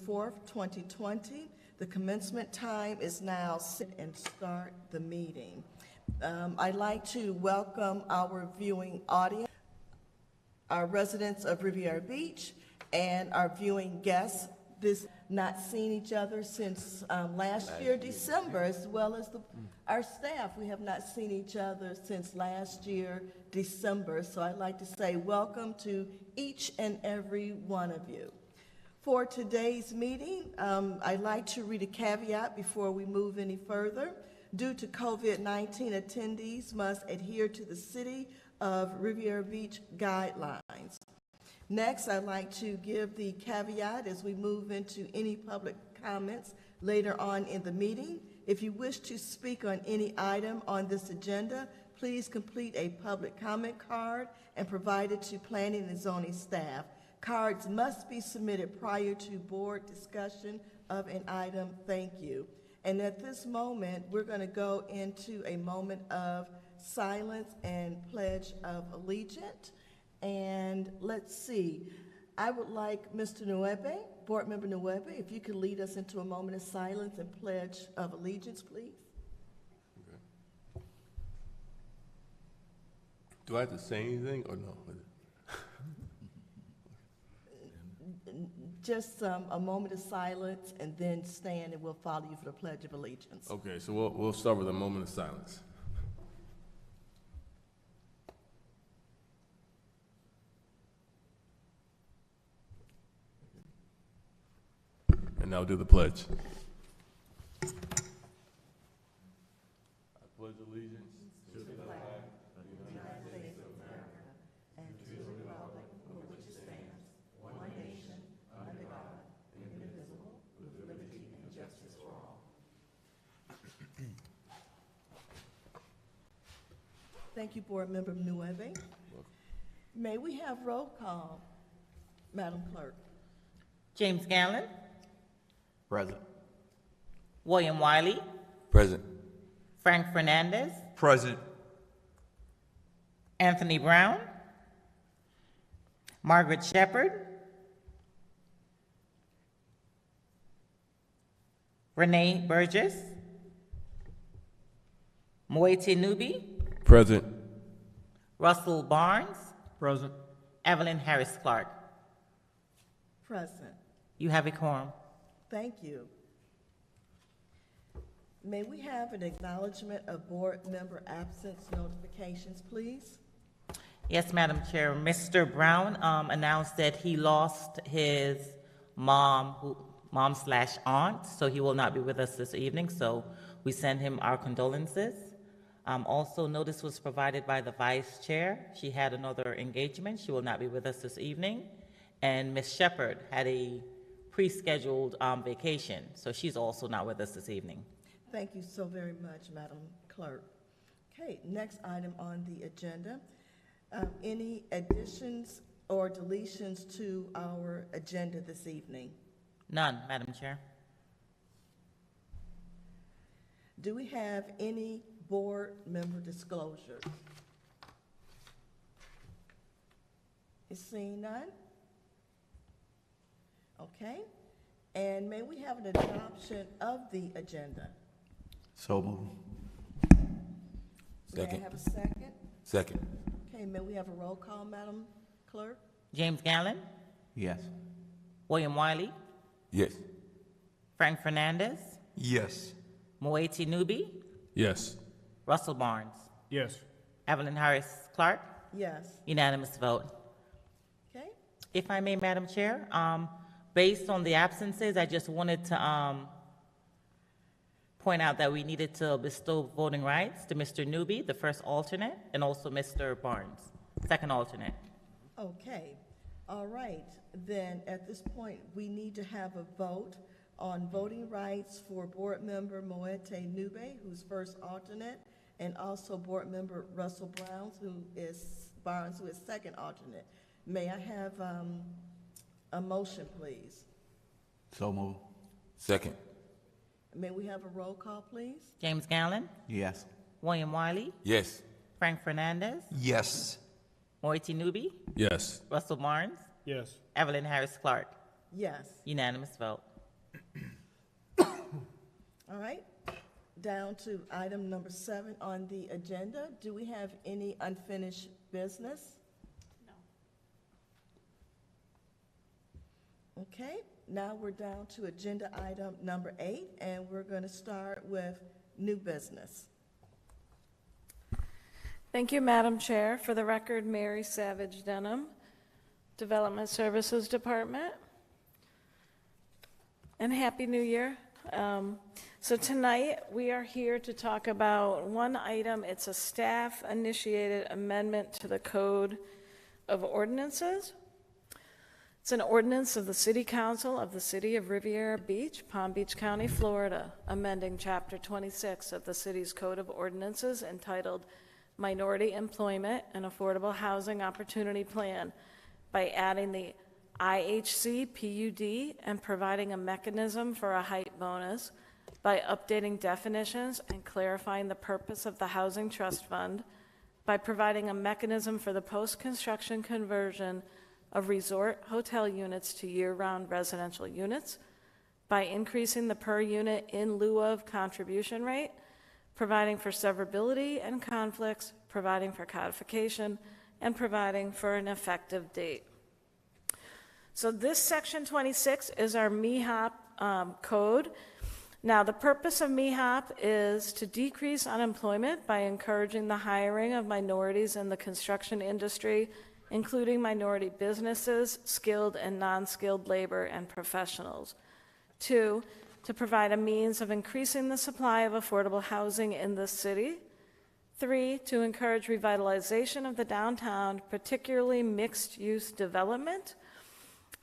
4th, 2020. The commencement time is now sit and start the meeting. I'd like to welcome our viewing audience, our residents of Riviera Beach, and our viewing guests. This not seen each other since last year, December, as well as our staff. We have not seen each other since last year, December. So I'd like to say welcome to each and every one of you. For today's meeting, I'd like to read a caveat before we move any further. Due to COVID-19, attendees must adhere to the City of Riviera Beach guidelines. Next, I'd like to give the caveat as we move into any public comments later on in the meeting. If you wish to speak on any item on this agenda, please complete a public comment card and provide it to Planning and Zoning staff. Cards must be submitted prior to board discussion of an item. Thank you. And at this moment, we're going to go into a moment of silence and pledge of allegiance. And let's see, I would like Mr. Nuebe, Board Member Nuebe, if you could lead us into a moment of silence and pledge of allegiance, please. Okay. Do I have to say anything or no? Just a moment of silence and then stand and we'll follow you for the Pledge of Allegiance. Okay, so we'll start with a moment of silence. And now do the pledge. I pledge allegiance to the flag of the United States of America and to the republic for which it stands, one nation, under God, indivisible, with liberty and justice for all. Thank you, Board Member Nuebe. May we have roll call, Madam Clerk? James Gallen. Present. William Wiley. Present. Frank Fernandez. Present. Anthony Brown. Margaret Shepard. Renee Burgess. Moeti Nubi. Present. Russell Barnes. Present. Evelyn Harris Clark. Present. You have a quorum. Thank you. May we have an acknowledgement of board member absence notifications, please? Yes, Madam Chair. Mr. Brown announced that he lost his mom/aunt, so he will not be with us this evening, so we send him our condolences. Also, notice was provided by the Vice Chair. She had another engagement. She will not be with us this evening. And Ms. Shepard had a pre-scheduled vacation, so she's also not with us this evening. Thank you so very much, Madam Clerk. Okay, next item on the agenda. Any additions or deletions to our agenda this evening? None, Madam Chair. Do we have any board member disclosures? Is seeing none? Okay, and may we have an adoption of the agenda? So moved. May I have a second? Second. Okay, may we have a roll call, Madam Clerk? James Gallen. Yes. William Wiley. Yes. Frank Fernandez. Yes. Moeti Nubi. Yes. Russell Barnes. Yes. Evelyn Harris Clark. Yes. Unanimous vote. Okay, If I may, Madam Chair, based on the absences, I just wanted to point out that we needed to bestow voting rights to Mr. Newby, the first alternate, and also Mr. Barnes, second alternate. okay. All right, then at this point, we need to have a vote on voting rights for Board Member Moete Nube, who's first alternate, and also Board Member Russell Barnes, who is second alternate. May I have a motion, please? So moved. Second. May we have a roll call, please? James Gallen. Yes. William Wiley. Yes. Frank Fernandez. Yes. Moeti Nubi. Yes. Russell Barnes. Yes. Evelyn Harris Clark. Yes. Unanimous vote. All right, down to item number 7 on the agenda. Do we have any unfinished business? No. Okay, now we're down to agenda item number 8, and we're going to start with new business. Thank you, Madam Chair. For the record, Mary Savage Denham, Development Services Department. And Happy New Year. So tonight, we are here to talk about one item. It's a staff-initiated amendment to the Code of Ordinances. It's an ordinance of the City Council of the City of Riviera Beach, Palm Beach County, Florida, amending Chapter 26 of the city's Code of Ordinances entitled Minority Employment and Affordable Housing Opportunity Plan by adding the IHC PUD and providing a mechanism for a height bonus, by updating definitions and clarifying the purpose of the Housing Trust Fund, by providing a mechanism for the post-construction conversion of resort hotel units to year-round residential units, by increasing the per unit in lieu of contribution rate, providing for severability and conflicts, providing for codification, and providing for an effective date. So this Section 26 is our MEHOP code. Now, the purpose of MEHOP is to decrease unemployment by encouraging the hiring of minorities in the construction industry, including minority businesses, skilled and non-skilled labor, and professionals. 2, to provide a means of increasing the supply of affordable housing in the city. 3, to encourage revitalization of the downtown, particularly mixed-use development.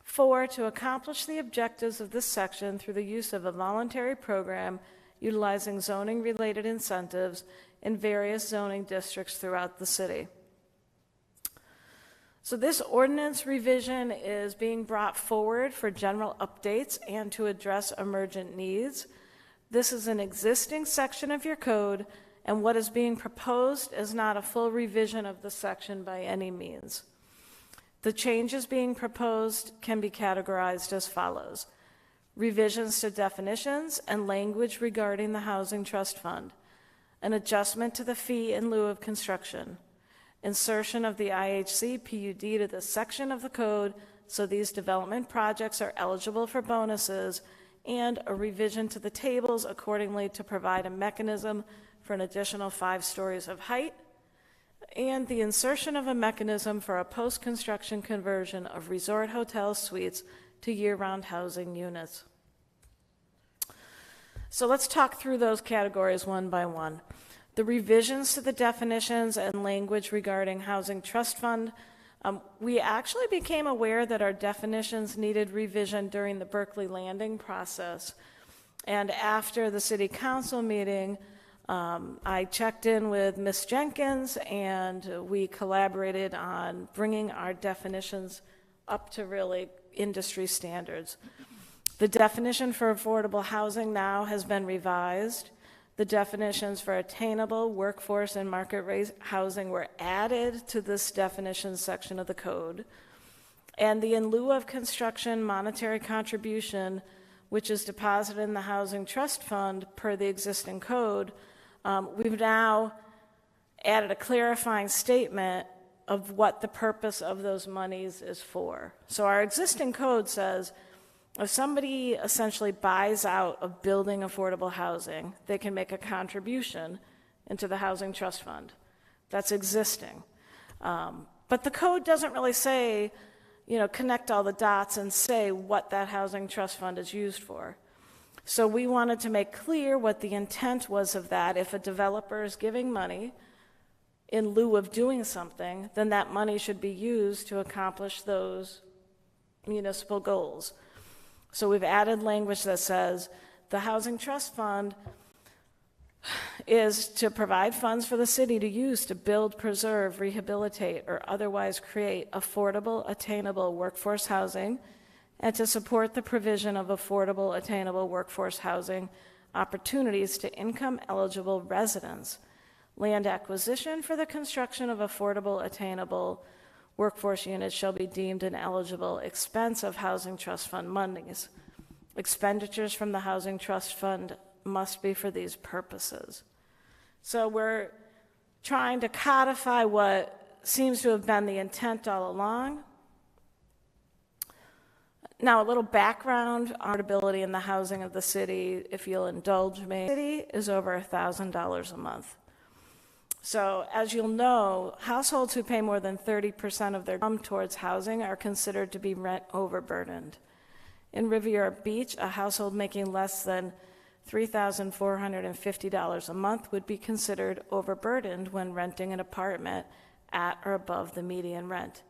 4, to accomplish the objectives of this section through the use of a voluntary program utilizing zoning-related incentives in various zoning districts throughout the city. So this ordinance revision is being brought forward for general updates and to address emergent needs. This is an existing section of your code, and what is being proposed is not a full revision of the section by any means. The changes being proposed can be categorized as follows: revisions to definitions and language regarding the Housing Trust Fund, an adjustment to the fee in lieu of construction, insertion of the IHC PUD to this section of the code so these development projects are eligible for bonuses, and a revision to the tables accordingly to provide a mechanism for an additional 5 stories of height, and the insertion of a mechanism for a post-construction conversion of resort hotel suites to year-round housing units. So let's talk through those categories one by one. The revisions to the definitions and language regarding Housing Trust Fund. We actually became aware that our definitions needed revision during the Berkeley Landing process. And after the City Council meeting, I checked in with Ms. Jenkins, and we collaborated on bringing our definitions up to really industry standards. The definition for affordable housing now has been revised. The definitions for attainable workforce and market rate housing were added to this definition section of the code. And the in lieu of construction monetary contribution, which is deposited in the Housing Trust Fund per the existing code, we've now added a clarifying statement of what the purpose of those monies is for. So our existing code says if somebody essentially buys out of building affordable housing, they can make a contribution into the Housing Trust Fund. That's existing. But the code doesn't really say, connect all the dots and say what that Housing Trust Fund is used for. So we wanted to make clear what the intent was of that. If a developer is giving money in lieu of doing something, then that money should be used to accomplish those municipal goals. So we've added language that says the Housing Trust Fund is to provide funds for the city to use to build, preserve, rehabilitate, or otherwise create affordable, attainable workforce housing, and to support the provision of affordable, attainable workforce housing opportunities to income-eligible residents. Land acquisition for the construction of affordable, attainable workforce units shall be deemed an eligible expense of Housing Trust Fund monies. Expenditures from the Housing Trust Fund must be for these purposes. So we're trying to codify what seems to have been the intent all along. Now, a little background on affordability in the housing of the city, if you'll indulge me. The city is over $1,000 a month. So, as you'll know, households who pay more than 30% of their income towards housing are considered to be rent overburdened. In Riviera Beach, a household making less than $3,450 a month would be considered overburdened when renting an apartment at or above the median rent.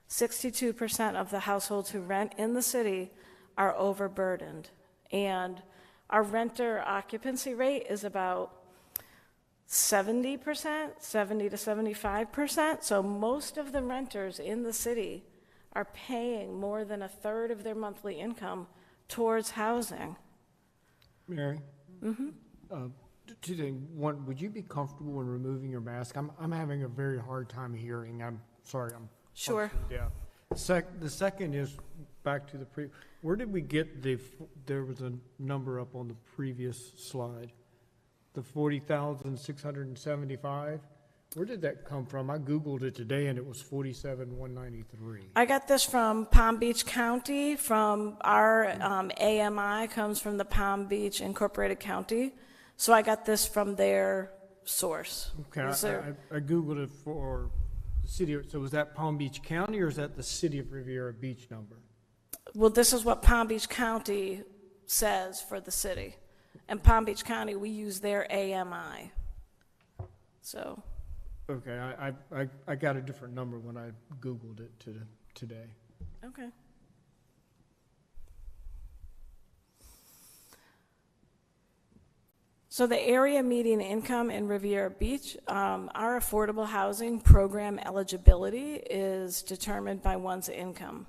62% of the households who rent in the city are overburdened, and our renter occupancy rate is about 70%, 70 to 75%. So most of the renters in the city are paying more than a third of their monthly income towards housing. Mary? Two things. One, would you be comfortable in removing your mask? I'm having a very hard time hearing. I'm sorry. I'm Sure. partially deaf. The second is back to the where did we get there was a number up on the previous slide, the 40,675. Where did that come from? I Googled it today and it was 47,193. I got this from Palm Beach County, from our AMI comes from the Palm Beach Incorporated County. So I got this from their source. Okay, I Googled it for the city. So was that Palm Beach County or is that the city of Riviera Beach number? Well, this is what Palm Beach County says for the city. And Palm Beach County, we use their AMI. So. Okay, I got a different number when I Googled it today. Okay. So the area median income in Riviera Beach, our affordable housing program eligibility is determined by one's income.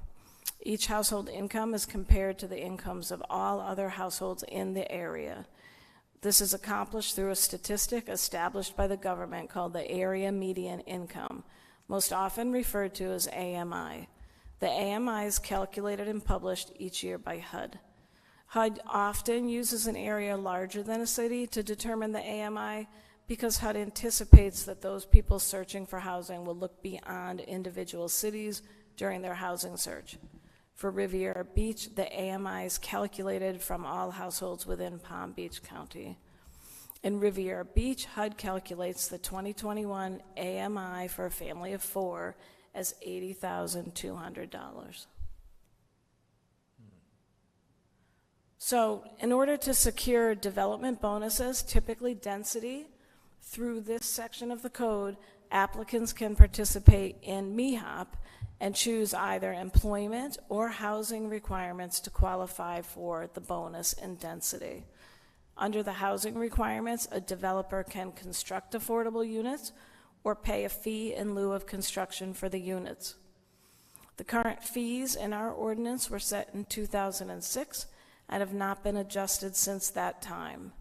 Each household income is compared to the incomes of all other households in the area. This is accomplished through a statistic established by the government called the Area Median Income, most often referred to as AMI. The AMI is calculated and published each year by HUD. HUD often uses an area larger than a city to determine the AMI because HUD anticipates that those people searching for housing will look beyond individual cities during their housing search. For Riviera Beach, the AMI is calculated from all households within Palm Beach County. In Riviera Beach, HUD calculates the 2021 AMI for a family of 4 as $80,200. So in order to secure development bonuses, typically density, through this section of the code, applicants can participate in MEHOP and choose either employment or housing requirements to qualify for the bonus in density. Under the housing requirements, a developer can construct affordable units or pay a fee in lieu of construction for the units. The current fees in our ordinance were set in 2006 and have not been adjusted since that time.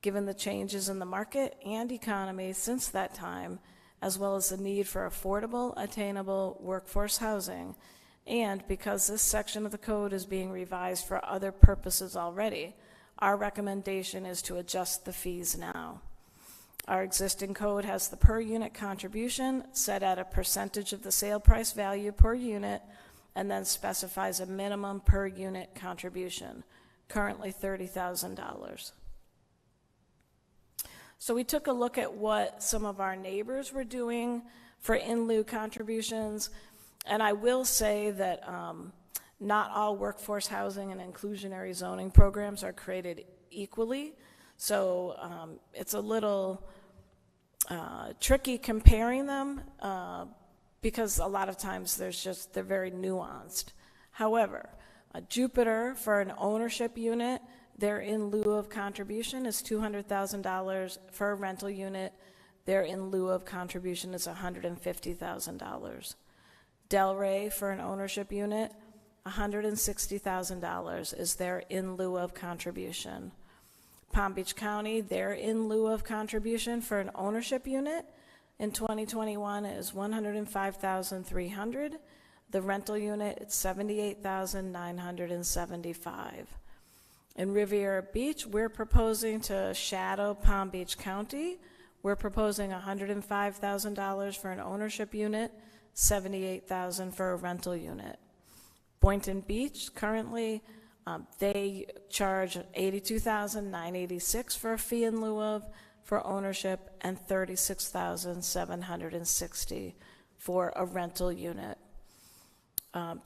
Given the changes in the market and economy since that time, as well as the need for affordable, attainable workforce housing, and because this section of the code is being revised for other purposes already, our recommendation is to adjust the fees now. Our existing code has the per unit contribution set at a percentage of the sale price value per unit and then specifies a minimum per unit contribution, currently $30,000. So we took a look at what some of our neighbors were doing for in-lieu contributions, and I will say that not all workforce housing and inclusionary zoning programs are created equally, so it's a little tricky comparing them because a lot of times they're very nuanced. However, Jupiter, for an ownership unit, their in lieu of contribution is $200,000. For a rental unit, their in lieu of contribution is $150,000. Delray, for an ownership unit, $160,000 is their in lieu of contribution. Palm Beach County, their in lieu of contribution for an ownership unit in 2021 is $105,300. The rental unit, it's $78,975. In Riviera Beach, we're proposing to shadow Palm Beach County. We're proposing $105,000 for an ownership unit, $78,000 for a rental unit. Boynton Beach, currently, they charge $82,986 for a fee in lieu of for ownership and $36,760 for a rental unit.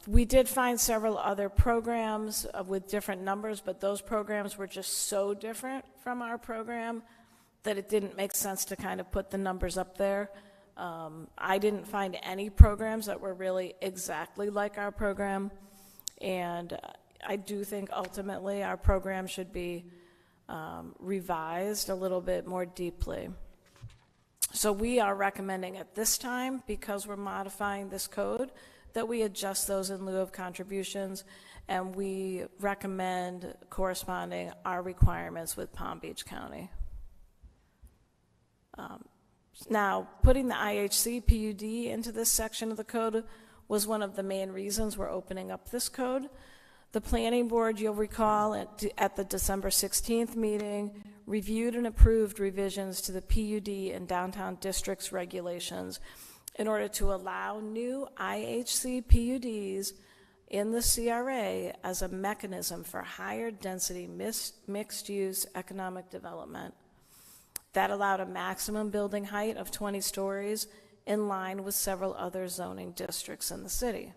We did find several other programs with different numbers, but those programs were just so different from our program that it didn't make sense to kind of put the numbers up there. I didn't find any programs that were really exactly like our program, and I do think ultimately our program should be revised a little bit more deeply. So we are recommending at this time, because we're modifying this code, that we adjust those in lieu of contributions, and we recommend corresponding our requirements with Palm Beach County. Now, putting the IHC PUD into this section of the code was one of the main reasons we're opening up this code. The planning board, you'll recall, at the December 16th meeting, reviewed and approved revisions to the PUD and downtown districts regulations in order to allow new IHC PUDs in the CRA as a mechanism for higher density mixed-use economic development. That allowed a maximum building height of 20 stories in line with several other zoning districts in the city.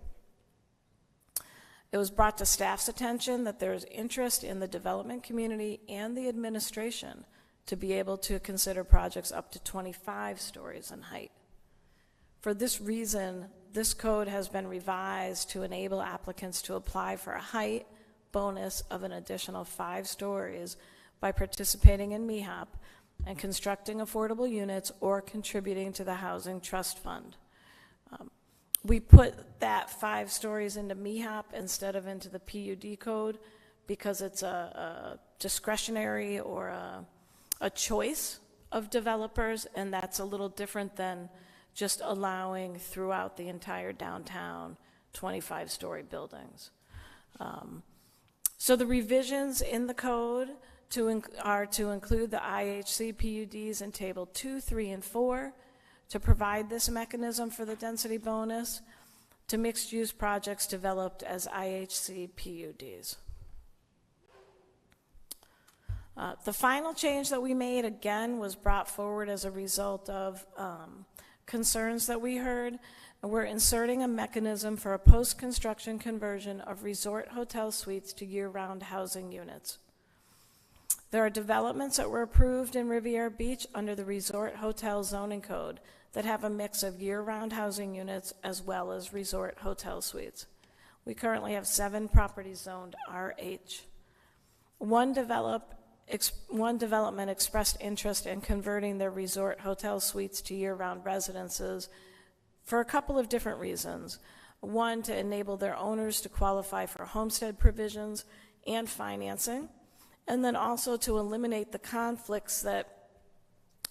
It was brought to staff's attention that there is interest in the development community and the administration to be able to consider projects up to 25 stories in height. For this reason, this code has been revised to enable applicants to apply for a height bonus of an additional 5 stories by participating in MEHOP and constructing affordable units or contributing to the Housing Trust Fund. We put that 5 stories into MEHOP instead of into the PUD code because it's a discretionary or a choice of developers, and that's a little different than just allowing throughout the entire downtown 25-story buildings. So the revisions in the code are to include the IHC PUDs in Table 2, 3, and 4 to provide this mechanism for the density bonus to mixed-use projects developed as IHC PUDs. The final change that we made, again, was brought forward as a result of concerns that we heard. We're inserting a mechanism for a post-construction conversion of resort hotel suites to year-round housing units. There are developments that were approved in Riviera Beach under the Resort Hotel Zoning Code that have a mix of year-round housing units as well as resort hotel suites. We currently have 7 properties zoned RH. One development expressed interest in converting their resort hotel suites to year-round residences for a couple of different reasons. One, to enable their owners to qualify for homestead provisions and financing, and then also to eliminate the conflicts that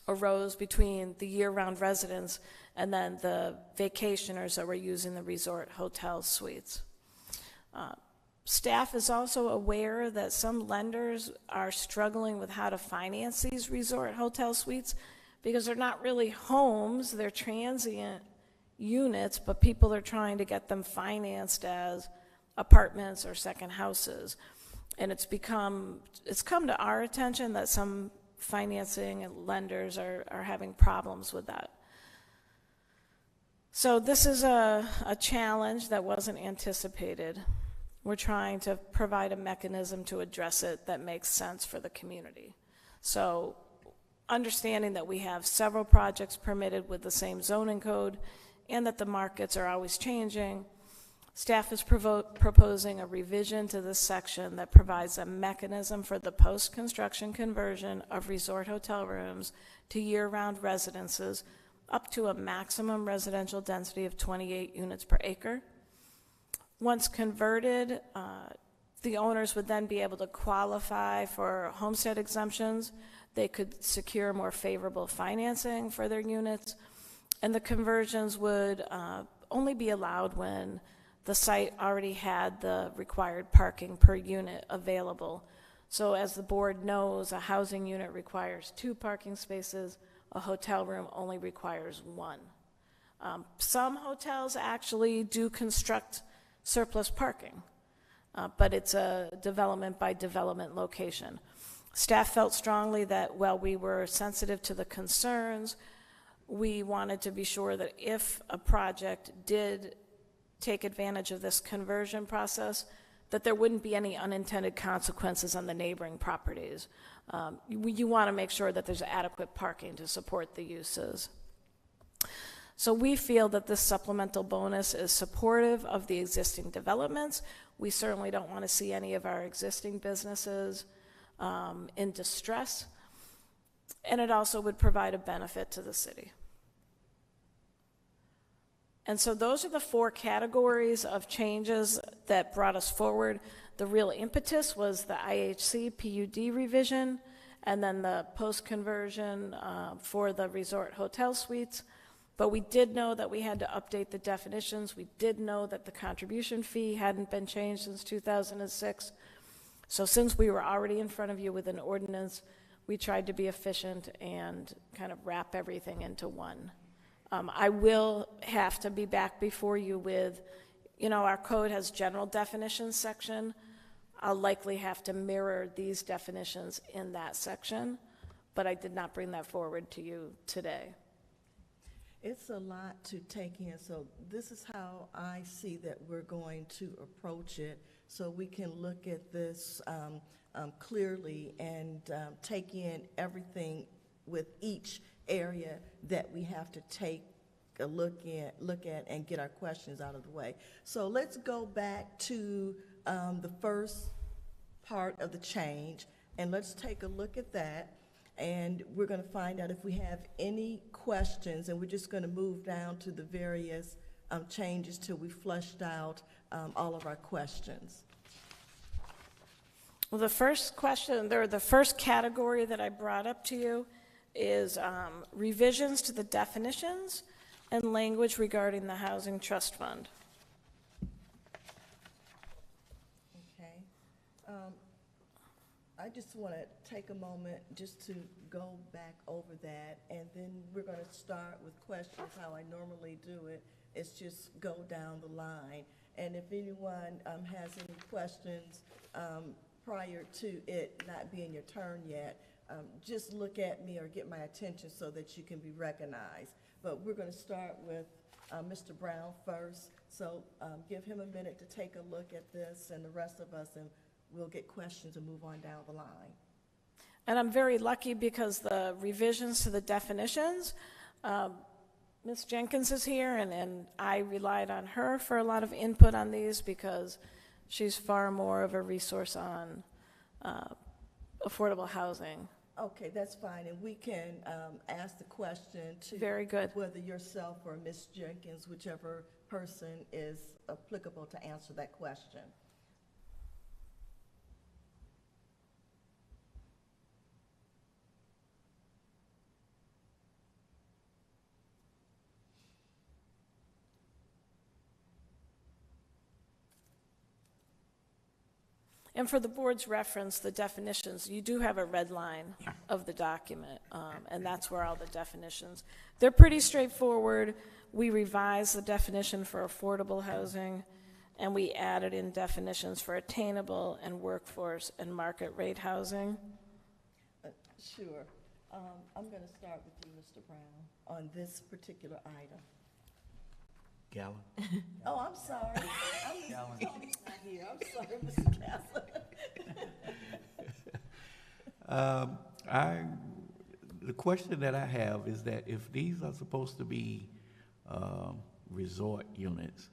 arose between the year-round residents and then the vacationers that were using the resort hotel suites. Staff is also aware that some lenders are struggling with how to finance these resort hotel suites because they're not really homes, they're transient units, but people are trying to get them financed as apartments or second houses. And it's come to our attention that some financing and lenders are having problems with that. So this is a challenge that wasn't anticipated. We're trying to provide a mechanism to address it that makes sense for the community. So understanding that we have several projects permitted with the same zoning code and that the markets are always changing, staff is proposing a revision to this section that provides a mechanism for the post-construction conversion of resort hotel rooms to year-round residences up to a maximum residential density of 28 units per acre. Once converted, the owners would then be able to qualify for homestead exemptions. They could secure more favorable financing for their units, and the conversions would only be allowed when the site already had the required parking per unit available. So as the board knows, a housing unit requires 2 parking spaces, a hotel room only requires 1. Some hotels actually do construct surplus parking, but it's a development by development location. Staff felt strongly that while we were sensitive to the concerns, we wanted to be sure that if a project did take advantage of this conversion process, that there wouldn't be any unintended consequences on the neighboring properties. You want to make sure that there's adequate parking to support the uses. So we feel that this supplemental bonus is supportive of the existing developments. We certainly don't want to see any of our existing businesses in distress, and it also would provide a benefit to the city. And so those are the 4 categories of changes that brought us forward. The real impetus was the IHC PUD revision, and then the post-conversion for the resort hotel suites. But we did know that we had to update the definitions. We did know that the contribution fee hadn't been changed since 2006. So since we were already in front of you with an ordinance, we tried to be efficient and kind of wrap everything into one. I will have to be back before you with, our code has general definitions section. I'll likely have to mirror these definitions in that section, but I did not bring that forward to you today. It's a lot to take in, so this is how I see that we're going to approach it, so we can look at this clearly and take in everything with each area that we have to take a look at and get our questions out of the way. So let's go back to the first part of the change, and let's take a look at that. And we're going to find out if we have any questions, and we're just going to move down to the various changes till we flushed out all of our questions. Well, the first question, the first category that I brought up to you is revisions to the definitions and language regarding the Housing Trust Fund. Okay. I just want to take a moment just to go back over that, and then we're going to start with questions. How I normally do it is just go down the line. And if anyone has any questions prior to it not being your turn yet, just look at me or get my attention so that you can be recognized. But we're going to start with Mr. Brown first. So give him a minute to take a look at this, and the rest of us, and we'll get questions and move on down the line. And I'm very lucky because the revisions to the definitions, Ms. Jenkins is here, and I relied on her for a lot of input on these because she's far more of a resource on affordable housing. Okay, that's fine, and we can ask the question to Very good. whether yourself or Ms. Jenkins, whichever person is applicable to answer that question. And for the board's reference, the definitions, you do have a red line of the document, and that's where all the definitions. They're pretty straightforward. We revised the definition for affordable housing, and we added in definitions for attainable and workforce and market rate housing. Sure. I'm going to start with you, Mr. Brown, on this particular item. Gallon. Oh, I'm sorry. I'm here. I'm sorry, Mr. Castle. The question that I have is that if these are supposed to be resort units,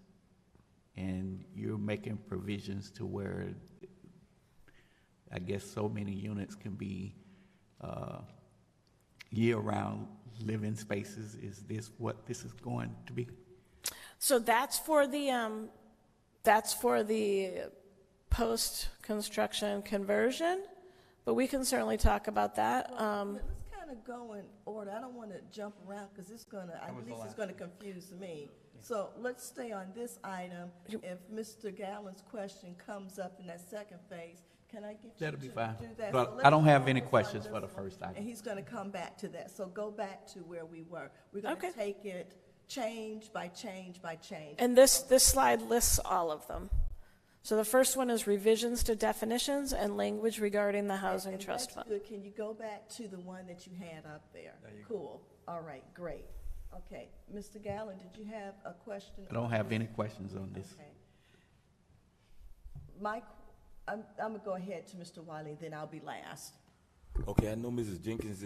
and you're making provisions to where I guess so many units can be year-round living spaces, is this what this is going to be? So that's for the post-construction conversion, but we can certainly talk about that. Let's kind of go in order. I don't want to jump around because it's going to, at least it's going to confuse me. So let's stay on this item. If Mr. Gallen's question comes up in that second phase, Can I get you That'll be to fine. do that? But So I don't let's have any focus on questions this for the one, first item. And he's going to come back to that. So go back to where we were. We're going Okay. to take it change by change by change. And this slide lists all of them. So the first one is revisions to definitions and language regarding the housing And trust that's fund. good. Can you go back to the one that you had up there? Cool. All right, great. Okay, Mr. Gallen, did you have a question? I don't have any questions on this. Okay. Mike, I'm gonna go ahead to Mr. Wiley, then I'll be last. Okay, I know Mrs. Jenkins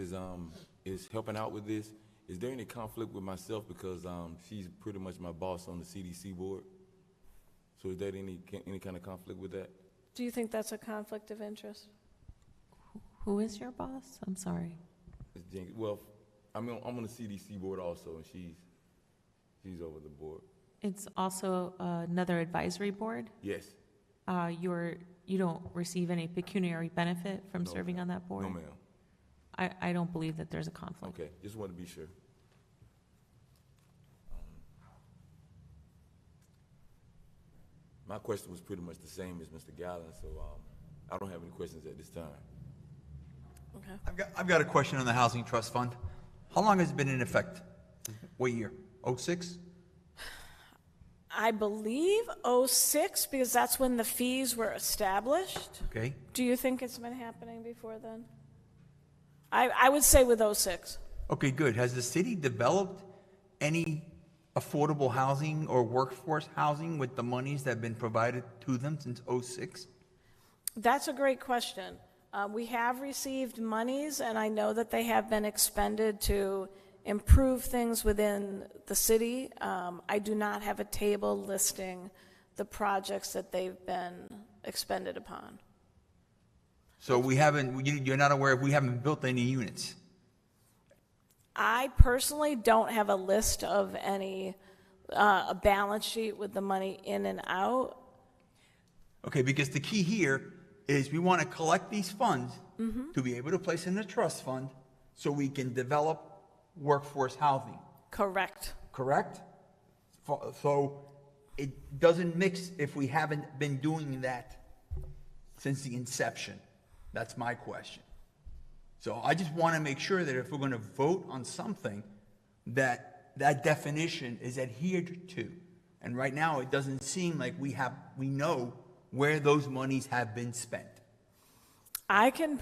is helping out with this. Is there any conflict with myself because she's pretty much my boss on the CDC board? So is there any kind of conflict with that? Do you think that's a conflict of interest? Who is your boss? I'm sorry. Ms. Jenkins, well, I'm on the CDC board also, and she's over the board. It's also another advisory board. Yes. You don't receive any pecuniary benefit from No, serving ma'am. on that board? No, ma'am. I don't believe that there's a conflict. Okay, just wanted to be sure. My question was pretty much the same as Mr. Gallen, so I don't have any questions at this time. Okay. I've got a question on the Housing Trust Fund. How long has it been in effect? What year? '06? I believe '06, because that's when the fees were established. Okay. Do you think it's been happening before then? I would say with '06. Okay, good. Has the city developed any affordable housing or workforce housing with the monies that have been provided to them since '06? That's a great question. We have received monies, and I know that they have been expended to improve things within the city. I do not have a table listing the projects that they've been expended upon. So you're not aware if we haven't built any units? I personally don't have a list of any, a balance sheet with the money in and out. Okay, because the key here is we want to collect these funds to be able to place in the trust fund so we can develop workforce housing, Correct. correct? So it doesn't mix if we haven't been doing that since the inception. That's my question. So I just want to make sure that if we're going to vote on something, that that definition is adhered to. And right now, it doesn't seem like we know where those monies have been spent. I can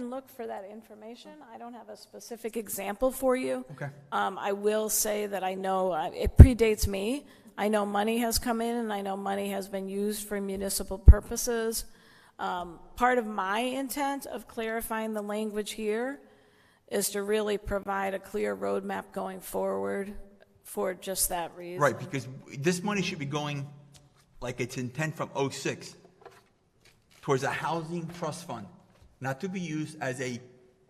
look for that information. I don't have a specific example for you. Okay. I will say that I know, it predates me. I know money has come in, and I know money has been used for municipal purposes. Part of my intent of clarifying the language here is to really provide a clear roadmap going forward for just that reason. Right, because this money should be going, like its intent from '06, towards a housing trust fund, not to be used as a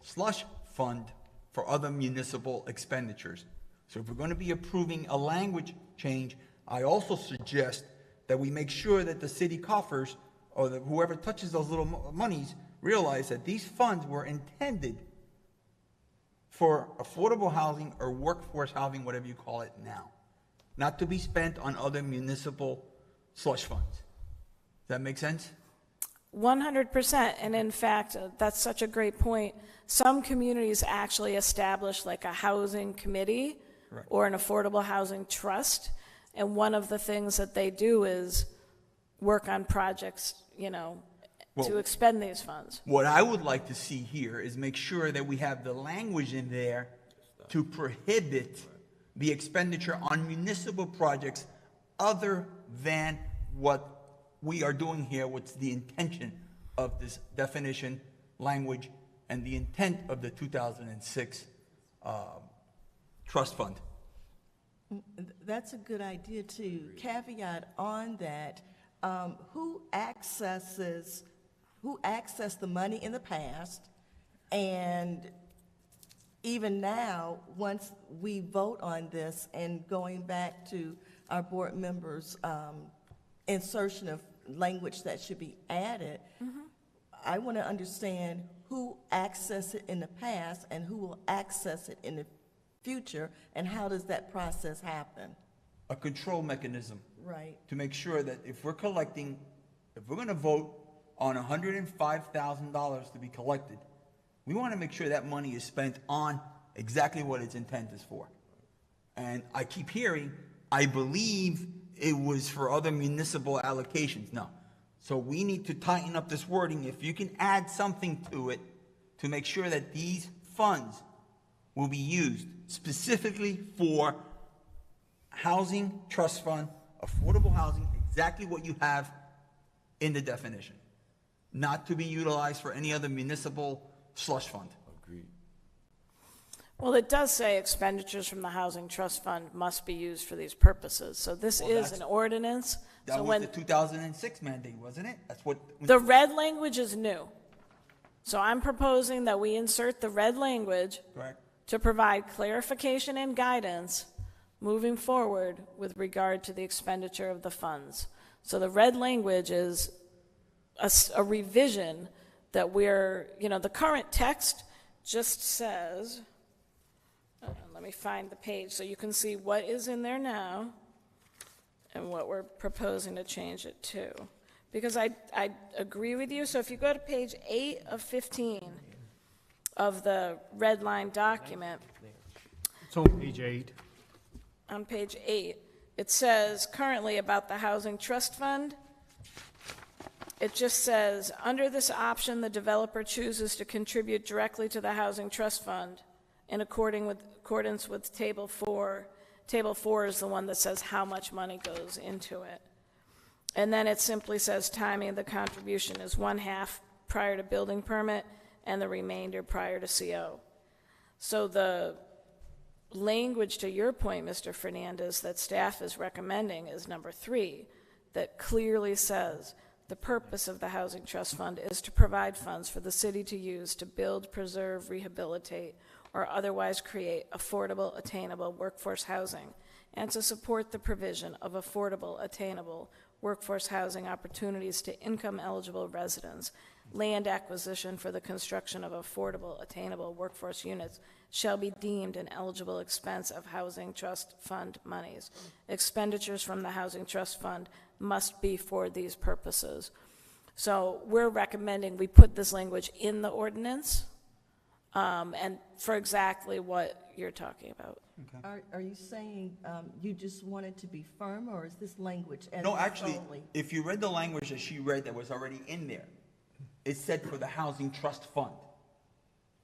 slush fund for other municipal expenditures. So if we're going to be approving a language change, I also suggest that we make sure that the city coffers, or that whoever touches those little monies, realize that these funds were intended for affordable housing or workforce housing, whatever you call it now, not to be spent on other municipal slush funds. Does that make sense? 100%, and in fact, that's such a great point. Some communities actually establish like a housing committee Correct. or an affordable housing trust, and one of the things that they do is work on projects, to Well- expend these funds. What I would like to see here is make sure that we have the language in there to prohibit the expenditure on municipal projects other than what we are doing here, what's the intention of this definition, language, and the intent of the 2006 trust fund. That's a good idea too. Caveat on that, who accessed the money in the past, and even now, once we vote on this, and going back to our board members' insertion of language that should be added, I want to understand who accessed it in the past and who will access it in the future, and how does that process happen? A control mechanism Right. to make sure that if we're going to vote on $105,000 to be collected, we want to make sure that money is spent on exactly what its intent is for. And I keep hearing, I believe it was for other municipal allocations. No. So we need to tighten up this wording. If you can add something to it to make sure that these funds will be used specifically for housing trust fund, affordable housing, exactly what you have in the definition, not to be utilized for any other municipal slush fund. Agreed. Well, it does say expenditures from the Housing Trust Fund must be used for these purposes. So this Well, is that's- an ordinance. That So was when the 2006 mandate, wasn't it? That's what. the red language is new. So I'm proposing that we insert the red language Correct. to provide clarification and guidance moving forward with regard to the expenditure of the funds. So the red language is a revision that we're, the current text just says, let me find the page so you can see what is in there now and what we're proposing to change it to. Because I agree with you. So if you go to page 8 of 15 of the red line document, It's on page 8. on page 8, it says currently about the Housing Trust Fund, it just says, under this option, the developer chooses to contribute directly to the Housing Trust Fund in accordance with Table 4. Table 4 is the one that says how much money goes into it. And then it simply says timing of the contribution is 1/2 prior to building permit and the remainder prior to CO. So the language, to your point, Mr. Fernandez, that staff is recommending is number 3, that clearly says the purpose of the Housing Trust Fund is to provide funds for the city to use to build, preserve, rehabilitate, or otherwise create affordable, attainable workforce housing, and to support the provision of affordable, attainable workforce housing opportunities to income-eligible residents. Land acquisition for the construction of affordable, attainable workforce units shall be deemed an eligible expense of Housing Trust Fund monies. Expenditures from the Housing Trust Fund must be for these purposes. So we're recommending we put this language in the ordinance, and for exactly what you're talking about. Are you saying you just want it to be firm, or is this language as No, actually, only? if you read the language that she read that was already in there, it said for the Housing Trust Fund.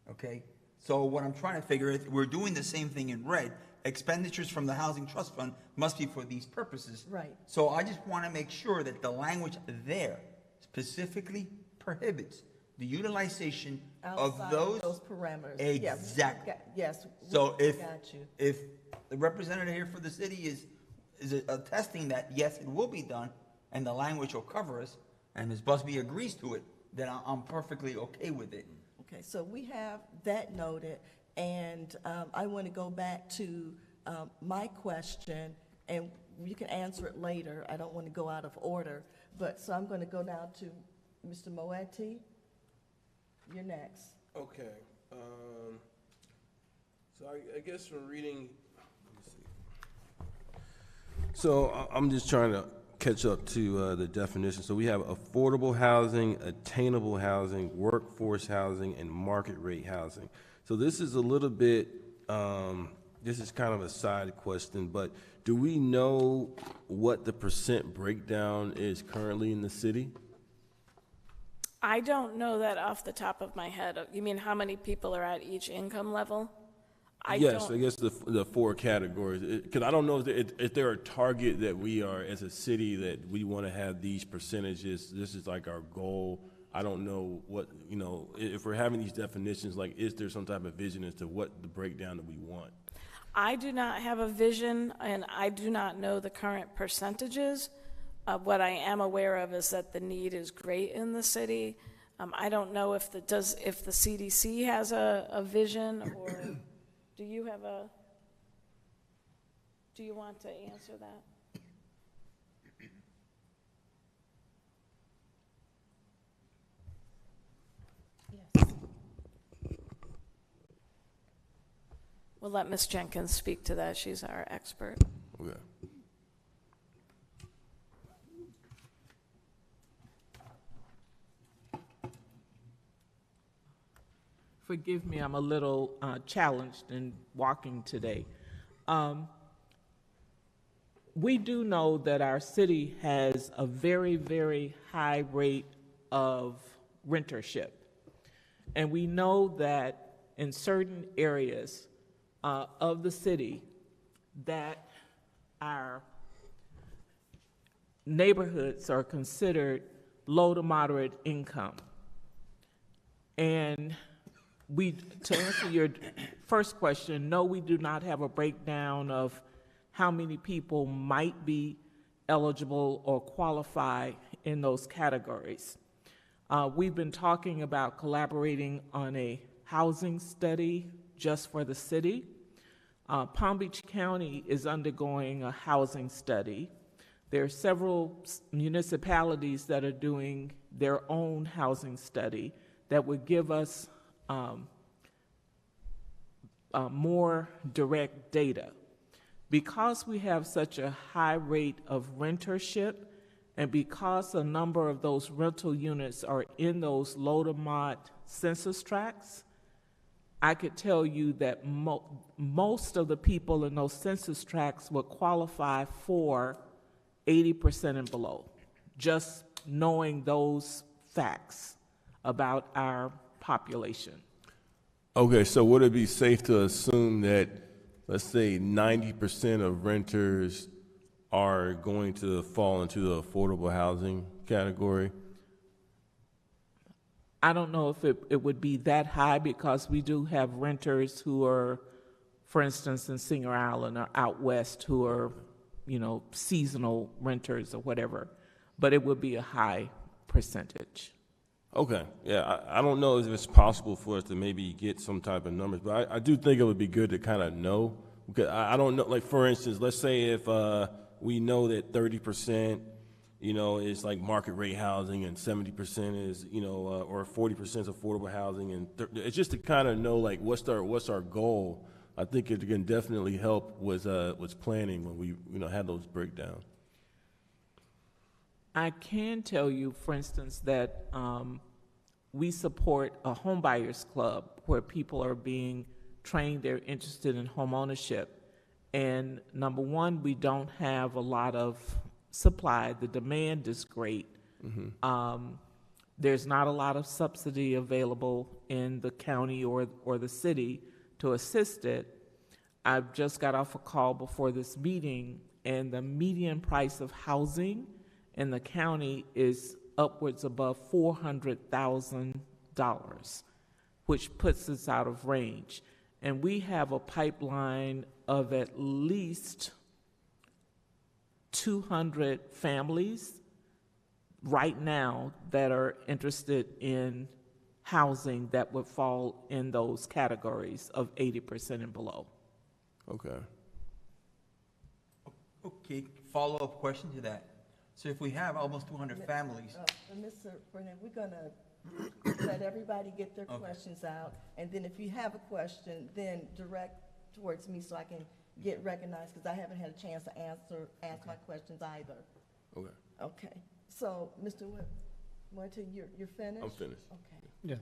Okay? So what I'm trying to figure is, we're doing the same thing in red. Expenditures from the Housing Trust Fund must be for these purposes. Right. So I just want to make sure that the language there specifically prohibits the utilization of Outside those. parameters. Exactly. Yes. So we if, got you. if the representative here for the city is attesting that, yes, it will be done, and the language will cover us, and Ms. Busby agrees to it, then I'm perfectly okay with it. Okay, so we have that noted, and I want to go back to my question, and you can answer it later. I don't want to go out of order, but, so I'm going to go now to Mr. Moetti. You're next. Okay, so I guess from reading, let me see. So I'm just trying to catch up to the definition. So we have affordable housing, attainable housing, workforce housing, and market rate housing. So this is a little bit, this is kind of a side question, but do we know what the percent breakdown is currently in the city? I don't know that off the top of my head. You mean how many people are at each income level? Yes, I guess the 4 categories, because I don't know if there are a target that we are, as a city, that we want to have these percentages, this is like our goal. I don't know what, if we're having these definitions, like, is there some type of vision as to what the breakdown that we want? I do not have a vision, and I do not know the current percentages. What I am aware of is that the need is great in the city. I don't know if the CDC has a vision, or do you want to answer that? Yes. We'll let Ms. Jenkins speak to that. She's our expert. Okay. forgive me, I'm a little challenged in walking today. We do know that our city has a very, very high rate of rentership. And we know that in certain areas of the city that our neighborhoods are considered low to moderate income. And to answer your first question, no, we do not have a breakdown of how many people might be eligible or qualify in those categories. We've been talking about collaborating on a housing study just for the city. Palm Beach County is undergoing a housing study. There are several municipalities that are doing their own housing study that would give us more direct data. Because we have such a high rate of rentership, and because a number of those rental units are in those low to mod census tracts, I could tell you that most of the people in those census tracts would qualify for 80% and below, just knowing those facts about our population. Okay, so would it be safe to assume that, let's say, 90% of renters are going to fall into the affordable housing category? I don't know if it would be that high, because we do have renters who are, for instance, in Singer Island or out west, who are, seasonal renters or whatever, but it would be a high percentage. Okay, yeah, I don't know if it's possible for us to maybe get some type of numbers, but I do think it would be good to kind of know, because I don't know, like for instance, let's say if we know that 30%, is like market rate housing and 70% is, or 40% is affordable housing, and it's just to kind of know like what's our goal. I think it can definitely help with planning when we have those breakdowns. I can tell you, for instance, that we support a home buyers club where people are being trained, they're interested in home ownership. And number one, we don't have a lot of supply. The demand is great. Mm-hmm. There's not a lot of subsidy available in the county or the city to assist it. I've just got off a call before this meeting, and the median price of housing in the county is upwards above $400,000, which puts us out of range. And we have a pipeline of at least 200 families right now that are interested in housing that would fall in those categories of 80% and below. Okay. Okay, follow-up question to that. So if we have almost 200 families, Mr. Burnett, we're gonna let everybody get their questions out, and then if you have a question, then direct towards me so I can get recognized, because I haven't had a chance to ask my questions either. Okay. Okay, so, Mr. Martin, you're finished? I'm finished. Okay. Yeah,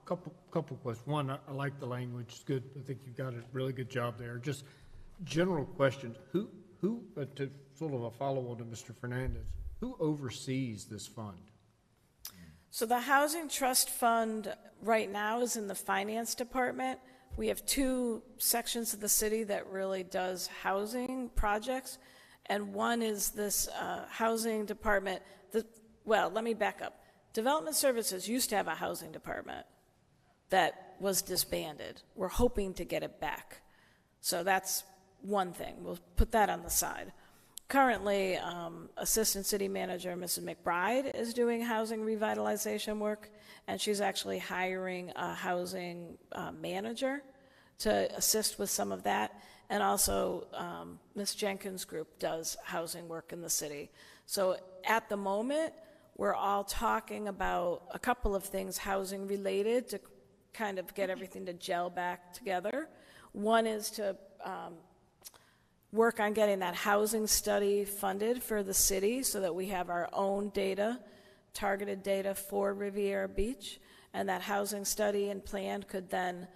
couple questions. One, I like the language, it's good. I think you've got a really good job there. Just general questions. Who, to sort of a follow-on to Mr. Fernandez, who oversees this fund? So the Housing Trust Fund right now is in the Finance Department. We have two sections of the city that really does housing projects, and one is this housing department. Let me back up. Development Services used to have a housing department that was disbanded. We're hoping to get it back. So that's one thing. We'll put that on the side. Currently, Assistant City Manager Mrs. McBride is doing housing revitalization work, and she's actually hiring a housing manager to assist with some of that. And also, Ms. Jenkins' group does housing work in the city. So at the moment, we're all talking about a couple of things housing related to kind of get everything to gel back together. One is to work on getting that housing study funded for the city so that we have our own data, targeted data for Riviera Beach. And that housing study and plan could then,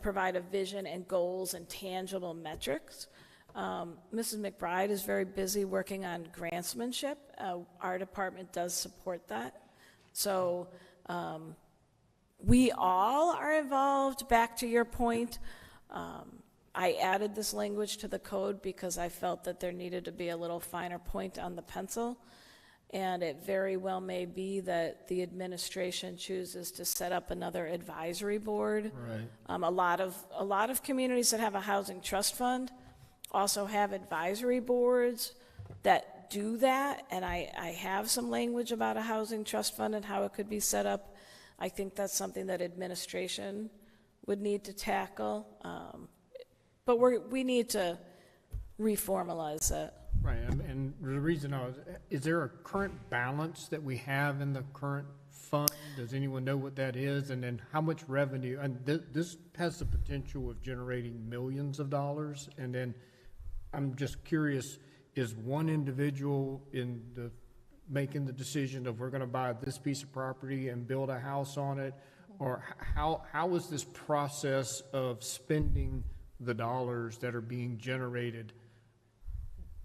provide a vision and goals and tangible metrics. Mrs. McBride is very busy working on grantsmanship. Our department does support that. So we all are involved. Back to your point, I added this language to the code because I felt that there needed to be a little finer point on the pencil. And it very well may be that the administration chooses to set up another advisory board. Right. A lot of communities that have a housing trust fund also have advisory boards that do that, and I have some language about a housing trust fund and how it could be set up. I think that's something that administration would need to tackle, but we need to reformalize that. Right, and the reason is there a current balance that we have in the current fund? Does anyone know what that is? And then how much revenue, and this has the potential of generating millions of dollars, and then I'm just curious, is one individual making the decision of we're going to buy this piece of property and build a house on it? Or how is this process of spending the dollars that are being generated?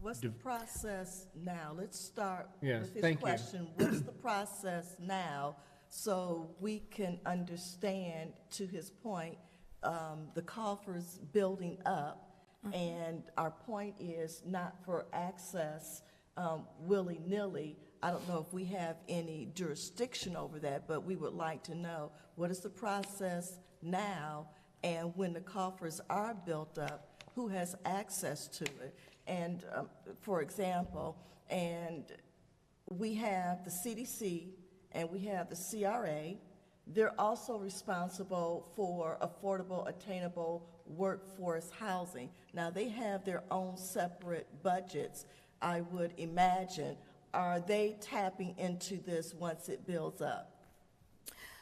What's the process now? Let's start Yes, with this thank you. question. What's the process now so we can understand, to his point, the coffers building up, and our point is not for access willy-nilly. I don't know if we have any jurisdiction over that, but we would like to know what is the process now, and when the coffers are built up, who has access to it? And for example, and we have the CDC and we have the CRA. They're also responsible for affordable, attainable workforce housing. Now, they have their own separate budgets, I would imagine. Are they tapping into this once it builds up?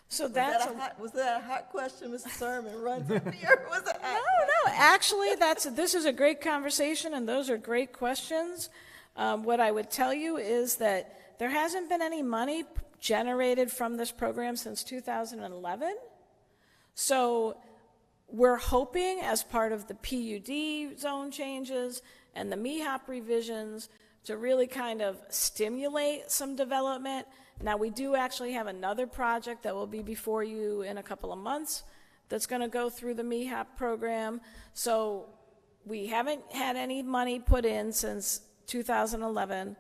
So Was that's that a hot question, Mr. Sermon runs up here? Was it hot? No, actually, this is a great conversation, and those are great questions. What I would tell you is that there hasn't been any money generated from this program since 2011. So we're hoping, as part of the PUD zone changes and the MEHOP revisions, to really kind of stimulate some development. Now, we do actually have another project that will be before you in a couple of months that's going to go through the MEHOP program. So we haven't had any money put in since 2011.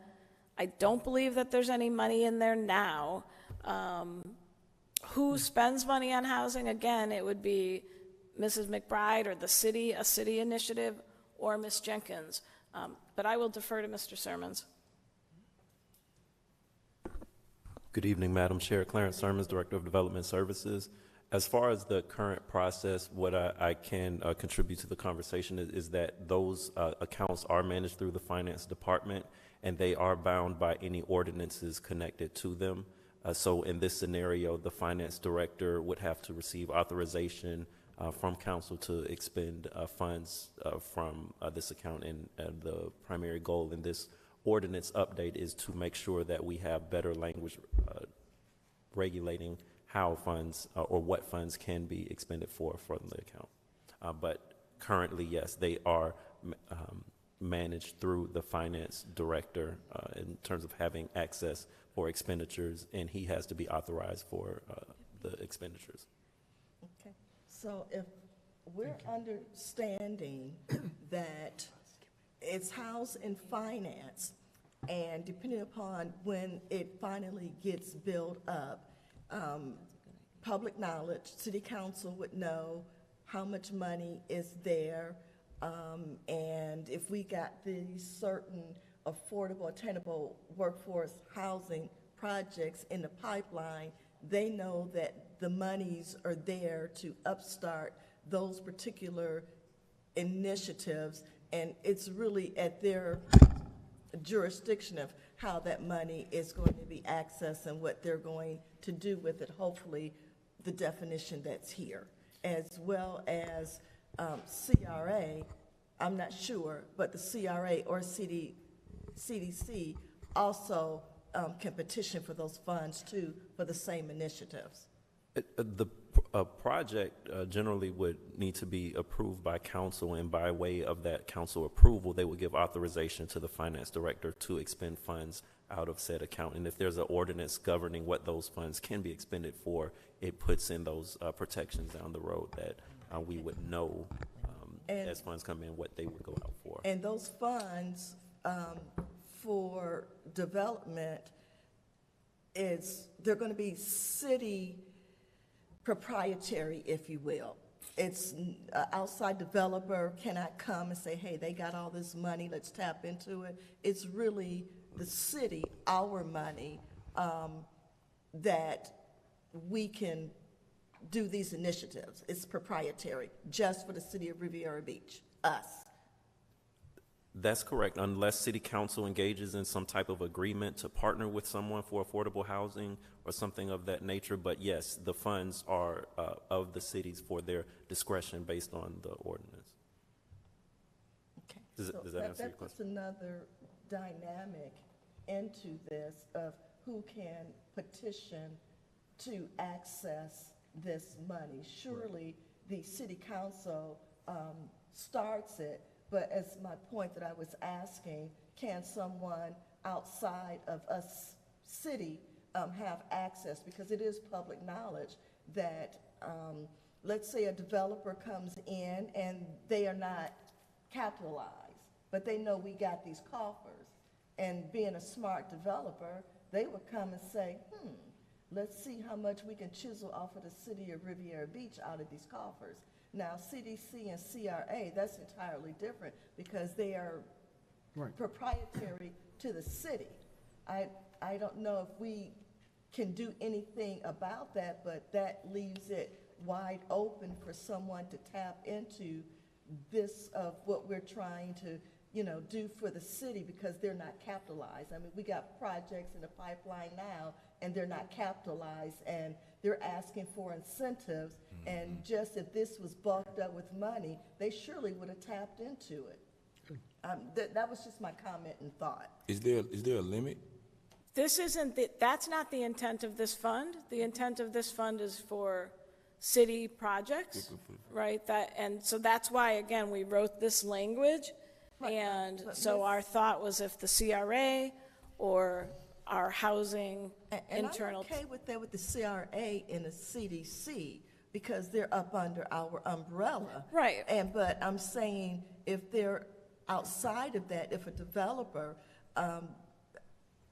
I don't believe that there's any money in there now. Who spends money on housing? Again, it would be Mrs. McBride or the city, a city initiative, or Ms. Jenkins. But I will defer to Mr. Sermons. Good evening, Madam Chair. Clarence Sermons, Director of Development Services. As far as the current process, what I can contribute to the conversation is that those accounts are managed through the Finance Department, and they are bound by any ordinances connected to them. So in this scenario, the Finance Director would have to receive authorization from Council to expend funds from this account, and the primary goal in this ordinance update is to make sure that we have better language regulating how funds or what funds can be expended for from the account. But currently, yes, they are managed through the finance director in terms of having access for expenditures, and he has to be authorized for the expenditures. Okay, so if we're understanding that it's housed in finance, and depending upon when it finally gets built up, public knowledge, city council would know how much money is there, and if we got these certain affordable, attainable workforce housing projects in the pipeline, they know that the monies are there to upstart those particular initiatives, and it's really at their jurisdiction of how that money is going to be accessed and what they're going to do with it, hopefully the definition that's here, as well as CRA, I'm not sure, but the CRA or CDC also can petition for those funds too, for the same initiatives. The project generally would need to be approved by council, and by way of that council approval, they would give authorization to the finance director to expend funds out of said account. And if there's an ordinance governing what those funds can be expended for, it puts in those protections down the road that we would know as funds come in what they would go out for. And those funds for development they're going to be city proprietary, if you will. It's an outside developer cannot come and say, hey, they got all this money, let's tap into it. It's really the city, our money, that we can do these initiatives. It's proprietary, just for the city of Riviera Beach, us. That's correct, unless city council engages in some type of agreement to partner with someone for affordable housing or something of that nature. But yes, the funds are of the cities for their discretion based on the ordinance. Okay. Does that answer your That question? puts another dynamic into this of who can petition to access this money. Surely the city council starts it, but as my point that I was asking, can someone outside of us city have access? Because it is public knowledge that, let's say a developer comes in and they are not capitalized, but they know we got these coffers. And being a smart developer, they would come and say, let's see how much we can chisel off of the city of Riviera Beach out of these coffers. Now, CDC and CRA, that's entirely different because they are proprietary to the city. I don't know if we can do anything about that, but that leaves it wide open for someone to tap into this of what we're trying to, do for the city because they're not capitalized. I mean, we got projects in the pipeline now and they're not capitalized and they're asking for incentives. And just if this was bulked up with money, they surely would have tapped into it. That was just my comment and thought. Is there a limit? That's not the intent of this fund. The intent of this fund is for city projects, right? And so that's why, again, we wrote this language. Right. And But so our thought was if the CRA or our housing And internal. I'm okay with that with the CRA and the CDC because they're up under our umbrella. Right. But I'm saying if they're outside of that, if a developer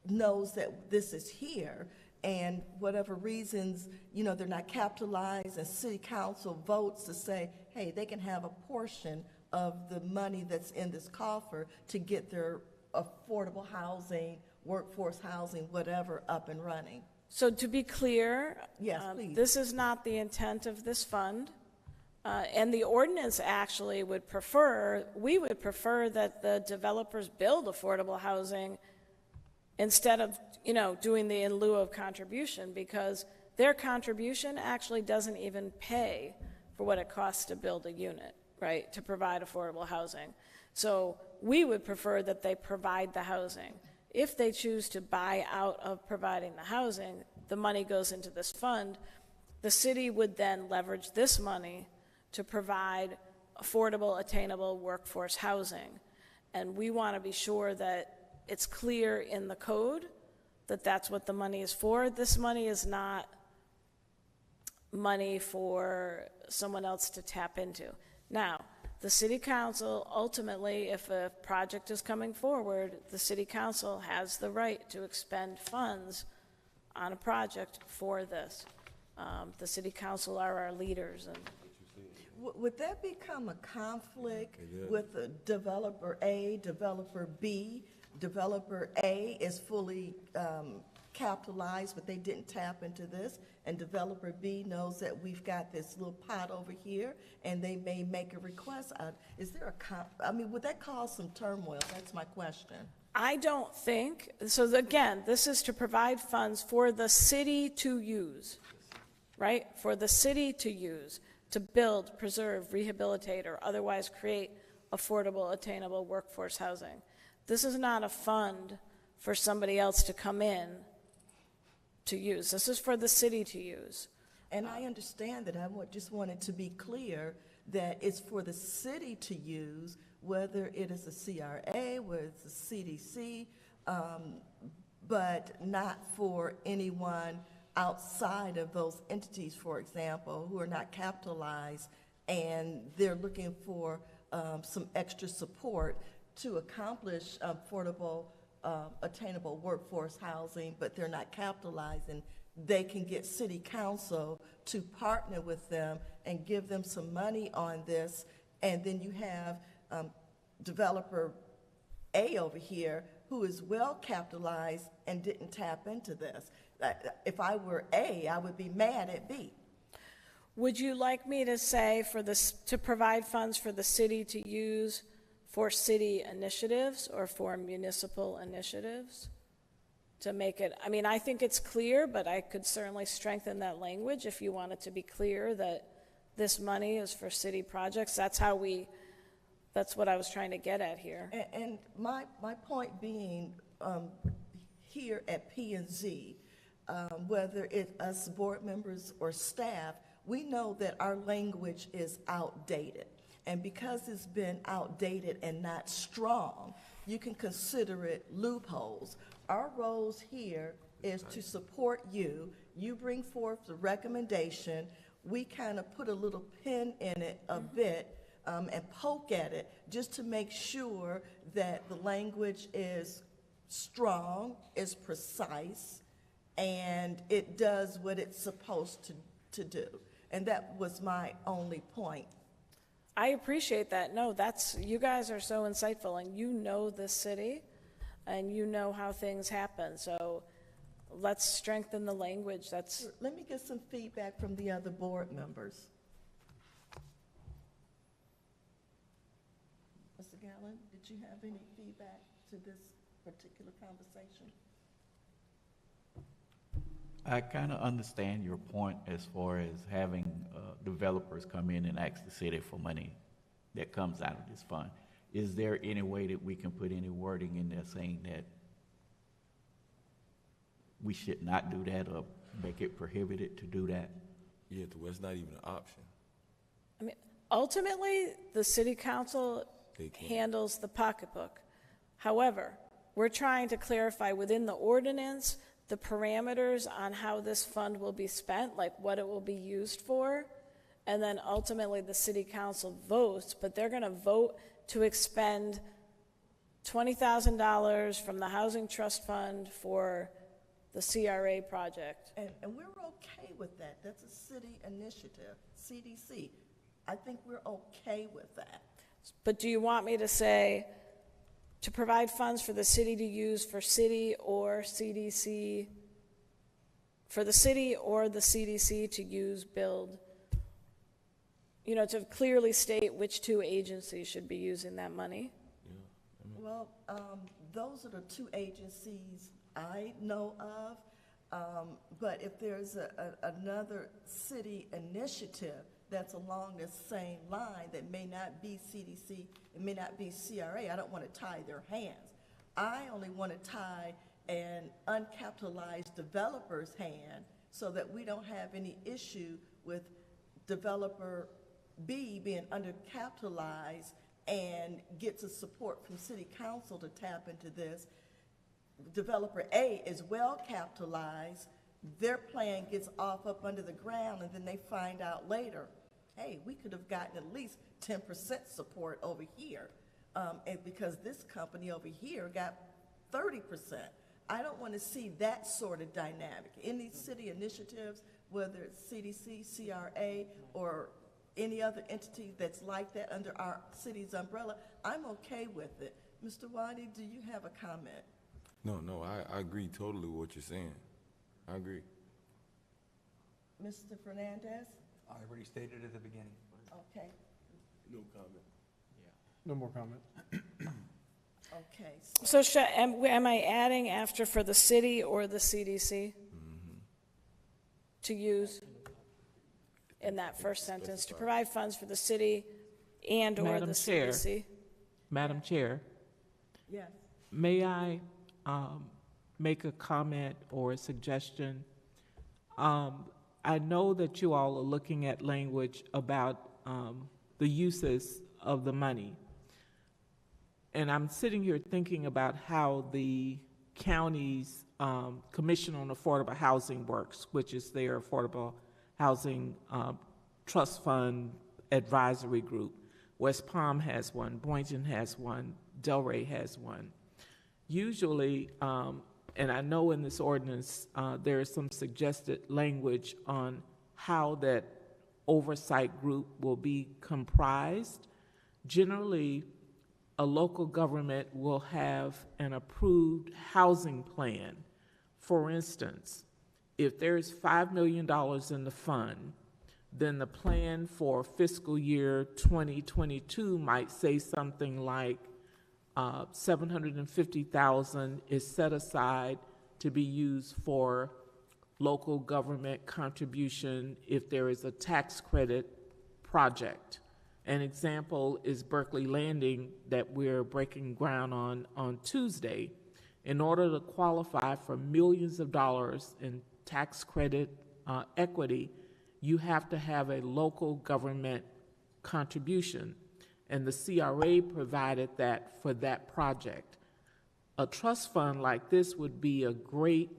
knows that this is here and whatever reasons, they're not capitalized and city council votes to say, hey, they can have a portion of the money that's in this coffer to get their affordable housing, workforce housing, whatever, up and running. So to be clear, Yes, please. this is not the intent of this fund. And the ordinance actually we would prefer that the developers build affordable housing instead of, doing the in lieu of contribution, because their contribution actually doesn't even pay for what it costs to build a unit, right, to provide affordable housing. So we would prefer that they provide the housing. If they choose to buy out of providing the housing, the money goes into this fund. The city would then leverage this money to provide affordable, attainable workforce housing. And we want to be sure that it's clear in the code that that's what the money is for. This money is not money for someone else to tap into. Now, the city council, ultimately, if a project is coming forward, the city council has the right to expend funds on a project for this. The city council are our leaders. And Would that become a conflict with the developer A, developer B? Developer A is fully capitalized, but they didn't tap into this, and developer B knows that we've got this little pot over here, and they may make a request. Is there would that cause some turmoil? That's my question. I don't think, so again, this is to provide funds for the city to use, right? For the city to use, to build, preserve, rehabilitate, or otherwise create affordable, attainable workforce housing. This is not a fund for somebody else to come in to use. This is for the city to use. And I understand that. Just wanted to be clear that it's for the city to use, whether it is a CRA, whether it's a CDC, but not for anyone outside of those entities, for example, who are not capitalized, and they're looking for some extra support to accomplish affordable, attainable workforce housing, but they're not capitalized, and they can get city council to partner with them and give them some money on this. And then you have developer A over here who is well capitalized and didn't tap into this. If I were A, I would be mad at B. Would you like me to say to provide funds for the city to use for city initiatives or for municipal initiatives? To make it, I mean, I think it's clear, but I could certainly strengthen that language if you want it to be clear that this money is for city projects. That's what I was trying to get at here. And my point being, here at P&Z, whether it's us board members or staff, we know that our language is outdated. And because it's been outdated and not strong, you can consider it loopholes. Our roles here is to support you. You bring forth the recommendation. We kind of put a little pin in it a bit and poke at it just to make sure that the language is strong, is precise, and it does what it's supposed to do. And that was my only point. I appreciate that. No, you guys are so insightful, and you know this city, and you know how things happen. So let's strengthen the language. Let me get some feedback from the other board members. Mr. Gallen, did you have any feedback to this particular conversation? I kind of understand your point as far as having developers come in and ask the city for money that comes out of this fund. Is there any way that we can put any wording in there saying that we should not do that or make it prohibited to do that? Yeah, it's not even an option. I mean, ultimately, the city council handles the pocketbook. However, we're trying to clarify within the ordinance the parameters on how this fund will be spent, like what it will be used for, and then ultimately the city council votes, but they're going to vote to expend $20,000 from the Housing Trust Fund for the CRA project. And we're okay with that. That's a city initiative, CDC. I think we're okay with that. But do you want me to say to provide funds for the city to use for city or CDC, for the city or the CDC to use, build, to clearly state which two agencies should be using that money? Well, those are the two agencies I know of, but if there's another city initiative that's along the same line that may not be CDC, it may not be CRA, I don't want to tie their hands. I only want to tie an uncapitalized developer's hand so that we don't have any issue with developer B being undercapitalized and gets a support from city council to tap into this. Developer A is well capitalized, their plan gets off up under the ground, and then they find out later, hey, we could have gotten at least 10% support over here, and because this company over here got 30%. I don't want to see that sort of dynamic. Any city initiatives, whether it's CDC, CRA, or any other entity that's like that under our city's umbrella, I'm okay with it. Mr. Wadi, do you have a comment? No, I agree totally with what you're saying. I agree. Mr. Fernandez? I already stated at the beginning. Okay, No comment. No more comment. okay. So am I adding after for the city or the CDC to use in that first sentence, to provide funds for the city and or Madam the Chair. CDC? Madam Chair, Yes. may I make a comment or a suggestion? I I know that you all are looking at language about the uses of the money. And I'm sitting here thinking about how the county's Commission on Affordable Housing works, which is their Affordable Housing Trust Fund Advisory Group. West Palm has one, Boynton has one, Delray has one. Usually, and I know in this ordinance, there is some suggested language on how that oversight group will be comprised. Generally, a local government will have an approved housing plan. For instance, if there's $5 million in the fund, then the plan for fiscal year 2022 might say something like $750,000 is set aside to be used for local government contribution if there is a tax credit project. An example is Berkeley Landing that we're breaking ground on Tuesday. In order to qualify for millions of dollars in tax credit equity, you have to have a local government contribution, and the CRA provided that for that project. A trust fund like this would be a great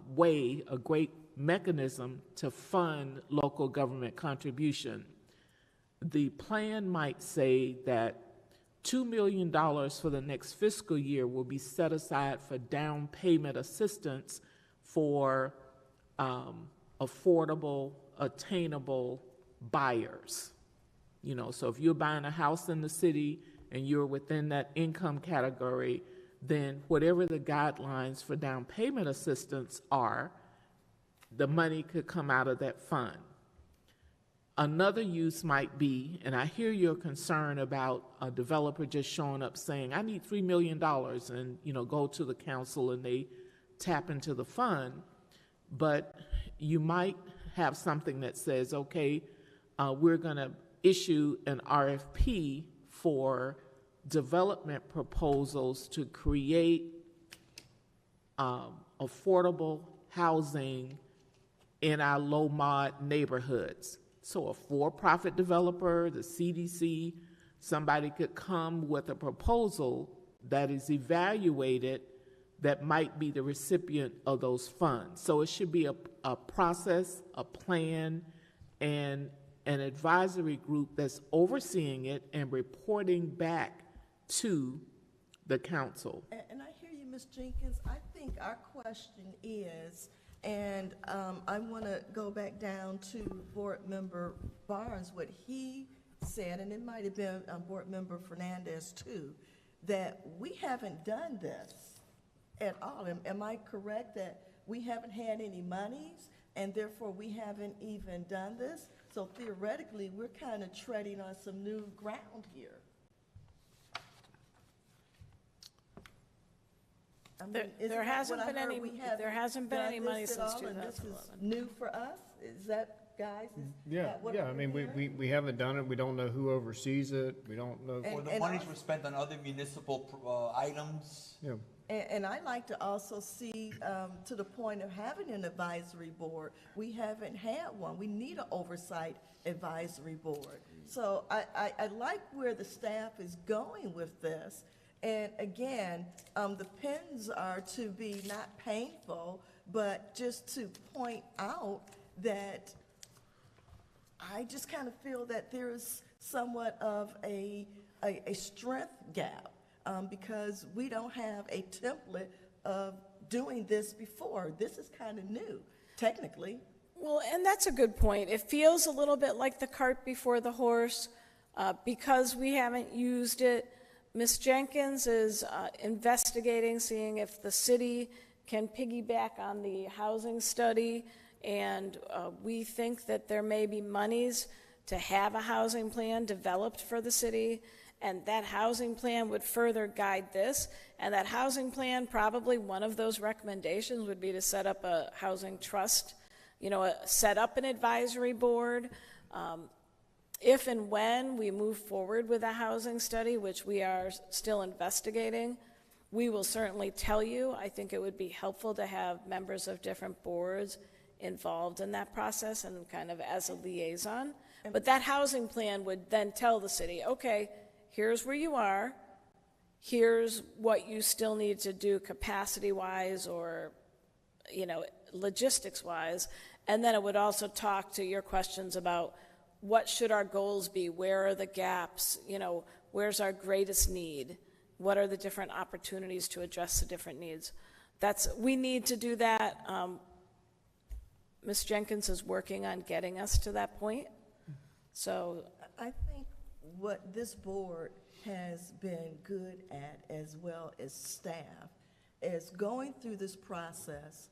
way, a great mechanism to fund local government contribution. The plan might say that $2 million for the next fiscal year will be set aside for down payment assistance for affordable, attainable buyers. You know, so if you're buying a house in the city and you're within that income category, then whatever the guidelines for down payment assistance are, the money could come out of that fund. Another use might be, and I hear your concern about a developer just showing up saying, I need $3 million, and, you know, go to the council and they tap into the fund. But you might have something that says, okay, we're going to issue an RFP for development proposals to create affordable housing in our low-mod neighborhoods. So a for-profit developer, the CDC, somebody could come with a proposal that is evaluated that might be the recipient of those funds. So it should be a process, a plan, and an advisory group that's overseeing it and reporting back to the council. And I hear you, Ms. Jenkins. I think our question is, and I want to go back down to Board Member Barnes, what he said, and it might have been Board Member Fernandez too, that we haven't done this at all. Am I correct that we haven't had any monies and therefore we haven't even done this? So theoretically, we're kind of treading on some new ground here. I mean, There hasn't been any money since 2011. This is new for us? Is that, guys? Yeah, I mean, we haven't done it. We don't know who oversees it. We don't know. Or the monies were spent on other municipal items. Yeah. And I like to also see, to the point of having an advisory board, we haven't had one. We need an oversight advisory board. So I like where the staff is going with this. And again, the pens are to be not painful, but just to point out that I just kind of feel that there is somewhat of a strength gap. Because we don't have a template of doing this before. This is kind of new, technically. Well, and that's a good point. It feels a little bit like the cart before the horse because we haven't used it. Ms. Jenkins is investigating, seeing if the city can piggyback on the housing study, and we think that there may be monies to have a housing plan developed for the city. And that housing plan would further guide this. And that housing plan, probably one of those recommendations would be to set up a housing trust, set up an advisory board. If and when we move forward with a housing study, which we are still investigating, we will certainly tell you. I think it would be helpful to have members of different boards involved in that process and kind of as a liaison. But that housing plan would then tell the city, okay, here's where you are, here's what you still need to do capacity-wise or, logistics-wise. And then it would also talk to your questions about what should our goals be, where are the gaps, where's our greatest need, what are the different opportunities to address the different needs. We need to do that. Ms. Jenkins is working on getting us to that point. So I think what this board has been good at, as well as staff, is going through this process,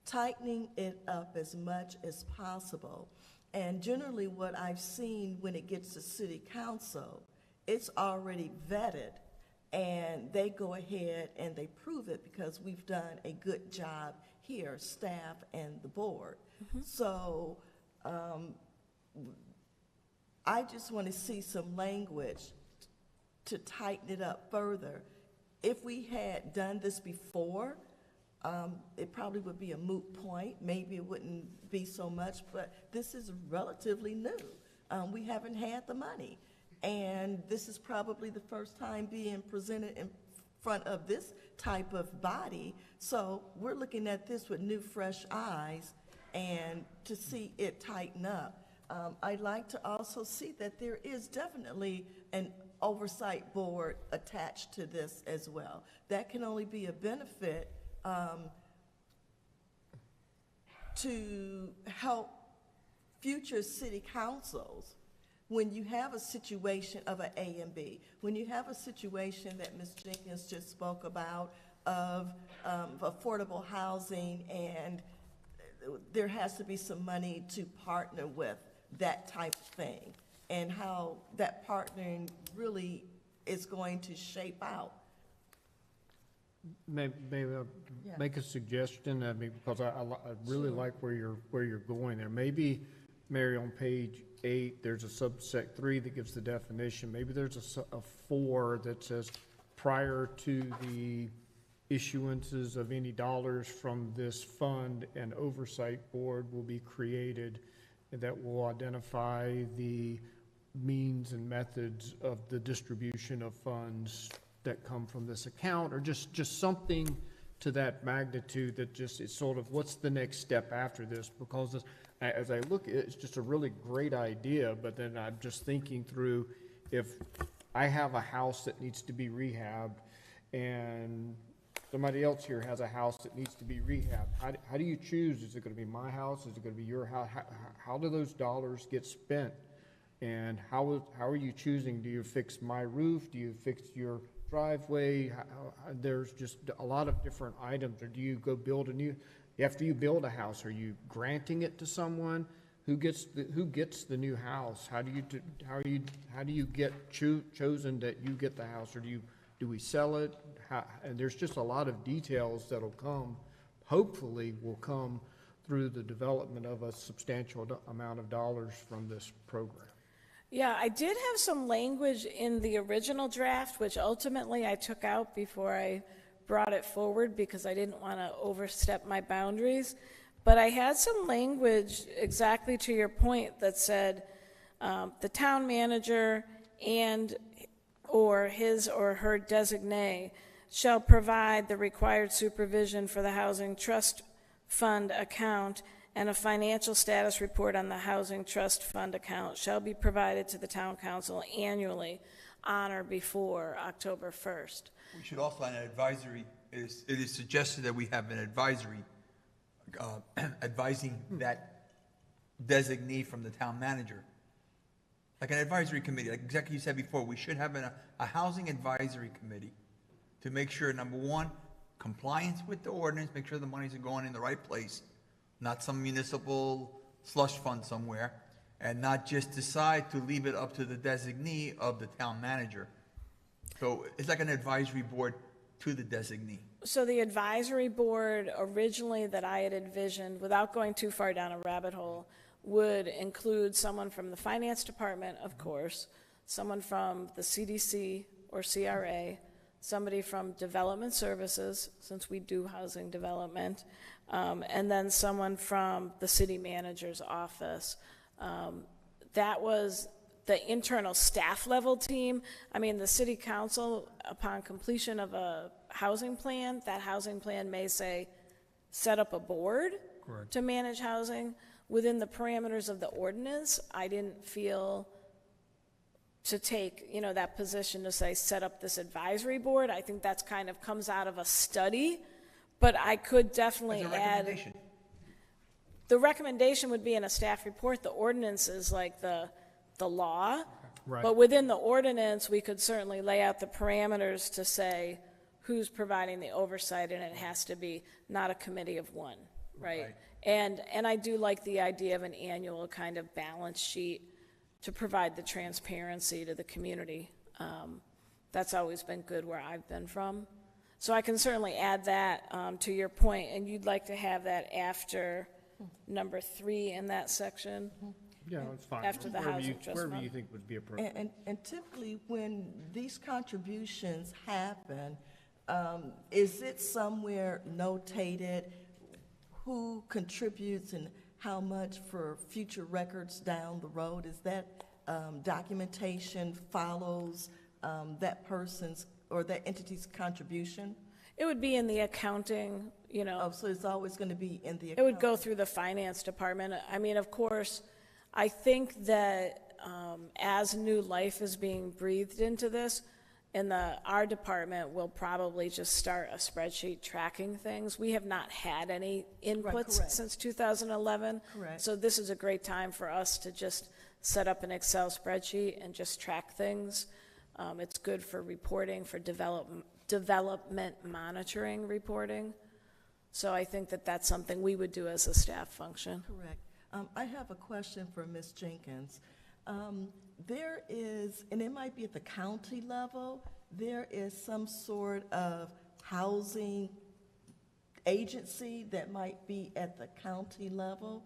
tightening it up as much as possible. And generally what I've seen when it gets to city council, it's already vetted and they go ahead and they prove it because we've done a good job here, staff and the board. So I just want to see some language to tighten it up further. If we had done this before, it probably would be a moot point. Maybe it wouldn't be so much, but this is relatively new. We haven't had the money. And this is probably the first time being presented in front of this type of body. So we're looking at this with new, fresh eyes and to see it tighten up. I'd like to also see that there is definitely an oversight board attached to this as well. That can only be a benefit to help future city councils when you have a situation of an A and B, when you have a situation that Ms. Jenkins just spoke about of affordable housing, and there has to be some money to partner with that type of thing, and how that partnering really is going to shape out. Maybe I'll make a suggestion, because I really like where you're going there. Maybe, Mary, on page 8, there's a subsect 3 that gives the definition. Maybe there's a 4 that says prior to the issuances of any dollars from this fund, an oversight board will be created that will identify the means and methods of the distribution of funds that come from this account, or just something to that magnitude that just is sort of what's the next step after this. Because as I look, it's just a really great idea, but then I'm just thinking through, if I have a house that needs to be rehabbed and somebody else here has a house that needs to be rehabbed, how do you choose? Is it going to be my house? Is it going to be your house? How do those dollars get spent? And how are you choosing? Do you fix my roof? Do you fix your driveway? There's just a lot of different items. Or do you go build after you build a house, are you granting it to someone? Who gets the new house? How do you get chosen that you get the house, or do we sell it? And there's just a lot of details that'll come, hopefully will come through the development of a substantial amount of dollars from this program. yeah, I did have some language in the original draft, which ultimately I took out before I brought it forward because I didn't want to overstep my boundaries. But I had some language exactly to your point that said the town manager and or his or her designee shall provide the required supervision for the Housing Trust Fund account, and a financial status report on the Housing Trust Fund account shall be provided to the town council annually on or before October 1st. We should also add an advisory. It is suggested that we have an advisory advising that designee from the town manager. Like an advisory committee, like exactly you said before, we should have a housing advisory committee to make sure, number one, compliance with the ordinance, make sure the monies are going in the right place, not some municipal slush fund somewhere, and not just decide to leave it up to the designee of the town manager. So it's like an advisory board to the designee. So the advisory board originally that I had envisioned, without going too far down a rabbit hole, would include someone from the finance department, of course, someone from the CDC or CRA, somebody from Development Services, since we do housing development, and then someone from the city manager's office. That was the internal staff level team. I mean, the city council, upon completion of a housing plan, that housing plan may say, set up a board Correct. to manage housing. Within the parameters of the ordinance, I didn't feel to take, that position to say, set up this advisory board. I think that's kind of comes out of a study, but I could definitely As a add. recommendation. The recommendation would be in a staff report. The ordinance is like the law. Right. But within the ordinance, we could certainly lay out the parameters to say who's providing the oversight, and it has to be not a committee of one, right? And I do like the idea of an annual kind of balance sheet to provide the transparency to the community. That's always been good where I've been from. So I can certainly add that to your point, and you'd like to have that after number 3 in that section? Yeah, that's fine. After the Wherever you- housing trust Wherever fund. you think would be appropriate. And typically, when these contributions happen, is it somewhere notated who contributes and how much for future records down the road? Is that documentation follows that person's or that entity's contribution? It would be in the accounting, Oh, so it's always going to be in the it would account? go through the finance department. I mean, of course, I think that as new life is being breathed into this, our department will probably just start a spreadsheet tracking things. We have not had any inputs correct. since 2011. Correct. So this is a great time for us to just set up an Excel spreadsheet and just track things. It's good for reporting, for development monitoring reporting. So I think that that's something we would do as a staff function. Correct. I have a question for Ms. Jenkins. There is, and it might be at the county level, there is some sort of housing agency that might be at the county level.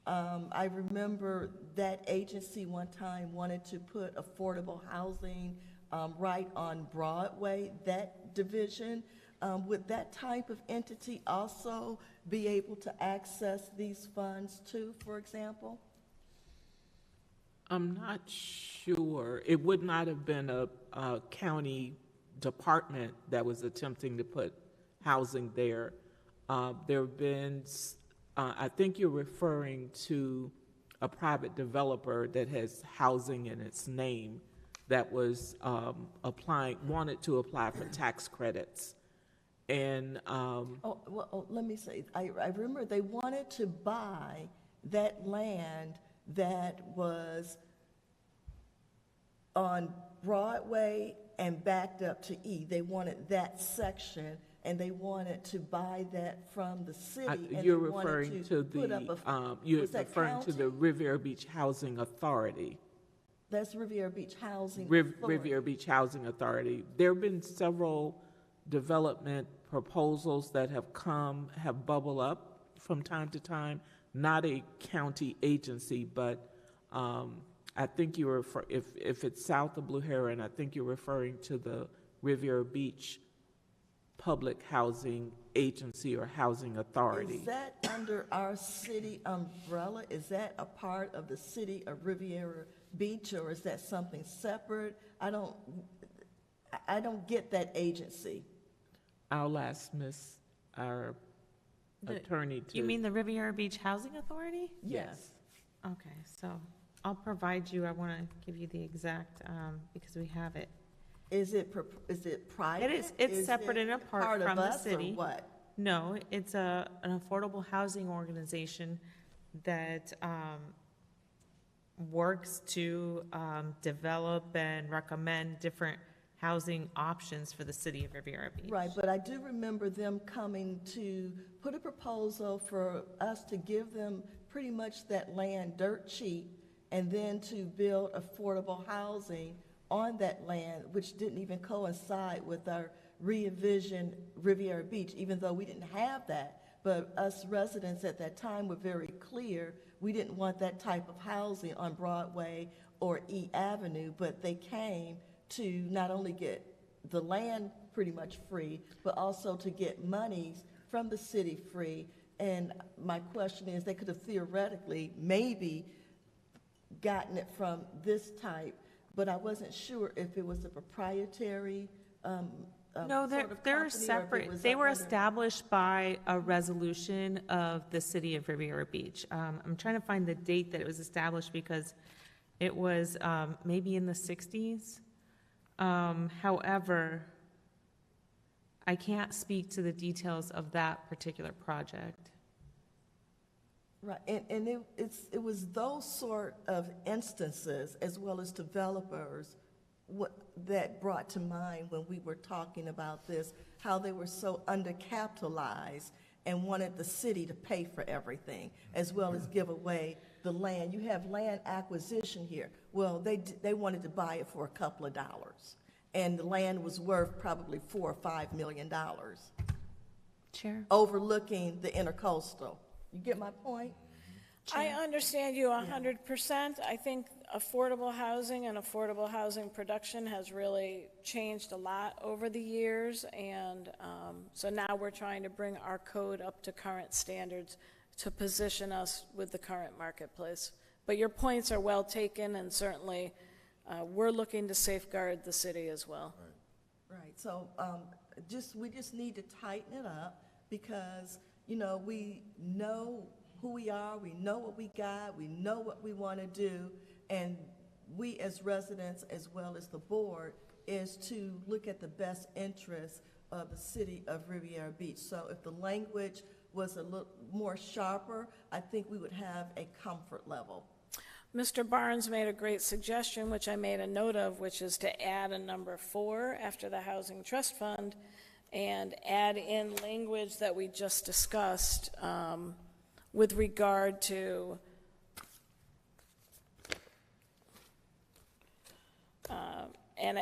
I remember that agency one time wanted to put affordable housing right on Broadway, that division. Would that type of entity also be able to access these funds too, for example? I'm not sure. It would not have been a county department that was attempting to put housing there. There have been, I think you're referring to a private developer that has housing in its name that was wanted to apply for tax credits. And Let me say, I remember they wanted to buy that land that was on Broadway and backed up to E. They wanted that section, and they wanted to buy that from the city. And you're they wanted referring to put up you're was that referring to the county? Riviera Beach Housing Authority. That's Riviera Beach Housing Authority. Riviera Beach Housing Authority. There have been several development proposals that have bubbled up from time to time. Not a county agency, but I think you were, if it's south of Blue Heron, I think you're referring to the Riviera Beach Public Housing Agency or Housing Authority. Is that under our city umbrella? Is that a part of the city of Riviera Beach, or is that something separate? I don't get that agency. I'll ask our attorney to. You mean the Riviera Beach Housing Authority? Yes. Okay, so I'll provide you, I want to give you the exact, because we have it. Is it private? It's separate and apart part from of the us, or city. what? No, it's an affordable housing organization that works to develop and recommend different housing options for the city of Riviera Beach. Right, but I do remember them coming to put a proposal for us to give them pretty much that land dirt cheap, and then to build affordable housing on that land, which didn't even coincide with our re-envisioned Riviera Beach, even though we didn't have that. But us residents at that time were very clear, we didn't want that type of housing on Broadway or E Avenue, but they came to not only get the land pretty much free, but also to get monies from the city free. And my question is, they could have theoretically maybe gotten it from this type, but I wasn't sure if it was a proprietary No, sort of company, or they're if it separate. was They were under- established by a resolution of the city of Riviera Beach. I'm trying to find the date that it was established because it was maybe in the 60s. However, I can't speak to the details of that particular project. Right, and it was those sort of instances, as well as developers, that brought to mind when we were talking about this, how they were so undercapitalized and wanted the city to pay for everything, as well as give away the land. You have land acquisition here. Well, they wanted to buy it for a couple of dollars, and the land was worth probably $4 or $5 million, Chair? overlooking the intercoastal. You get my point? I understand you 100%. I think affordable housing and affordable housing production has really changed a lot over the years, and so now we're trying to bring our code up to current standards to position us with the current marketplace. But your points are well taken, and certainly we're looking to safeguard the city as well. Right, so we just need to tighten it up, because, you know, we know who we are, we know what we got, we know what we want to do, and we as residents, as well as the board, is to look at the best interests of the city of Riviera Beach. So if the language was a little more sharper, I think we would have a comfort level. Mr. Barnes made a great suggestion, which I made a note of, which is to add a number 4 after the Housing Trust Fund and add in language that we just discussed with regard to and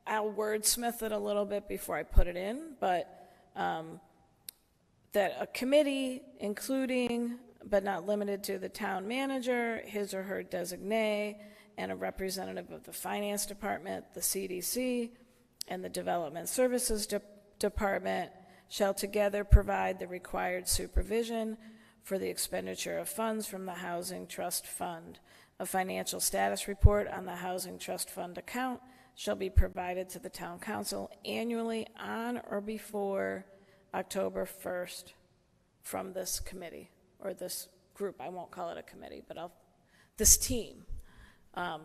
I'll wordsmith it a little bit before I put it in, but that a committee, including but not limited to the town manager, his or her designee, and a representative of the finance department, the CDC, and the development services department shall together provide the required supervision for the expenditure of funds from the Housing Trust Fund. A financial status report on the Housing Trust Fund account shall be provided to the town council annually on or before October 1st from this committee, or this group. I won't call it a committee, but this team.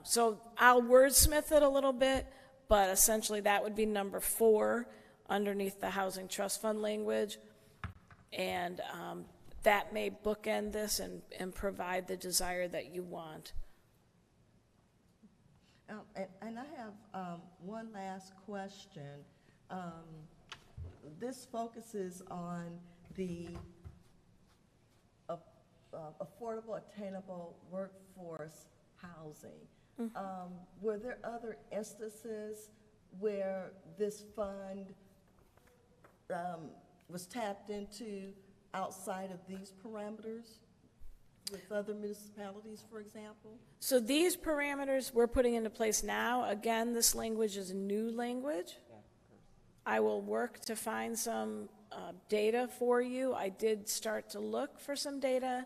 So I'll wordsmith it a little bit, but essentially that would be number 4 underneath the Housing Trust Fund language. And that may bookend this and provide the desire that you want. And I have one last question. This focuses on the affordable, attainable workforce housing. Were there other instances where this fund was tapped into outside of these parameters with other municipalities, for example? So these parameters we're putting into place now. Again, this language is new language. I will work to find some data for you. I did start to look for some data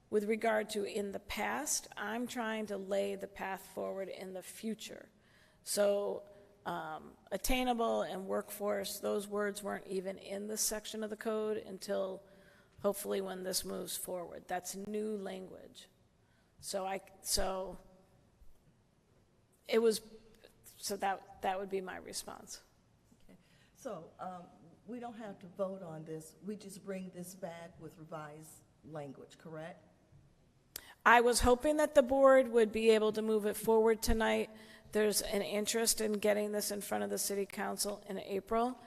with regard to in the past. I'm trying to lay the path forward in the future. So attainable and workforce, those words weren't even in this section of the code until hopefully when this moves forward. That's new language. So that would be my response. Okay. So we don't have to vote on this. We just bring this back with revised language, correct? I was hoping that the board would be able to move it forward tonight. There's an interest in getting this in front of the city council in April,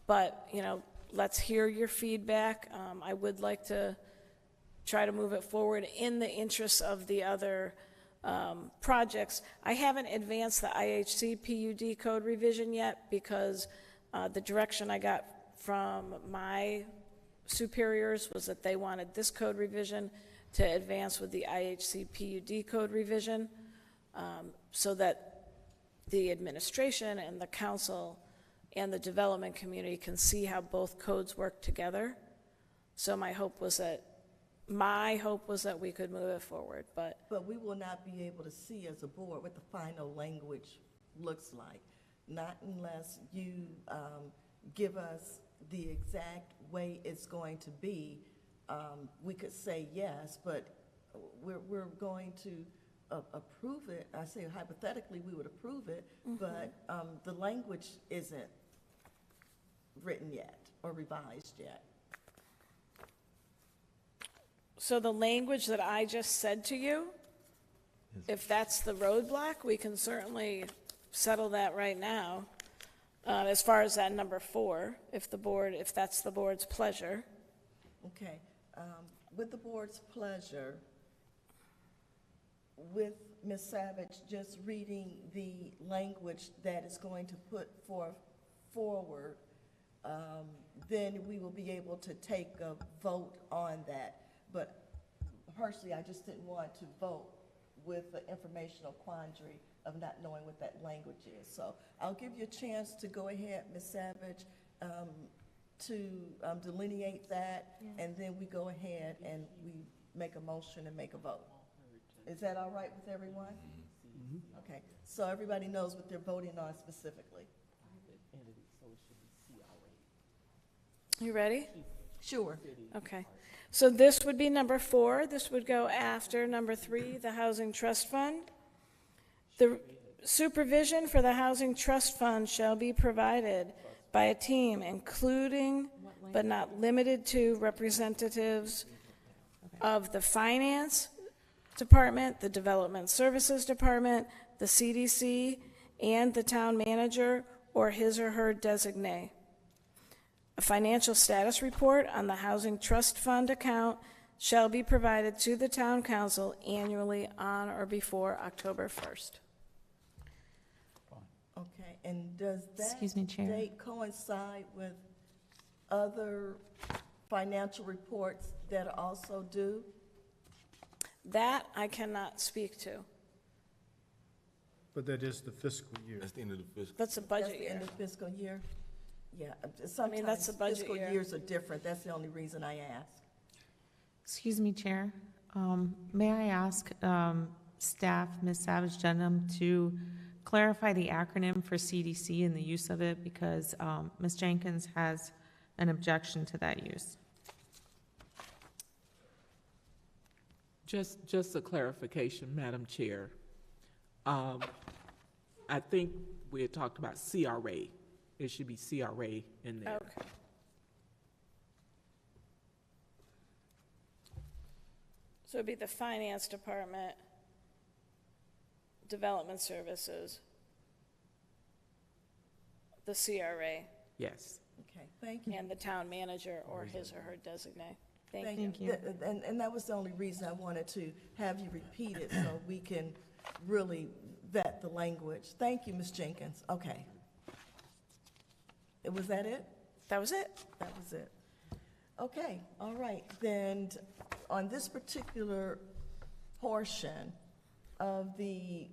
but, you know, let's hear your feedback. I would like to try to move it forward in the interests of the other projects. I haven't advanced the IHC PUD code revision yet because the direction I got from my superiors was that they wanted this code revision to advance with the IHC PUD code revision so that the administration and the council and the development community can see how both codes work together. So my hope was that we could move it forward, but But we will not be able to see as a board what the final language looks like, not unless you give us the exact way it's going to be. We could say yes, but we're going to approve it. I say hypothetically, we would approve it, but the language isn't written yet or revised yet. so the language that I just said to you, if that's the roadblock, we can certainly settle that right now. As far as that number 4, if that's the board's pleasure. Okay, with the board's pleasure, with Ms. Savage just reading the language that is going to put forward, then we will be able to take a vote on that. But personally, I just didn't want to vote with the informational quandary of not knowing what that language is. So I'll give you a chance to go ahead, Ms. Savage, to delineate that, and then we go ahead and we make a motion and make a vote. Is that all right with everyone? Okay, so everybody knows what they're voting on specifically. You ready? Sure. Okay. So this would be number 4. This would go after number 3, the Housing Trust Fund. The supervision for the Housing Trust Fund shall be provided by a team including but not limited to representatives of the Finance Department, the Development Services Department, the CDC, and the town manager or his or her designee. A financial status report on the Housing Trust Fund account shall be provided to the town council annually on or before October 1st. Okay, and does that Excuse me, Chair. date coincide with other financial reports that are also due? That I cannot speak to. But that is the fiscal year. That's the end of the fiscal. That's a That's budget the year. end of fiscal year? Yeah, that's sometimes the budget fiscal year. years are different. That's the only reason I ask. Excuse me, Chair. May I ask staff, Ms. Savage Denham, to clarify the acronym for CDC and the use of it, because Ms. Jenkins has an objection to that use. Just a clarification, Madam Chair. I think we had talked about CRA. It should be CRA in there. Okay. So it'd be the Finance Department, Development Services, the CRA, Yes. Okay, thank you. and the town manager or his or her designee. Thank you. Thank you. And that was the only reason I wanted to have you repeat it so we can really vet the language. Thank you, Ms. Jenkins. Okay. Was that it? That was it. That was it. Okay, all right. Then on this particular portion of the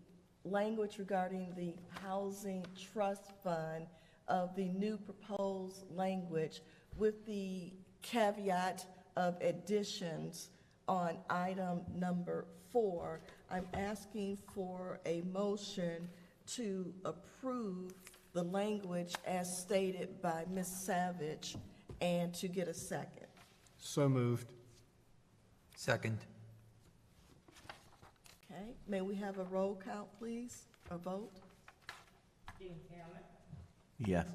language regarding the Housing Trust Fund of the new proposed language with the caveat of additions on item number 4, I'm asking for a motion to approve the language as stated by Ms. Savage and to get a second. So moved. Second. Okay, may we have a roll count, please, a vote? Dean Taylor, Yes.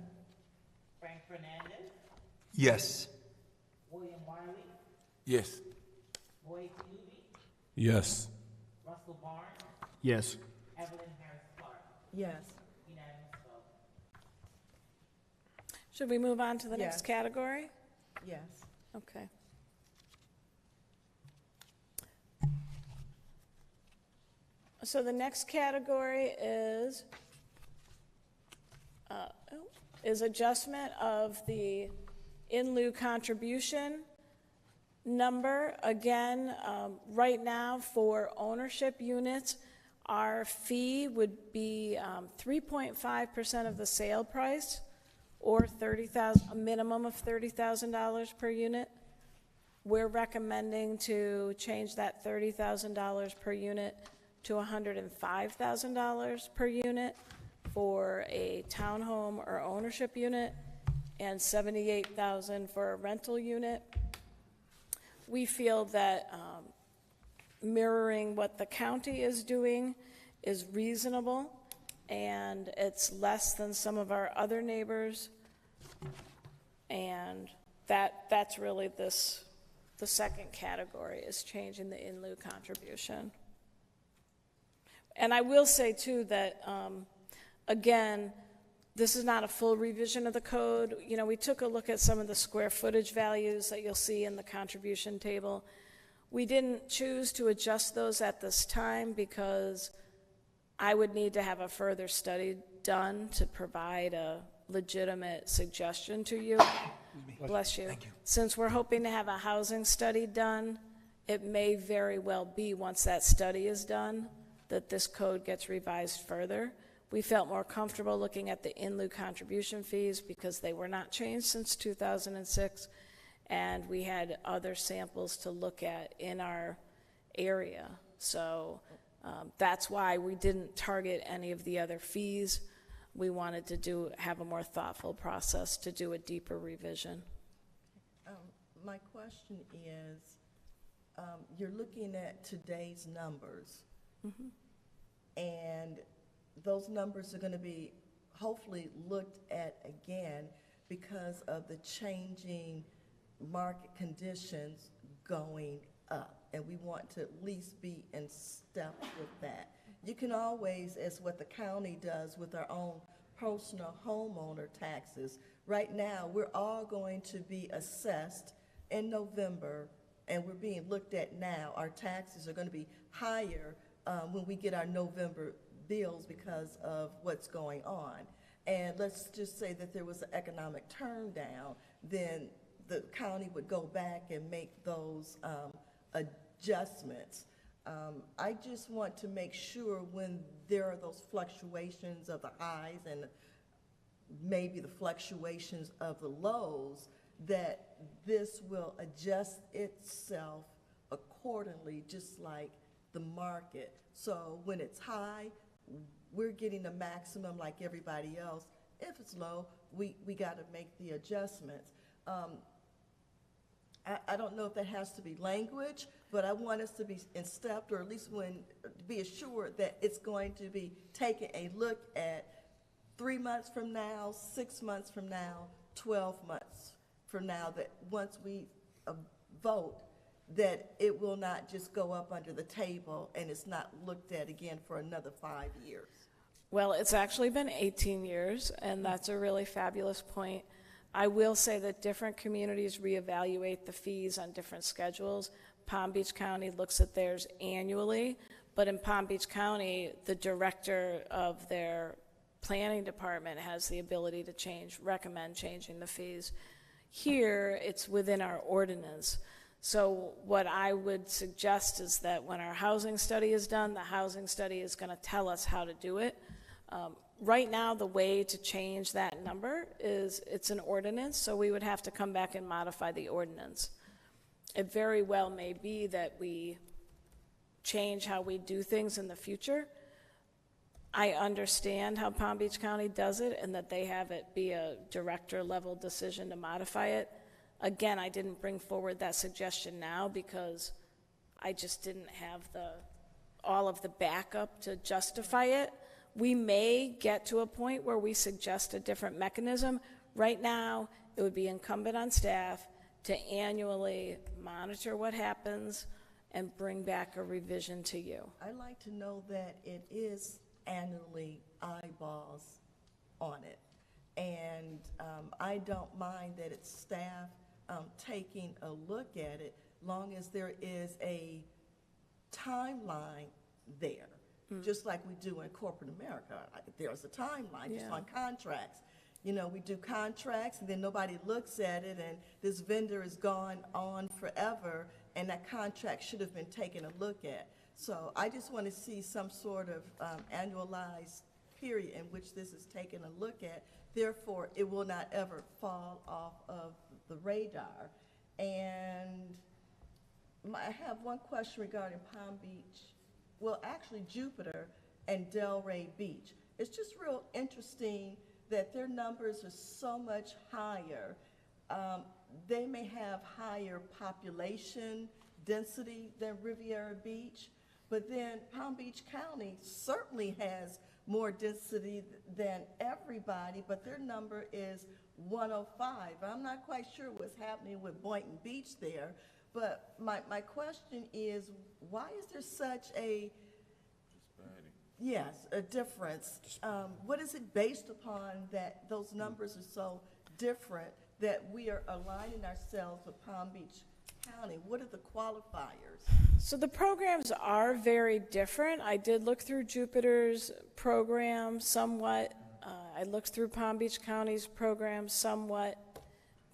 Frank Fernandez, Yes. William Wiley, Yes. Boyd Newby, Yes. Russell Barnes, Yes. Evelyn Harris Clark. Yes. Unanimous vote. Should we move on to the Yes. next category? Yes. Okay. So the next category is adjustment of the in-lieu contribution number. Again, right now for ownership units, our fee would be 3.5% of the sale price or a minimum of $30,000 per unit. We're recommending to change that $30,000 per unit to $105,000 per unit for a townhome or ownership unit, and $78,000 for a rental unit. We feel that mirroring what the county is doing is reasonable, and it's less than some of our other neighbors, and that's really the second category, is changing the in-lieu contribution. And I will say too that, again, this is not a full revision of the code. You know, we took a look at some of the square footage values that you'll see in the contribution table. We didn't choose to adjust those at this time because I would need to have a further study done to provide a legitimate suggestion to you. Bless you. Thank you. Since we're hoping to have a housing study done, it may very well be, once that study is done, that this code gets revised further. We felt more comfortable looking at the in-lieu contribution fees because they were not changed since 2006, and we had other samples to look at in our area. So that's why we didn't target any of the other fees. We wanted to have a more thoughtful process to do a deeper revision. My question is, you're looking at today's numbers, and those numbers are going to be hopefully looked at again because of the changing market conditions going up, and we want to at least be in step with that. You can always, as what the county does with our own personal homeowner taxes, right now we're all going to be assessed in November, and we're being looked at now. Our taxes are going to be higher when we get our November bills because of what's going on. And let's just say that there was an economic turndown, then the county would go back and make those adjustments. I just want to make sure when there are those fluctuations of the highs and maybe the fluctuations of the lows, that this will adjust itself accordingly, just like the market. So when it's high, we're getting the maximum like everybody else. If it's low, we got to make the adjustments. I don't know if that has to be language, but I want us to be in step, or at least be assured that it's going to be taking a look at 3 months from now, 6 months from now, 12 months from now, that once we vote, that it will not just go up under the table and it's not looked at again for another 5 years. Well, it's actually been 18 years, and that's a really fabulous point. I will say that different communities reevaluate the fees on different schedules. Palm Beach County looks at theirs annually, but in Palm Beach County, the director of their planning department has the ability to recommend changing the fees. Here, it's within our ordinance. So what I would suggest is that when our housing study is done, the housing study is going to tell us how to do it. Right now, the way to change that number is it's an ordinance, so we would have to come back and modify the ordinance. It very well may be that we change how we do things in the future. I understand how Palm Beach County does it and that they have it be a director-level decision to modify it. Again, I didn't bring forward that suggestion now because I just didn't have all of the backup to justify it. We may get to a point where we suggest a different mechanism. Right now, it would be incumbent on staff to annually monitor what happens and bring back a revision to you. I like to know that it is annually eyeballs on it. And I don't mind that it's staff taking a look at it, long as there is a timeline there. Just like we do in corporate America. There's a timeline just on contracts. You know, we do contracts and then nobody looks at it, and this vendor is gone on forever, and that contract should have been taken a look at. So I just want to see some sort of annualized period in which this is taken a look at. Therefore, it will not ever fall off of the radar. And I have one question regarding Palm Beach, well, actually Jupiter and Delray Beach. It's just real interesting that their numbers are so much higher. They may have higher population density than Riviera Beach, but then Palm Beach County certainly has more density than everybody, but their number is 105. I'm not quite sure what's happening with Boynton Beach there, but my question is, why is there such a, yes, a difference? What is it based upon that those numbers are so different that we are aligning ourselves with Palm Beach County? What are the qualifiers? So the programs are very different. I did look through Jupiter's program somewhat. I looked through Palm Beach County's program somewhat.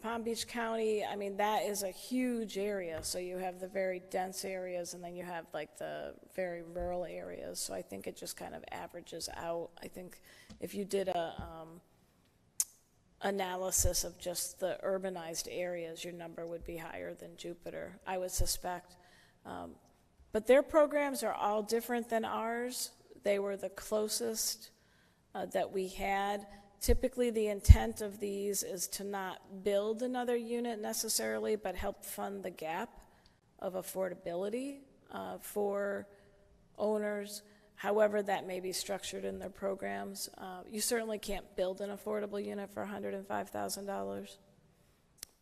Palm Beach County, I mean, that is a huge area. So you have the very dense areas, and then you have like the very rural areas. So I think it just kind of averages out. I think if you did a analysis of just the urbanized areas, your number would be higher than Jupiter, I would suspect. But their programs are all different than ours. They were the closest that we had. Typically, the intent of these is to not build another unit necessarily, but help fund the gap of affordability for owners. However that may be structured in their programs. You certainly can't build an affordable unit for $105,000,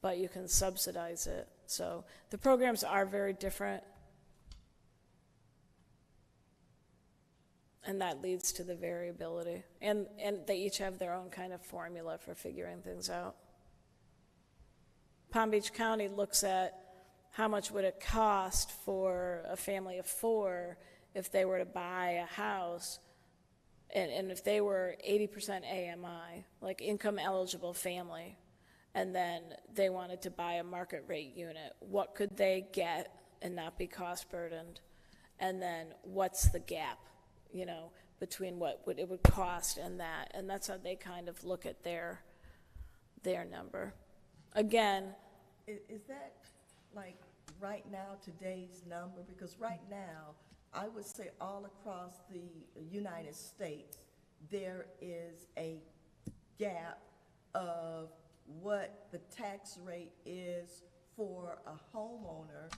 but you can subsidize it. So the programs are very different, and that leads to the variability. And they each have their own kind of formula for figuring things out. Palm Beach County looks at how much would it cost for a family of 4 if they were to buy a house, and if they were 80% AMI, like income eligible family, and then they wanted to buy a market rate unit, what could they get and not be cost burdened? And then what's the gap, you know, between what it would cost and that? And that's how they kind of look at their number. Again, is that like right now today's number? Because right now, I would say all across the United States, there is a gap of what the tax rate is for a homeowner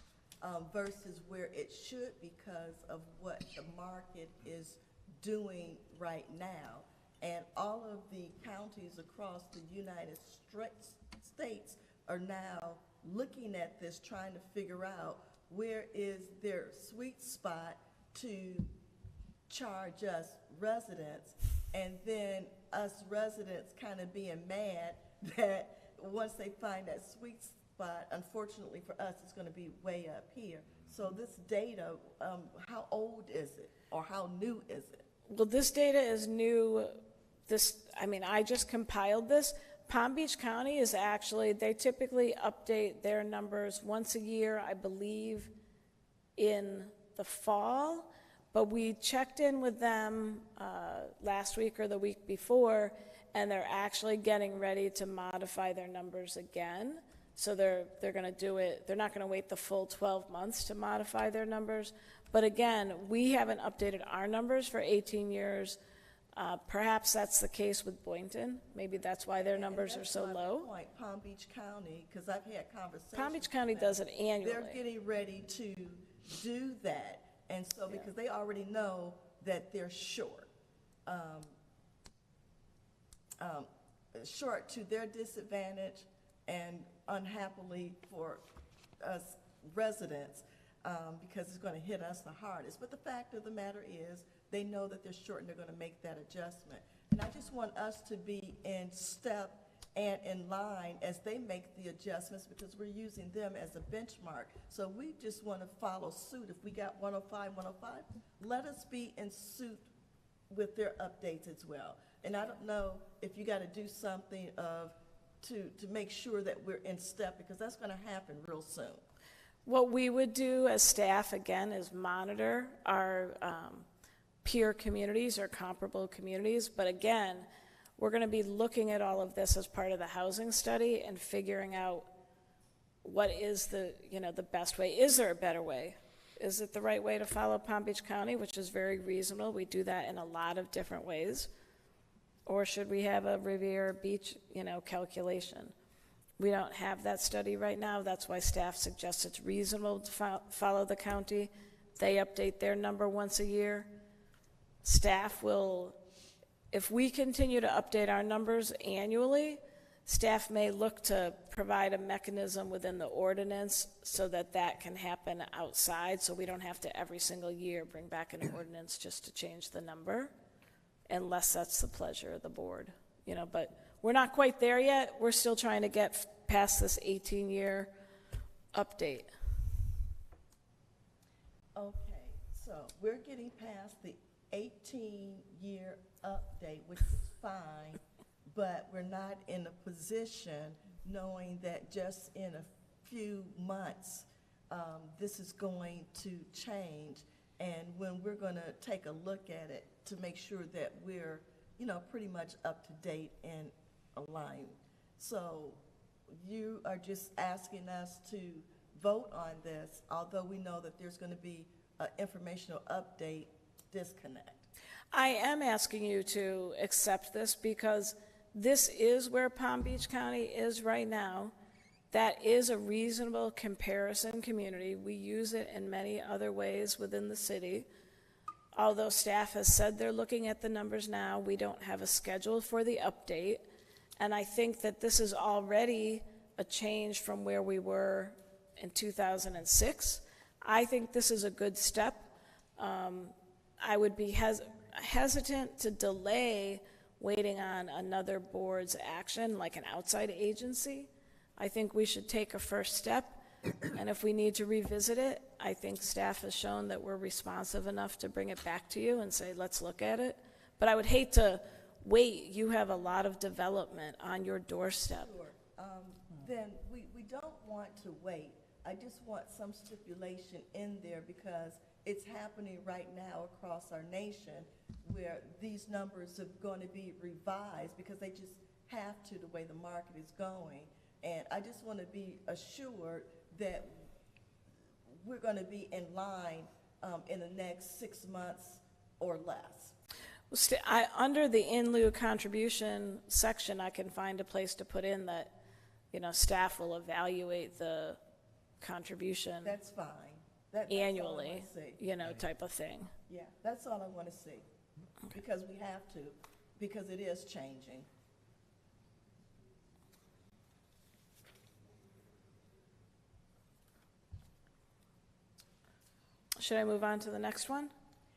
versus where it should, because of what the market is doing right now. And all of the counties across the United States are now looking at this, trying to figure out where is their sweet spot to charge us residents, and then us residents kind of being mad that once they find that sweet spot, unfortunately for us, it's going to be way up here. So this data, how old is it, or how new is it? well, this data is new. I just compiled this. Palm Beach County is actually, they typically update their numbers once a year, I believe, in the fall, but we checked in with them last week or the week before, and they're actually getting ready to modify their numbers again. So they're going to do it. They're not going to wait the full 12 months to modify their numbers. But again, we haven't updated our numbers for 18 years. Perhaps that's the case with Boynton. Maybe that's why their numbers are so low. Point, Palm Beach County, because I've had conversations. Palm Beach County does it annually. They're getting ready to do that, and so because they already know that they're short, short to their disadvantage, and unhappily for us residents, because it's going to hit us the hardest. But the fact of the matter is, they know that they're short and they're going to make that adjustment. And I just want us to be in step and in line as they make the adjustments, because we're using them as a benchmark. So we just want to follow suit. If we got 105, let us be in suit with their updates as well. And I don't know if you got to do something to make sure that we're in step, because that's going to happen real soon. What we would do as staff, again, is monitor our peer communities or comparable communities. But again, we're going to be looking at all of this as part of the housing study and figuring out what is the, the best way. Is there a better way? Is it the right way to follow Palm Beach County, which is very reasonable? We do that in a lot of different ways. Or should we have a Riviera Beach, calculation? We don't have that study right now. That's why staff suggests it's reasonable to follow the county. They update their number once a year. Staff will, if we continue to update our numbers annually, staff may look to provide a mechanism within the ordinance so that that can happen outside, so we don't have to every single year bring back an ordinance just to change the number, unless that's the pleasure of the board. But we're not quite there yet. We're still trying to get past this 18-year update. Okay, so we're getting past the 18-year update, which is fine, but we're not in a position knowing that just in a few months, this is going to change, and when we're going to take a look at it to make sure that we're, pretty much up to date and aligned. So you are just asking us to vote on this, although we know that there's going to be an informational update disconnect. I am asking you to accept this because this is where Palm Beach County is right now. That is a reasonable comparison community. We use it in many other ways within the city. Although staff has said they're looking at the numbers now, we don't have a schedule for the update. And I think that this is already a change from where we were in 2006. I think this is a good step. I would be hesitant to delay waiting on another board's action, like an outside agency. I think we should take a first step, and if we need to revisit it, I think staff has shown that we're responsive enough to bring it back to you and say, let's look at it. But I would hate to wait. You have a lot of development on your doorstep. Sure. Then we don't want to wait. I just want some stipulation in there because it's happening right now across our nation where these numbers are going to be revised because they just have to the way the market is going. And I just want to be assured that we're going to be in line in the next 6 months or less. Under the in-lieu contribution section, I can find a place to put in that, staff will evaluate the contribution. That's fine. That's annually, all I wanna see. Type of thing. Yeah, that's all I want to see. Okay. Because we have to, because it is changing. Should I move on to the next one?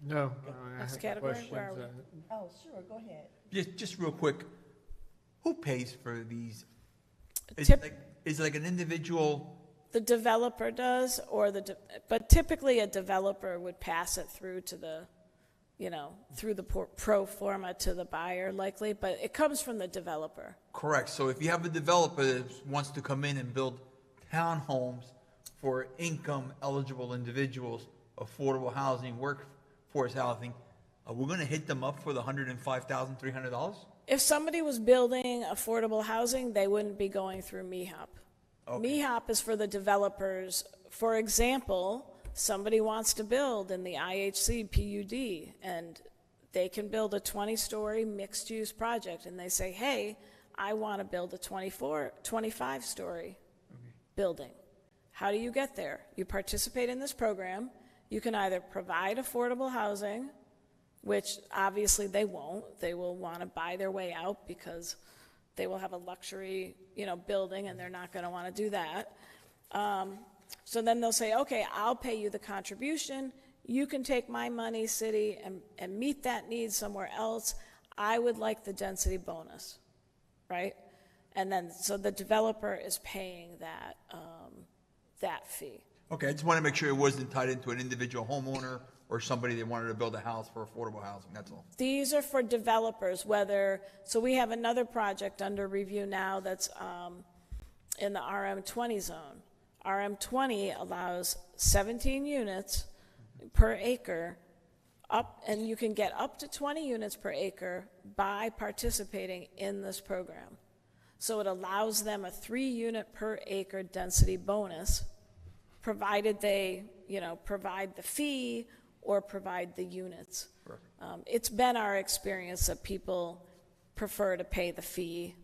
No. I Next have category, questions, where are we? Oh, sure, go ahead. Just real quick, who pays for these? Is Tip- it like an individual? The developer does, but typically a developer would pass it through to the, through the pro forma to the buyer likely, but it comes from the developer. Correct. So if you have a developer that wants to come in and build townhomes for income-eligible individuals, affordable housing, workforce housing, we're going to hit them up for the $105,300? If somebody was building affordable housing, they wouldn't be going through MEHOP. Okay. MEHOP is for the developers. For example, somebody wants to build in the IHC PUD, and they can build a 20-story mixed-use project, and they say, hey, I want to build a 25-story building. How do you get there? You participate in this program. You can either provide affordable housing, which obviously they won't. They will want to buy their way out because they will have a luxury, building, and they're not going to want to do that. So then they'll say, okay, I'll pay you the contribution. You can take my money, city, and meet that need somewhere else. I would like the density bonus, right? And then, so the developer is paying that, that fee. Okay, I just want to make sure it wasn't tied into an individual homeowner or somebody that wanted to build a house for affordable housing, that's all. These are for developers, so we have another project under review now that's in the RM20 zone. RM20 allows 17 units per acre and you can get up to 20 units per acre by participating in this program. So it allows them a 3-unit per acre density bonus, provided they, provide the fee or provide the units. It's been our experience that people prefer to pay the fee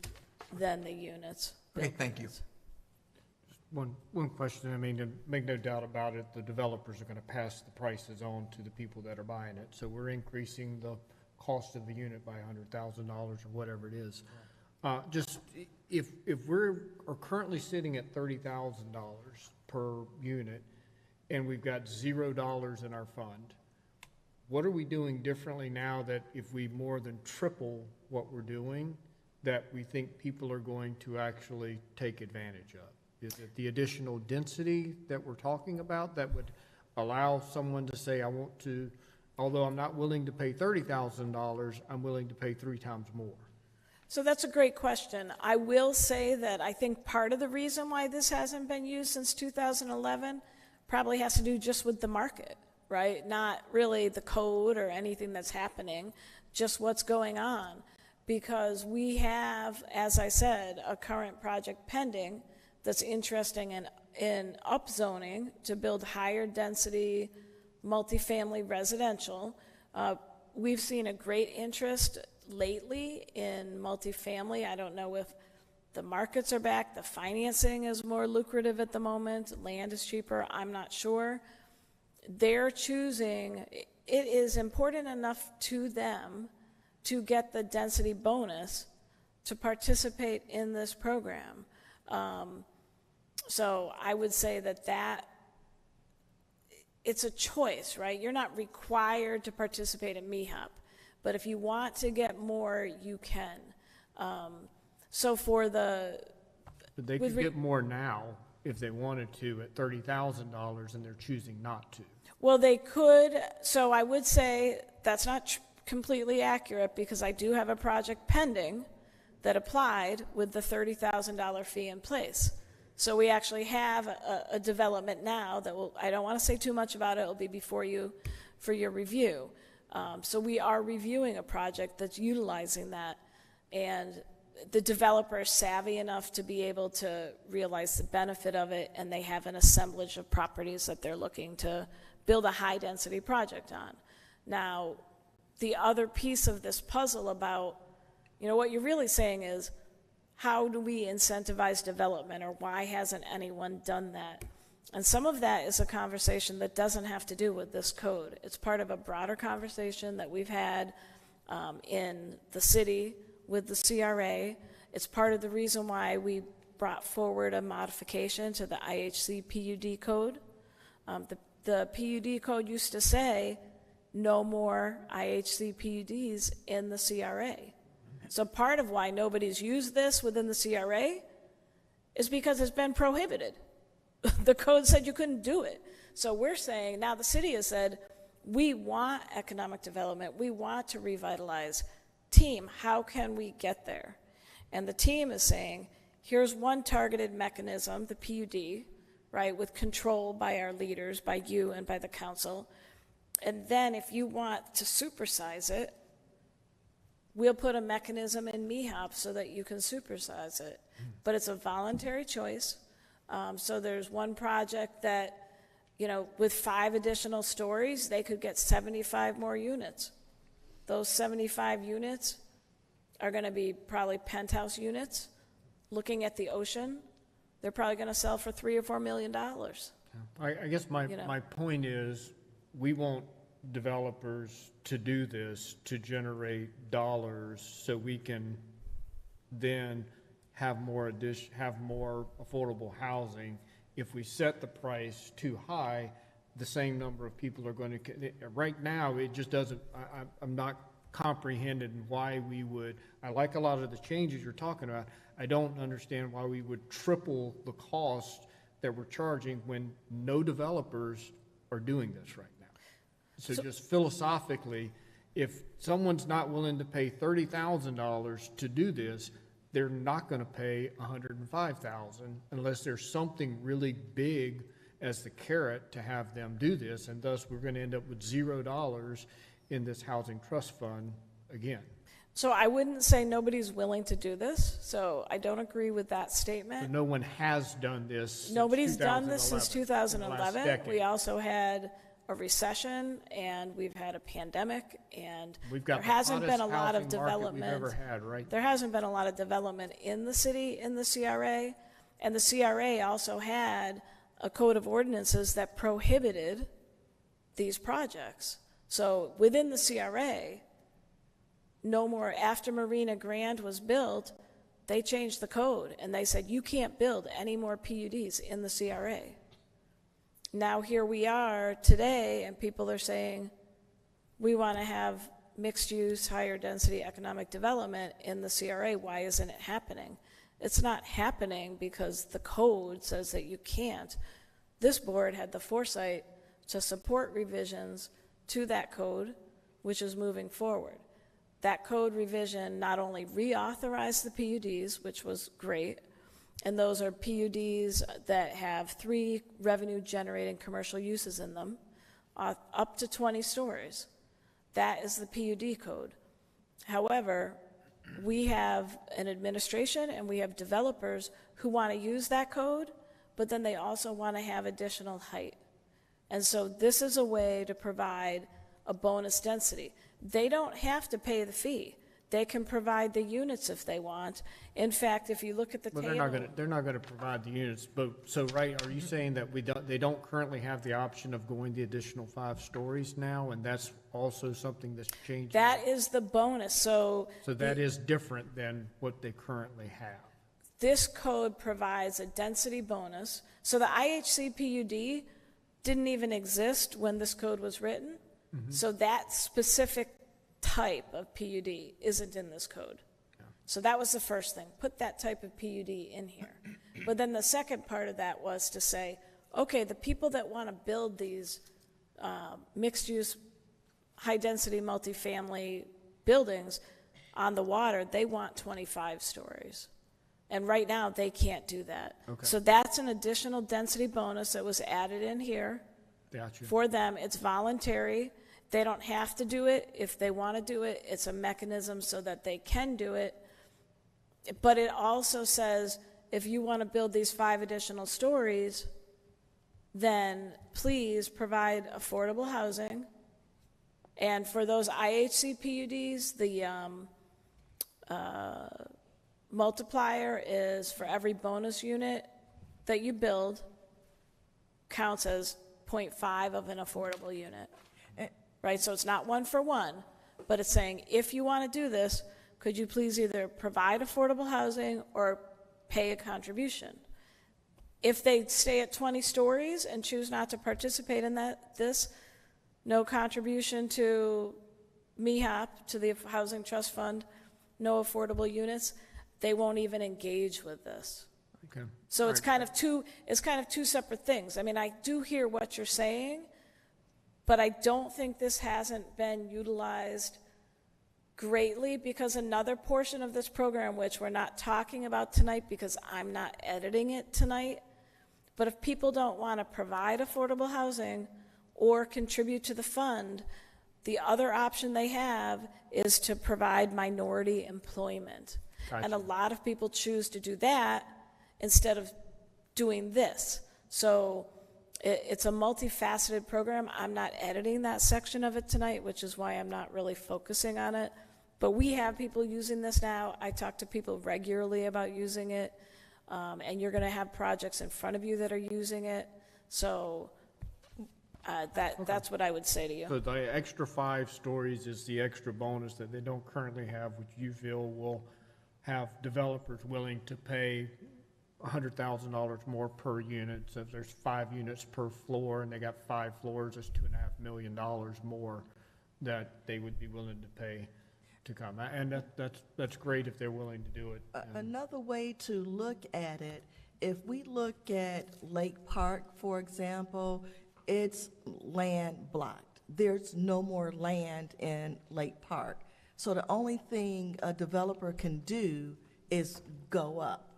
than the units. Okay, thank you. One question, I mean, to make no doubt about it, the developers are gonna pass the prices on to the people that are buying it. So we're increasing the cost of the unit by $100,000 or whatever it is. Just, if we're are currently sitting at $30,000 per unit, and we've got $0 in our fund, what are we doing differently now that if we more than triple what we're doing, that we think people are going to actually take advantage of? Is it the additional density that we're talking about that would allow someone to say, I want to, although I'm not willing to pay $30,000, I'm willing to pay 3 times more? So that's a great question. I will say that I think part of the reason why this hasn't been used since 2011 probably has to do just with the market, right? Not really the code or anything that's happening, just what's going on. Because we have, as I said, a current project pending that's interesting in upzoning to build higher density multifamily residential. We've seen a great interest lately in multifamily. I don't know if the markets are back, the financing is more lucrative at the moment, land is cheaper, I'm not sure. They're choosing, it is important enough to them to get the density bonus to participate in this program. So I would say that it's a choice, right? You're not required to participate in MEHOP, but if you want to get more, you can. So for the... But they could get more now if they wanted to at $30,000 and they're choosing not to. Well, they could. So I would say that's not completely accurate because I do have a project pending that applied with the $30,000 fee in place. So we actually have a development now that will, I don't want to say too much about it, it'll be before you for your review. So we are reviewing a project that's utilizing that, and the developer is savvy enough to be able to realize the benefit of it, and they have an assemblage of properties that they're looking to build a high density project on. Now, the other piece of this puzzle about, what you're really saying is, how do we incentivize development, or why hasn't anyone done that? And some of that is a conversation that doesn't have to do with this code. It's part of a broader conversation that we've had in the city with the CRA. It's part of the reason why we brought forward a modification to the IHC PUD code. The PUD code used to say no more IHC PUDs in the CRA. So part of why nobody's used this within the CRA is because it's been prohibited. The code said you couldn't do it. So we're saying, now the city has said, we want economic development, we want to revitalize. Team, how can we get there? And the team is saying, here's one targeted mechanism, the PUD, right, with control by our leaders, by you and by the council. And then if you want to supersize it, we'll put a mechanism in MEHOP so that you can supersize it. But it's a voluntary choice. So there's one project that, with 5 additional stories, they could get 75 more units. Those 75 units are going to be probably penthouse units looking at the ocean. They're probably going to sell for $3 or $4 million. I guess my point is, we want developers to do this to generate dollars so we can then have more affordable housing. If we set the price too high, the same number of people are going to, right now, it just doesn't, I'm not comprehending why we would, I like a lot of the changes you're talking about. I don't understand why we would triple the cost that we're charging when no developers are doing this right now. So just philosophically, if someone's not willing to pay $30,000 to do this, they're not going to pay $105,000 unless there's something really big as the carrot to have them do this, and thus we're going to end up with $0 in this housing trust fund again. So I wouldn't say nobody's willing to do this, so I don't agree with that So statement. no one has done this since Nobody's done this since 2011, in the last 2011. decade. We also had a recession, and we've had a pandemic, and We've got there the hasn't been a hottest lot of housing market we've development. ever had, right? There hasn't been a lot of development in the city, in the CRA, and the CRA also had a code of ordinances that prohibited these projects. So within the CRA, no more, after Marina Grand was built, they changed the code, and they said, you can't build any more PUDs in the CRA. Now here we are today, and people are saying, we want to have mixed-use, higher-density economic development in the CRA. Why isn't it happening? It's not happening because the code says that you can't. This board had the foresight to support revisions to that code, which is moving forward. That code revision not only reauthorized the PUDs, which was great, and those are PUDs that have 3 revenue-generating commercial uses in them, up to 20 stories. That is the PUD code. However, we have an administration and we have developers who want to use that code, but then they also want to have additional height. And so this is a way to provide a bonus density. They don't have to pay the fee. They can provide the units if they want. In fact, if you look at the Well, table. they're not gonna provide the units, but, so, right, are you saying that they don't currently have the option of going the additional 5 stories now, and that's also something that's changing? That is the bonus. So that is different than what they currently have. this code provides a density bonus. So the IHC PUD didn't even exist when this code was written. So that specific type of PUD isn't in this code. So that was the first thing. Put that type of PUD in here. But then the second part of that was to say, okay, the people that want to build these mixed-use, high-density multifamily buildings on the water, they want 25 stories. And right now, they can't do that. Okay. So that's an additional density bonus that was added in here. Gotcha. For them. It's voluntary. They don't have to do it. If they want to do it, it's a mechanism so that they can do it. But it also says, if you want to build these 5 additional stories, then please provide affordable housing. And for those IHC PUDs, the multiplier is for every bonus unit that you build counts as 0.5 of an affordable unit. Right, so it's not 1 for 1, but it's saying, if you want to do this, could you please either provide affordable housing or pay a contribution? If they stay at 20 stories and choose not to participate in this, no contribution to MEHOP, to the Housing Trust Fund, no affordable units, they won't even engage with this. Okay. So it's kind of two separate things. I mean, I do hear what you're saying, but I don't think this hasn't been utilized greatly, because another portion of this program, which we're not talking about tonight because I'm not editing it tonight, but if people don't want to provide affordable housing or contribute to the fund, the other option they have is to provide minority employment. Gotcha. And a lot of people choose to do that instead of doing this. So it's a multifaceted program. I'm not editing that section of it tonight, which is why I'm not really focusing on it. But we have people using this now. I talk to people regularly about using it. And you're going to have projects in front of you that are using it. So that's what I would say to you. So the extra 5 stories is the extra bonus that they don't currently have, which you feel will have developers willing to pay $100,000 more per unit. So if there's 5 units per floor and they got 5 floors, that's $2.5 million more that they would be willing to pay to come. And that's great if they're willing to do it. Another way to look at it, if we look at Lake Park, for example, it's land blocked. There's no more land in Lake Park. So the only thing a developer can do is go up.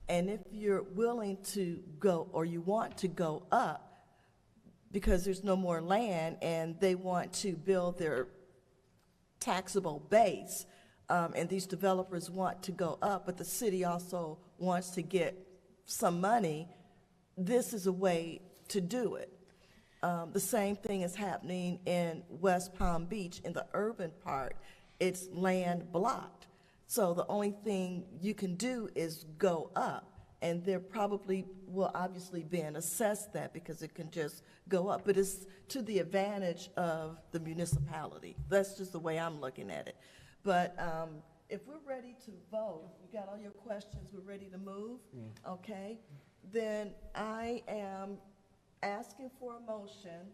And if you're willing to go, or you want to go up, because there's no more land and they want to build their taxable base, and these developers want to go up, but the city also wants to get some money, this is a way to do it. The same thing is happening in West Palm Beach in the urban part. It's land blocked. So the only thing you can do is go up. And there probably will obviously be an assess that because it can just go up. But it's to the advantage of the municipality. That's just the way I'm looking at it. But if we're ready to vote, you got all your questions, we're ready to move? Okay. Then I am asking for a motion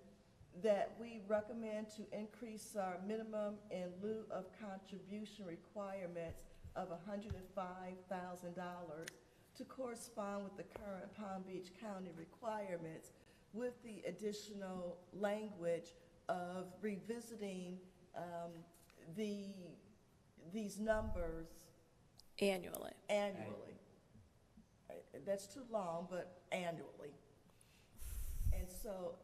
that we recommend to increase our minimum in lieu of contribution requirements of $105,000 to correspond with the current Palm Beach County requirements with the additional language of revisiting these numbers Annually. annually. That's too long, but annually. And so,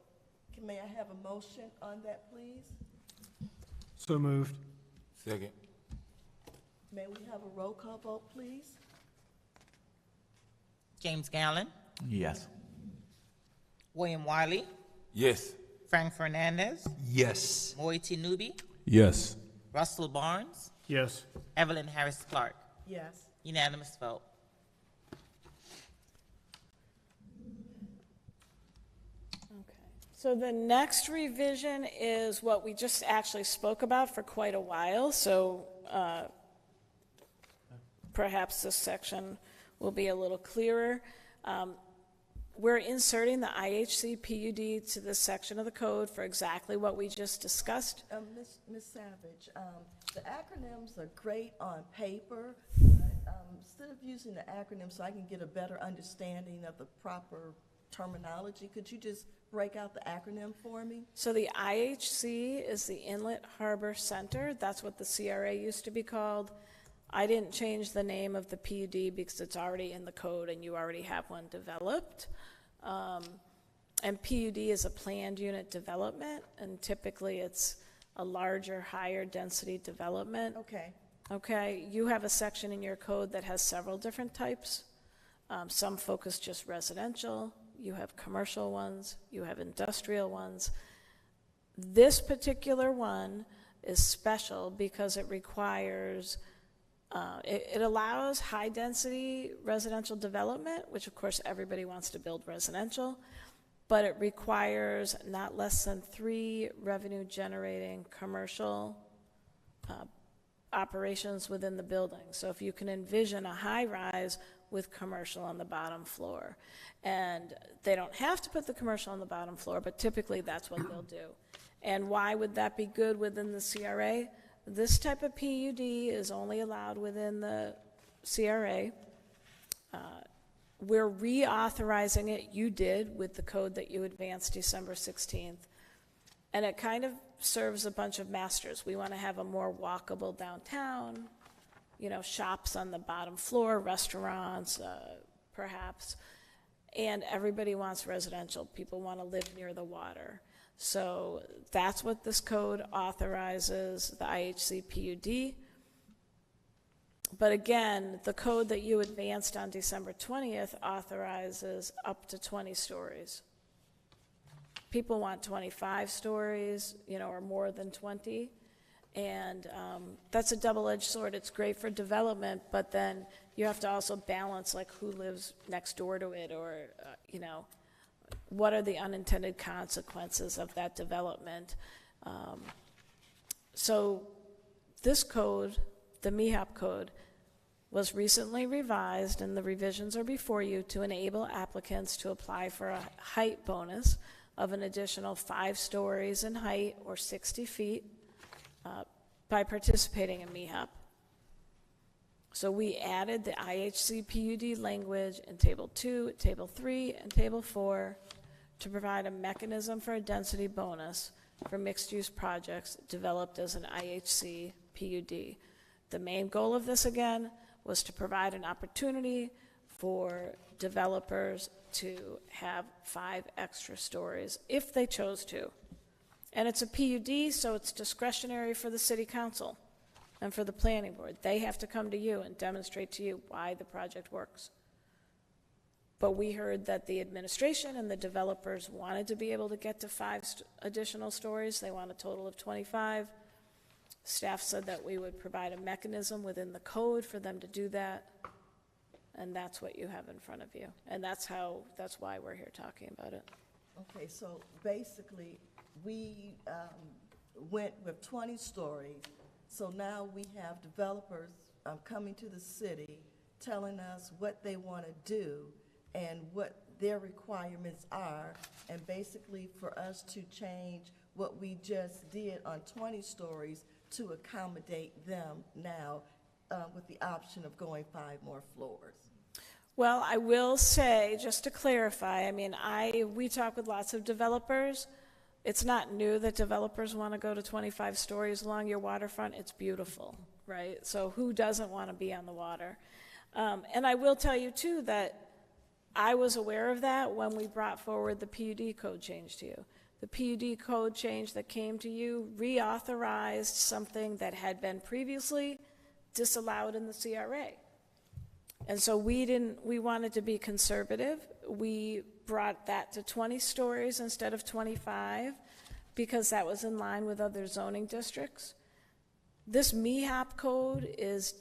may I have a motion on that, please? So moved. Second. May we have a roll call vote, please? James Gallen, Yes. William Wiley, Yes. Frank Fernandez, Yes. Moiti Nubi, Yes. Russell Barnes, Yes. Evelyn Harris Clark. Yes. Unanimous vote. Okay. So the next revision is what we just actually spoke about for quite a while, so perhaps this section will be a little clearer. We're inserting the IHC PUD to this section of the code for exactly what we just discussed. Ms. Savage, the acronyms are great on paper, but instead of using the acronym so I can get a better understanding of the proper terminology, could you just break out the acronym for me? So the IHC is the Inlet Harbor Center. That's what the CRA used to be called. I didn't change the name of the PUD because it's already in the code and you already have one developed. And PUD is a planned unit development, and typically it's a larger, higher density development. Okay. Okay, you have a section in your code that has several different types. Some focus just residential, you have commercial ones, you have industrial ones. This particular one is special because it requires it allows high-density residential development, which of course everybody wants to build residential, but it requires not less than 3 revenue-generating commercial operations within the building. So if you can envision a high-rise with commercial on the bottom floor, and they don't have to put the commercial on the bottom floor, but typically that's what they'll do. And why would that be good within the CRA? This type of PUD is only allowed within the CRA. We're reauthorizing it, you did, with the code that you advanced December 16th. And it kind of serves a bunch of masters. We want to have a more walkable downtown, you know, shops on the bottom floor, restaurants, perhaps. And everybody wants residential. People want to live near the water. So that's what this code authorizes, the IHC PUD. But again, the code that you advanced on December 20th authorizes up to 20 stories. People want 25 stories, you know, or more than 20. And that's a double-edged sword. It's great for development, but then you have to also balance, like, who lives next door to it, or, you know, what are the unintended consequences of that development? So this code, the MEHAP code, was recently revised, and the revisions are before you, to enable applicants to apply for a height bonus of an additional 5 stories in height or 60 feet by participating in MEHAP. So we added the IHC PUD language in Table 2, Table 3, and Table 4 to provide a mechanism for a density bonus for mixed-use projects developed as an IHC PUD. The main goal of this, again, was to provide an opportunity for developers to have 5 extra stories if they chose to. And it's a PUD, so it's discretionary for the city council and for the planning board. They have to come to you and demonstrate to you why the project works. But we heard that the administration and the developers wanted to be able to get to 5 additional stories. They want a total of 25. Staff said that we would provide a mechanism within the code for them to do that. And that's what you have in front of you. And that's why we're here talking about it. Okay, so basically, we went with 20 stories, so now we have developers coming to the city, telling us what they want to do and what their requirements are, and basically for us to change what we just did on 20 stories to accommodate them now with the option of going 5 more floors. Well, I will say, just to clarify, I mean, we talk with lots of developers. It's not new that developers want to go to 25 stories along your waterfront. It's beautiful, right? So who doesn't want to be on the water? And I will tell you, too, that I was aware of that when we brought forward the PUD code change to you. The PUD code change that came to you reauthorized something that had been previously disallowed in the CRA. And so we wanted to be conservative. We brought that to 20 stories instead of 25 because that was in line with other zoning districts. This MEHAP code is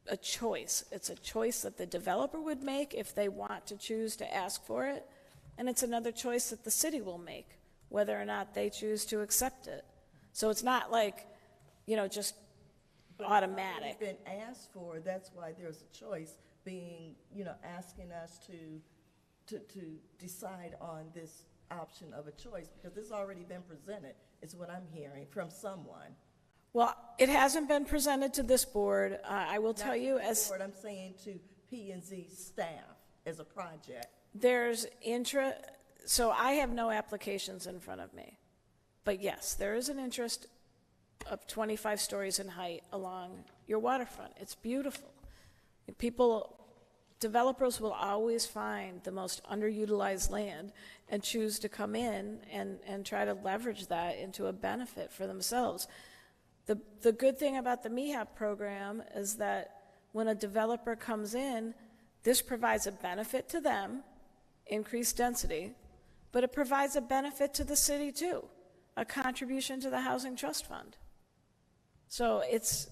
a choice. It's a choice that the developer would make if they want to choose to ask for it. And it's another choice that the city will make, whether or not they choose to accept it. So it's not like, just automatic. It's been asked for, that's why there's a choice being, asking us to decide on this option of a choice, because it's already been presented, is what I'm hearing from someone. Well, it hasn't been presented to this board. I will tell you, I'm saying to P&Z staff as a project. There's so I have no applications in front of me. But yes, there is an interest of 25 stories in height along your waterfront. It's beautiful. Developers will always find the most underutilized land and choose to come in and try to leverage that into a benefit for themselves. The good thing about the MEHAP program is that when a developer comes in, this provides a benefit to them, increased density, but it provides a benefit to the city too, a contribution to the Housing Trust Fund. So it's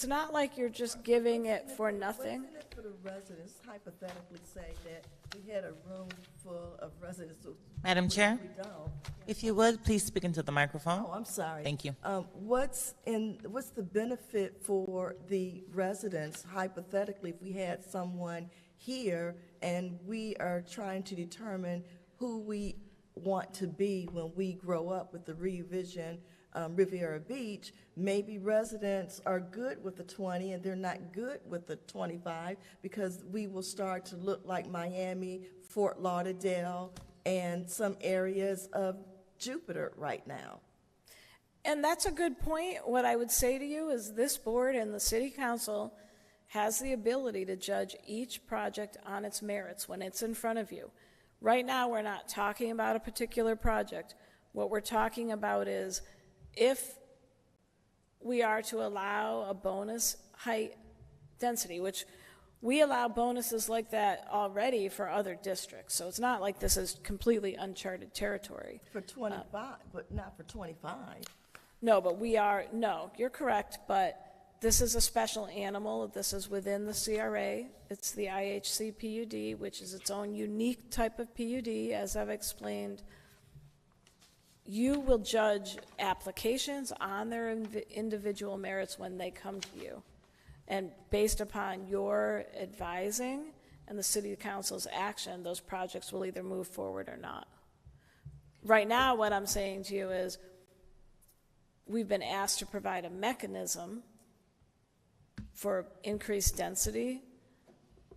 not like you're just giving it for nothing. Wasn't it for the residents, hypothetically say that we had a room full of residents? Madam Chair, We don't. if you would, please speak into the microphone. Oh, I'm sorry. Thank you. What's the benefit for the residents, hypothetically, if we had someone here and we are trying to determine who we want to be when we grow up with the revision Riviera Beach? Maybe residents are good with the 20 and they're not good with the 25 because we will start to look like Miami, Fort Lauderdale, and some areas of Jupiter right now. And that's a good point. What I would say to you is this board and the city council has the ability to judge each project on its merits when it's in front of you. Right now, we're not talking about a particular project. What we're talking about is if we are to allow a bonus height density, which we allow bonuses like that already for other districts. So it's not like this is completely uncharted territory. For 25, but not for 25. No, you're correct, but this is a special animal. This is within the CRA. It's the IHC PUD, which is its own unique type of PUD, as I've explained. You will judge applications on their individual merits when they come to you. And based upon your advising and the city council's action, those projects will either move forward or not. Right now, what I'm saying to you is we've been asked to provide a mechanism for increased density.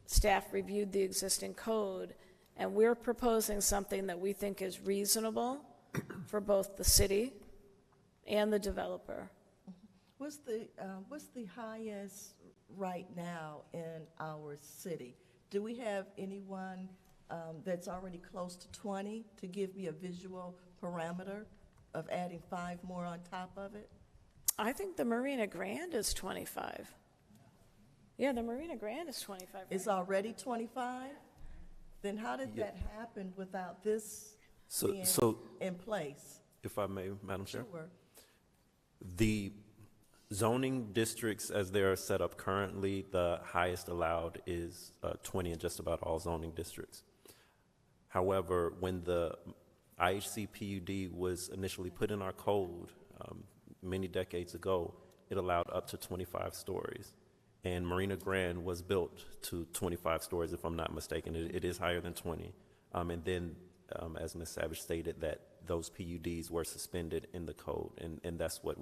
Staff reviewed the existing code, and we're proposing something that we think is reasonable for both the city and the developer. What's the highest right now in our city? Do we have anyone that's already close to 20 to give me a visual parameter of adding 5 more on top of it? I think the Marina Grand is 25. Yeah, the Marina Grand is 25. It's already 25? Then how did that happen without this being in place? If I may, Madam Chair? Sure. The zoning districts, as they are set up currently, the highest allowed is 20 in just about all zoning districts. However, when the IHC PUD was initially put in our code many decades ago, it allowed up to 25 stories. And Marina Grand was built to 25 stories, if I'm not mistaken. It is higher than 20. And then, as Ms. Savage stated, that those PUDs were suspended in the code. And that's what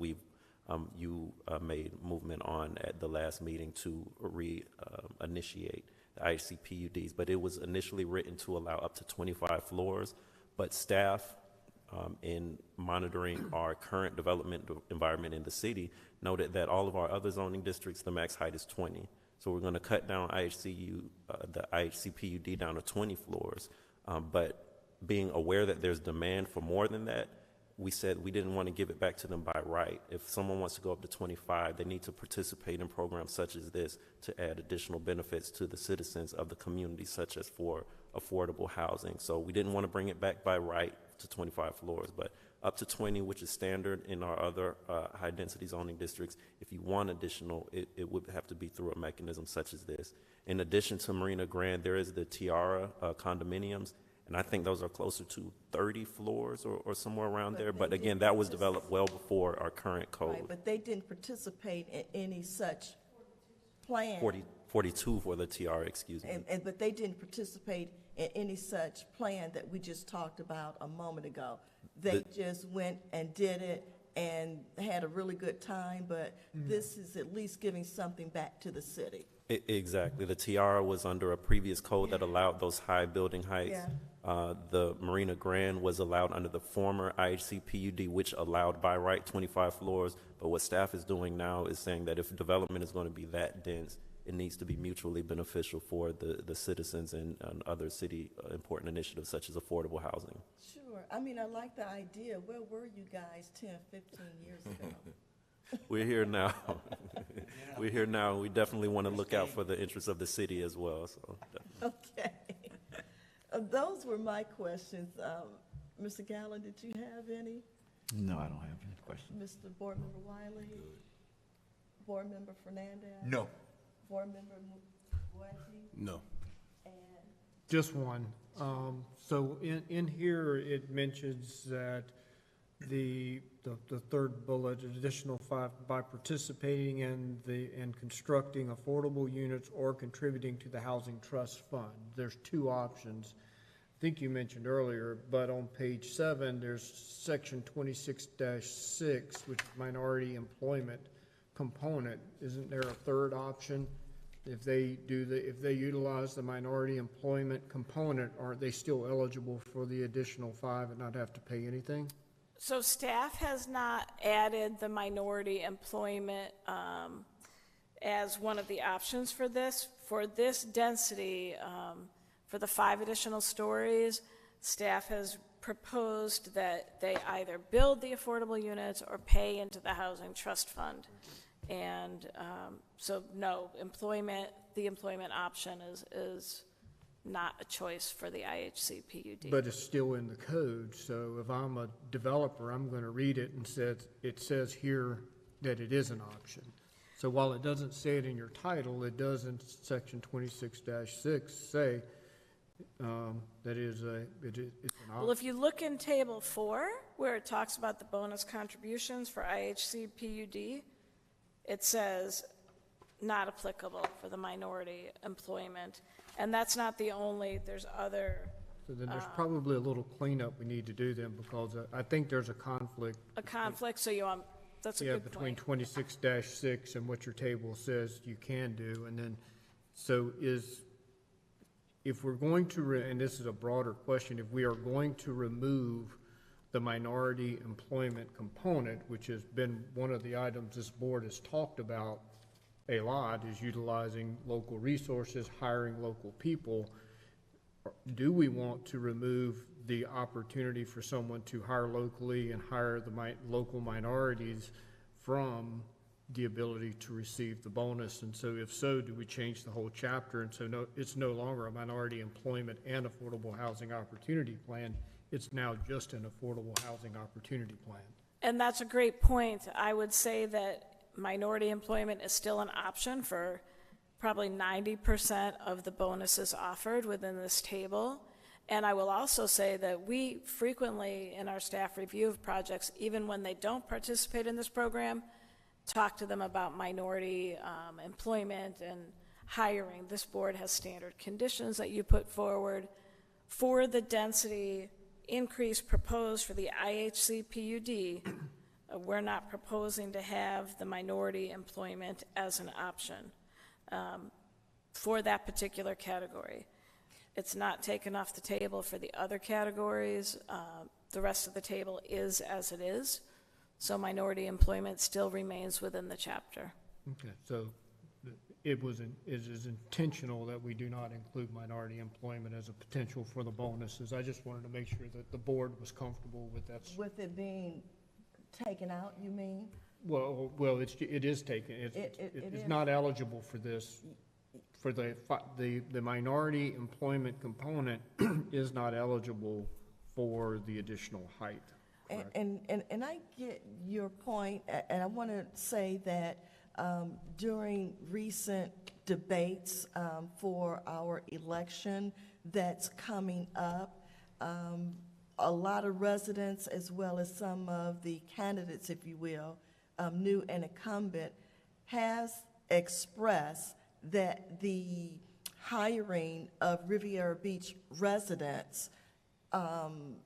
you made movement on at the last meeting to initiate the IHC PUDs. But it was initially written to allow up to 25 floors. But staff, in monitoring our current development environment in the city, noted that all of our other zoning districts, the max height is 20. So we're going to cut down the IHC PUD down to 20 floors. But being aware that there's demand for more than that, we said we didn't want to give it back to them by right. If someone wants to go up to 25, they need to participate in programs such as this to add additional benefits to the citizens of the community, such as for affordable housing. So we didn't want to bring it back by right to 25 floors, but up to 20, which is standard in our other high-density zoning districts. If you want additional, it would have to be through a mechanism such as this. In addition to Marina Grand, there is the Tiara condominiums, and I think those are closer to 30 floors or somewhere around there. But again, that was developed well before our current code. Right, but they didn't participate in any such plan. 42 for the Tiara, excuse me. But they didn't participate in any such plan that we just talked about a moment ago. They just went and did it and had a really good time, but this is at least giving something back to the city. Exactly. The Tiara was under a previous code that allowed those high building heights. Yeah. The Marina Grand was allowed under the former IHC PUD, which allowed by right 25 floors. But what staff is doing now is saying that if development is going to be that dense, it needs to be mutually beneficial for the citizens and other city important initiatives such as affordable housing. Sure. I mean, I like the idea. Where were you guys 10, 15 years ago? We're here now. We're here now. We definitely want to look out for the interests of the city as well. So, okay. Those were my questions. Mr. Gallo, did you have any? No, I don't have any questions. Mr. Board Member Wiley? Board Member Fernandez? No. Board Member Mugweti? No. And Just one. So in here, it mentions that the third bullet, additional 5, by participating in constructing affordable units or contributing to the Housing Trust Fund. There's 2 options. I think you mentioned earlier, but on page 7, there's section 26-6, which is minority employment component. Isn't there a third option? If they utilize the minority employment component, aren't they still eligible for the additional 5 and not have to pay anything? So staff has not added the minority employment as one of the options for this. For this density, for the 5 additional stories, staff has proposed that they either build the affordable units or pay into the Housing Trust Fund. And so no, the employment option is not a choice for the IHC PUD. But it's still in the code, so if I'm a developer, I'm going to read it and it says here that it is an option. So while it doesn't say it in your title, it does in section 26-6 say that it's an option. Well, if you look in table 4, where it talks about the bonus contributions for IHC PUD, it says not applicable for the minority employment. And that's not the only, there's other. So then there's probably a little cleanup we need to do then, because I think there's a conflict. A conflict, so you want, that's a Yeah, good between point. 26-6 and what your table says you can do. And then, so if we're going to, and this is a broader question, if we are going to remove the minority employment component, which has been one of the items this board has talked about a lot, is utilizing local resources, hiring local people. Do we want to remove the opportunity for someone to hire locally and hire the local minorities from the ability to receive the bonus. And so if so, do we change the whole chapter? And so no, it's no longer a minority employment and affordable housing opportunity plan. It's now just an affordable housing opportunity plan. And that's a great point. I would say that minority employment is still an option for probably 90% of the bonuses offered within this table. And I will also say that we frequently, in our staff review of projects, even when they don't participate in this program, talk to them about minority employment and hiring. This board has standard conditions that you put forward. For the density increase proposed for the IHC PUD, we're not proposing to have the minority employment as an option for that particular category. It's not taken off the table for the other categories. The rest of the table is as it is. So minority employment still remains within the chapter. Okay, so it is intentional that we do not include minority employment as a potential for the bonuses. I just wanted to make sure that the board was comfortable with that. With it being taken out, you mean? Well, it is taken. It is not eligible for this. For the minority employment component is not eligible for the additional height. And I get your point, and I want to say that during recent debates for our election that's coming up, a lot of residents, as well as some of the candidates, if you will, new and incumbent, has expressed that the hiring of Riviera Beach residents, and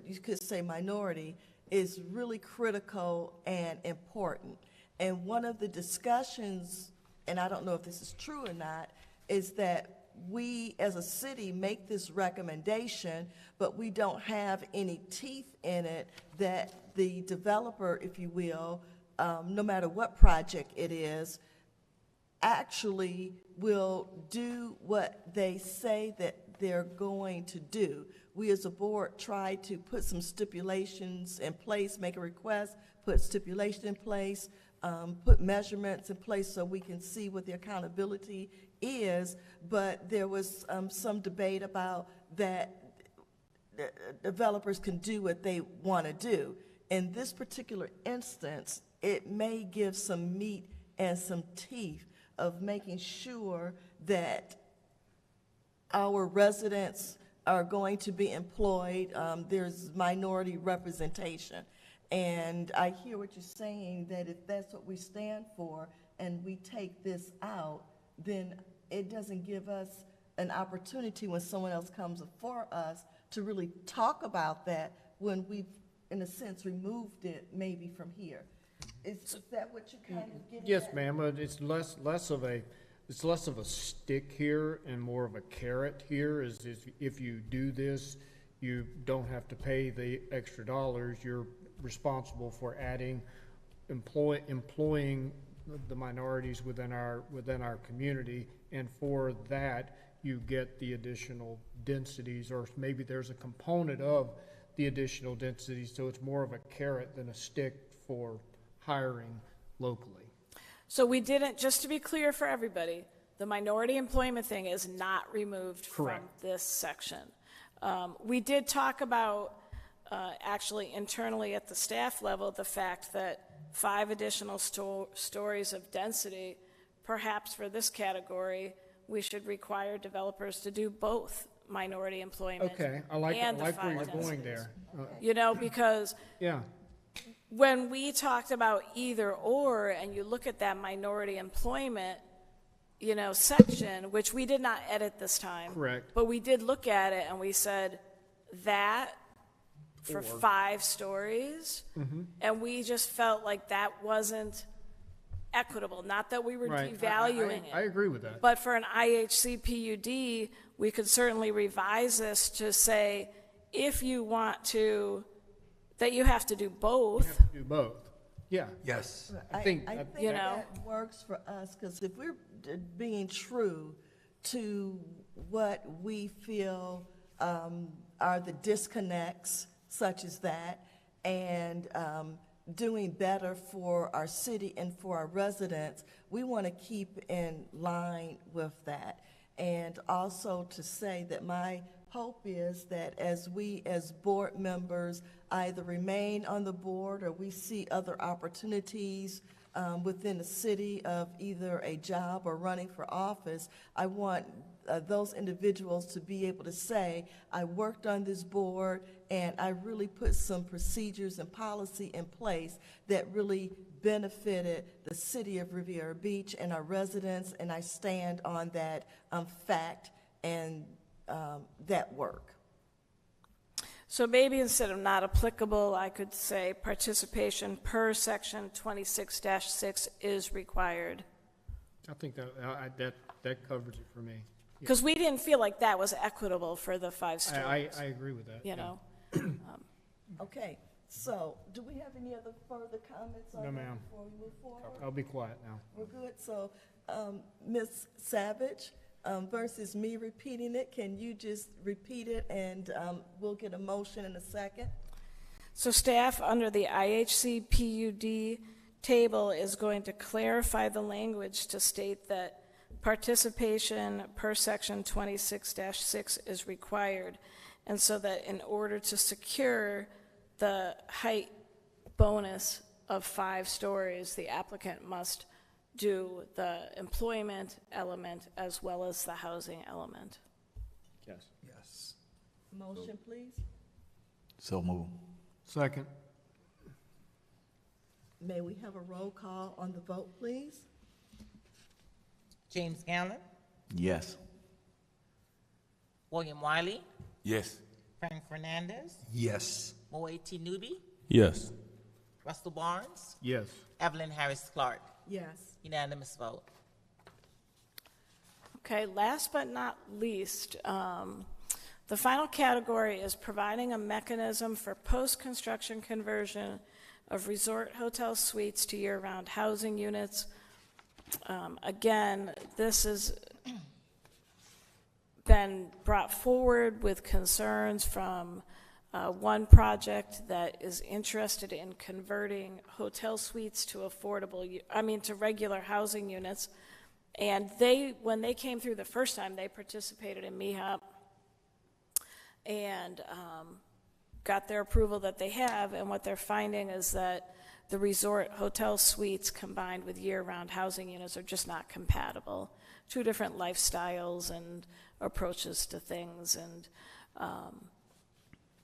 you could say minority, is really critical and important. And one of the discussions, and I don't know if this is true or not, is that we as a city make this recommendation, but we don't have any teeth in it that the developer, if you will, no matter what project it is, actually will do what they say that they're going to do. We as a board try to put some stipulations in place, make a request, put stipulation in place, put measurements in place so we can see what the accountability is, but there was some debate about that developers can do what they want to do. In this particular instance, it may give some meat and some teeth of making sure that our residents are going to be employed. There's minority representation. And I hear what you're saying, that if that's what we stand for and we take this out, then it doesn't give us an opportunity when someone else comes before us to really talk about that when we've, in a sense, removed it maybe from here. Is that what you kind of getting at? Yes, ma'am, but it's less of a stick here and more of a carrot here. Is if you do this, you don't have to pay the extra dollars. You're responsible for adding, employing the minorities within our community, and for that you get the additional densities, or maybe there's a component of the additional densities. So it's more of a carrot than a stick for hiring locally. So we didn't, just to be clear for everybody, the minority employment thing is not removed Correct. from this section. We did talk about, actually internally at the staff level, the fact that 5 additional stories of density, perhaps for this category, we should require developers to do both minority employment Okay, I like and the where 5 you're densities. going there. You know, because Yeah. when we talked about either or, and you look at that minority employment, you know, section, which we did not edit this time. Correct. But we did look at it and we said that for 5 stories, and we just felt like that wasn't equitable. Not that we were Right. devaluing I it, agree with that. but for an IHC PUD, we could certainly revise this to say, if you want to, that you have to do both. Do both. Yeah. Yes. I think You know. that works for us, because if we're being true to what we feel are the disconnects such as that, and doing better for our city and for our residents, we want to keep in line with that. And also to say that my hope is that as we as board members either remain on the board or we see other opportunities within the city of either a job or running for office, I want those individuals to be able to say, I worked on this board and I really put some procedures and policy in place that really benefited the city of Riviera Beach and our residents, and I stand on that fact and that work. So maybe instead of not applicable, I could say participation per section 26-6 is required. I think that covers it for me. Because we didn't feel like that was equitable for the 5 stories. I agree with that. You know? Okay, so do we have any other further comments on No, that ma'am. before we move forward? I'll be quiet now. We're good. So, Ms. Savage, versus me repeating it, can you just repeat it and we'll get a motion in a second? So staff under the IHC PUD table is going to clarify the language to state that participation per section 26-6 is required. And so that in order to secure the height bonus of 5 stories, the applicant must do the employment element as well as the housing element. Yes. Yes. Motion, please. So move. Second. May we have a roll call on the vote, please? James Gallen, Yes. William Wiley, Yes. Frank Fernandez, Yes. Moeti Nubi, Yes. Russell Barnes, Yes. Evelyn Harris Clark. Yes. Unanimous vote. Okay, last but not least, the final category is providing a mechanism for post-construction conversion of resort hotel suites to year-round housing units. Again, this has been brought forward with concerns from one project that is interested in converting hotel suites to to regular housing units. And when they came through the first time, they participated in MEHOP and got their approval that they have. And what they're finding is that the resort hotel suites combined with year-round housing units are just not compatible. 2 different lifestyles and approaches to things. And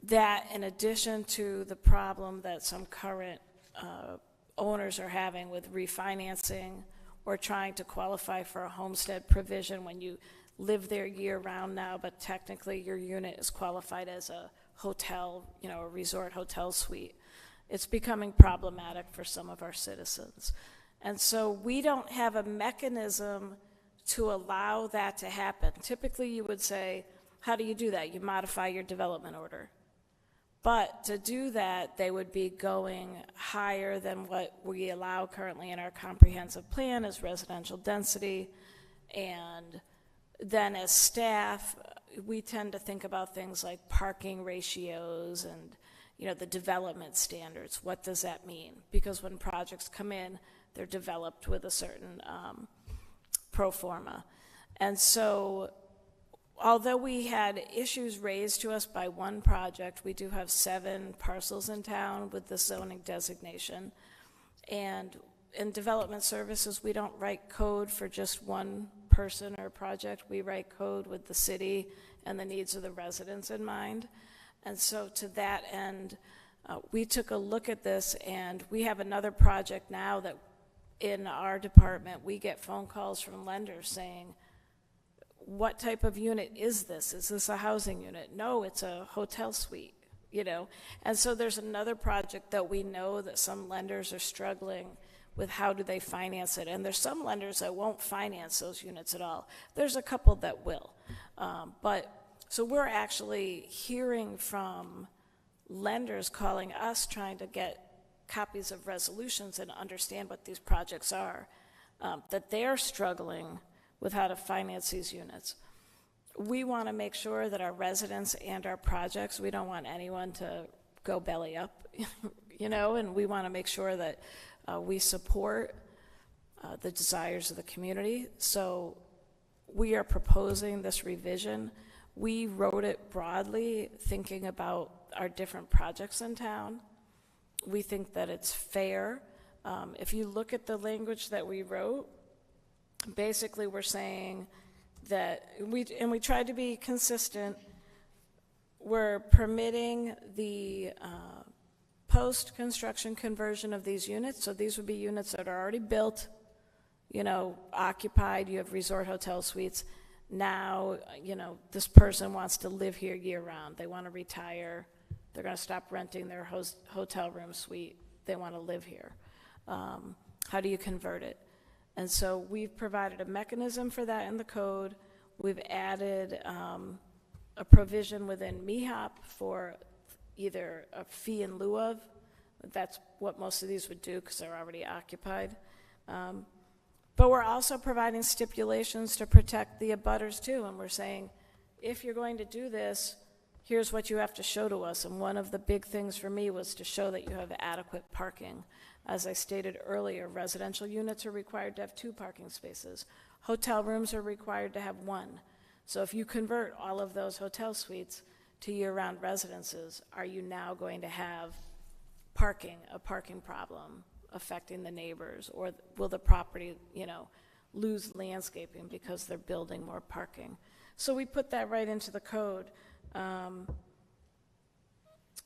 that, in addition to the problem that some current owners are having with refinancing or trying to qualify for a homestead provision when you live there year-round now, but technically your unit is qualified as a hotel, a resort hotel suite. It's becoming problematic for some of our citizens. And so we don't have a mechanism to allow that to happen. Typically you would say, how do you do that? You modify your development order. But to do that, they would be going higher than what we allow currently in our comprehensive plan as residential density. And then as staff, we tend to think about things like parking ratios and the development standards. What does that mean? Because when projects come in, they're developed with a certain pro forma. And so although we had issues raised to us by one project, we do have 7 parcels in town with the zoning designation. And in development services, we don't write code for just one person or project. We write code with the city and the needs of the residents in mind. And so to that end, we took a look at this, and we have another project now that in our department, we get phone calls from lenders saying, what type of unit is this? Is this a housing unit? No, it's a hotel suite, And so there's another project that we know that some lenders are struggling with how do they finance it. And there's some lenders that won't finance those units at all. There's a couple that will. So we're actually hearing from lenders calling us trying to get copies of resolutions and understand what these projects are, that they're struggling with how to finance these units. we want to make sure that our residents and our projects, we don't want anyone to go belly up, and we want to make sure that we support the desires of the community. So we are proposing this revision. We wrote it broadly, thinking about our different projects in town. We think that it's fair. If you look at the language that we wrote, basically we're saying that we tried to be consistent. We're permitting the post-construction conversion of these units. So these would be units that are already built, occupied. You have resort hotel suites. Now, this person wants to live here year-round. They want to retire. They're going to stop renting their hotel room suite. They want to live here. How do you convert it? And so we've provided a mechanism for that in the code. We've added a provision within MEHOP for either a fee in lieu of. That's what most of these would do because they're already occupied. But we're also providing stipulations to protect the abutters too. And we're saying, if you're going to do this, here's what you have to show to us. And one of the big things for me was to show that you have adequate parking. As I stated earlier, residential units are required to have 2 parking spaces. Hotel rooms are required to have 1. So if you convert all of those hotel suites to year-round residences, are you now going to have a parking problem affecting the neighbors? Or will the property, lose landscaping because they're building more parking? So we put that right into the code.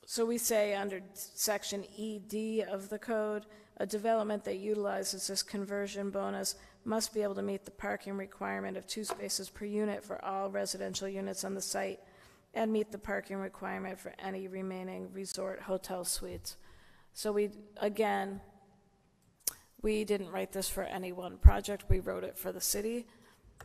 So we say under section ED of the code, a development that utilizes this conversion bonus must be able to meet the parking requirement of 2 spaces per unit for all residential units on the site and meet the parking requirement for any remaining resort hotel suites. So we didn't write this for any one project. We wrote it for the city,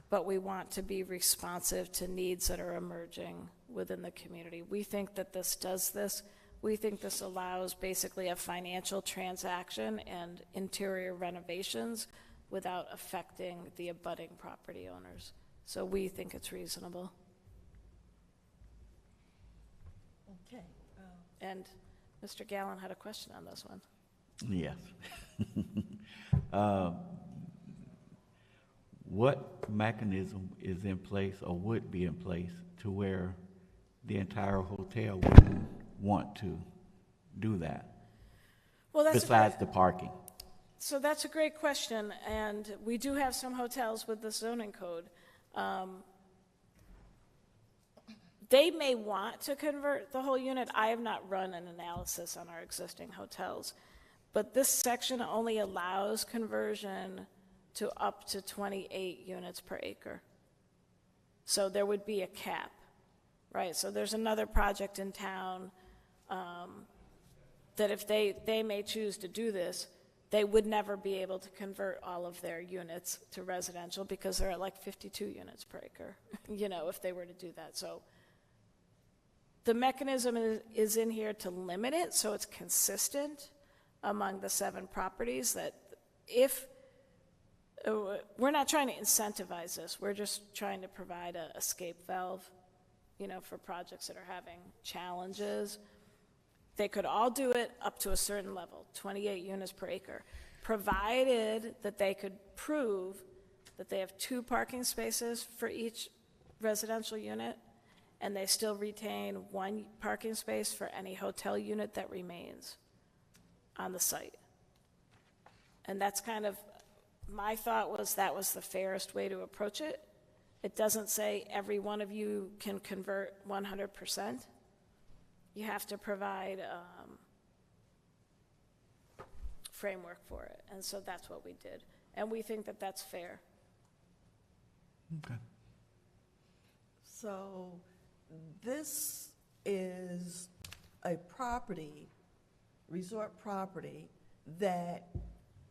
but we want to be responsive to needs that are emerging within the community. We think that this does this. We think this allows basically a financial transaction and interior renovations without affecting the abutting property owners. So we think it's reasonable. Okay. And Mr. Gallen had a question on this one. Yes. What mechanism is in place or would be in place to where the entire hotel wouldn't want to do that? Well, besides the parking? So that's a great question, and we do have some hotels with the zoning code. They may want to convert the whole unit. I have not run an analysis on our existing hotels, but this section only allows conversion to up to 28 units per acre. So there would be a cap, right? So there's another project in town that if they may choose to do this, they would never be able to convert all of their units to residential because they're at like 52 units per acre, if they were to do that. So the mechanism is in here to limit it so it's consistent among the 7 properties, that if we're not trying to incentivize this, we're just trying to provide a escape valve, for projects that are having challenges. They could all do it up to a certain level, 28 units per acre, provided that they could prove that they have 2 parking spaces for each residential unit, and they still retain 1 parking space for any hotel unit that remains on the site. And that's kind of, my thought was that was the fairest way to approach it. It doesn't say every one of you can convert 100%. You have to provide framework for it. And so that's what we did. And we think that that's fair. Okay. So this is a property, resort property, that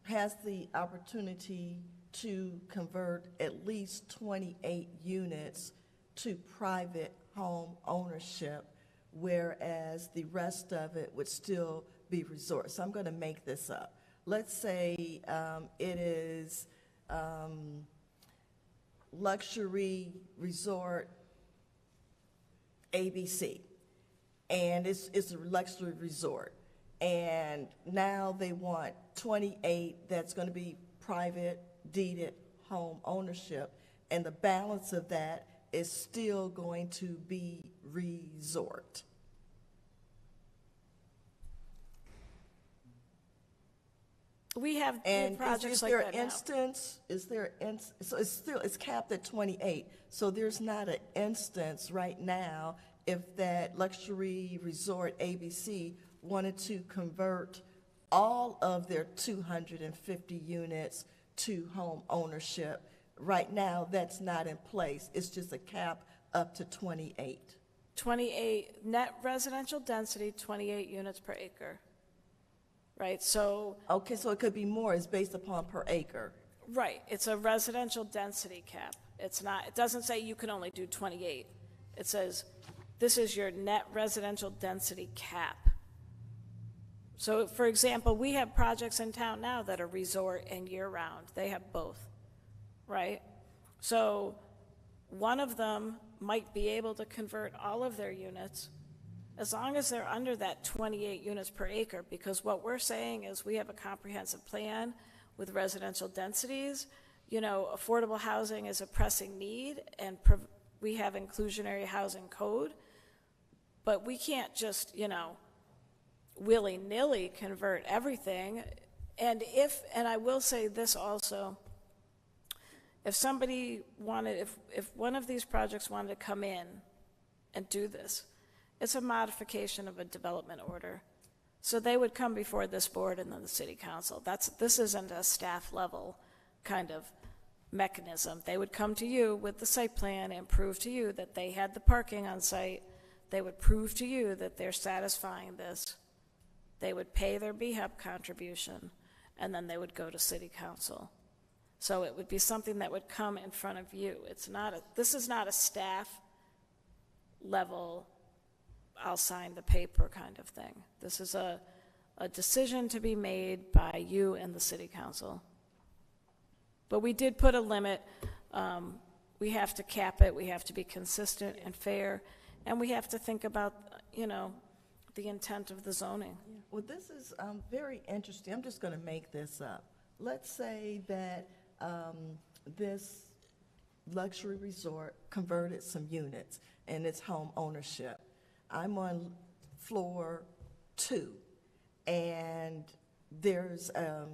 has the opportunity to convert at least 28 units to private home ownership, whereas the rest of it would still be resort. So I'm going to make this up. Let's say it is luxury resort ABC, and it's a luxury resort. And now they want 28 that's going to be private deeded home ownership, and the balance of that is still going to be resort. We have And projects is like there that an now. instance, so it's capped at 28, so there's not an instance right now if that luxury resort ABC wanted to convert all of their 250 units to home ownership. Right now, that's not in place. It's just a cap up to 28. 28, net residential density, 28 units per acre. Right, so, Okay, so it could be more, it's based upon per acre. right, it's a residential density cap. It's not, it doesn't say you can only do 28. It says, this is your net residential density cap. So, for example, we have projects in town now that are resort and year-round. They have both, right? So, one of them might be able to convert all of their units as long as they're under that 28 units per acre, because what we're saying is we have a comprehensive plan with residential densities. You know, affordable housing is a pressing need, and we have inclusionary housing code, but we can't just, you know, willy-nilly convert everything. And I will say this also, if somebody wanted, if one of these projects wanted to come in and do this, it's a modification of a development order. So they would come before this board and then the city council. This isn't a staff level kind of mechanism. They would come to you with the site plan and prove to you that they had the parking on site. They would prove to you that they're satisfying this. They would pay their BHUB contribution, and then they would go to city council. So it would be something that would come in front of you. This is not a staff level, I'll sign the paper kind of thing. This is a decision to be made by you and the city council. But we did put a limit. We have to cap it. We have to be consistent and fair. And we have to think about, you know, the intent of the zoning. Well, this is very interesting. I'm just going to make this up. Let's say that this luxury resort converted some units and it's home ownership. I'm on floor 2, and there's a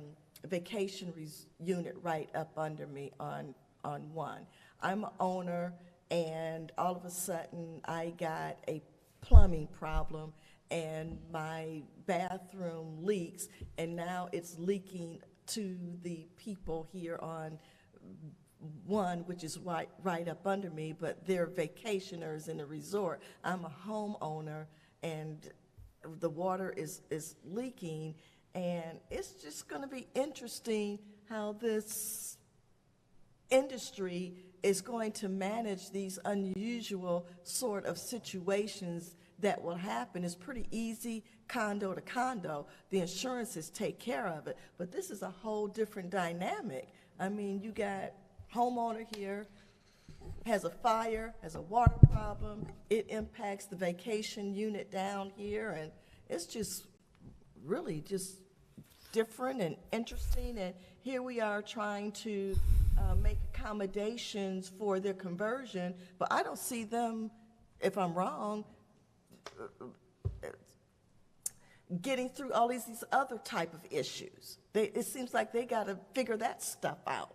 vacation unit right up under me on 1. I'm an owner, and all of a sudden I got a plumbing problem and my bathroom leaks, and now it's leaking to the people here on 1, which is right up under me, but they're vacationers in the resort. I'm a homeowner, and the water is leaking, and it's just going to be interesting how this industry is going to manage these unusual sort of situations that will happen. It's pretty easy, condo to condo. The insurances take care of it, but this is a whole different dynamic. I mean, you got homeowner here, has a fire, has a water problem, it impacts the vacation unit down here, and it's just really just different and interesting, and here we are trying to make accommodations for their conversion, but I don't see them, if I'm wrong, getting through all these other type of issues. It seems like they got to figure that stuff out.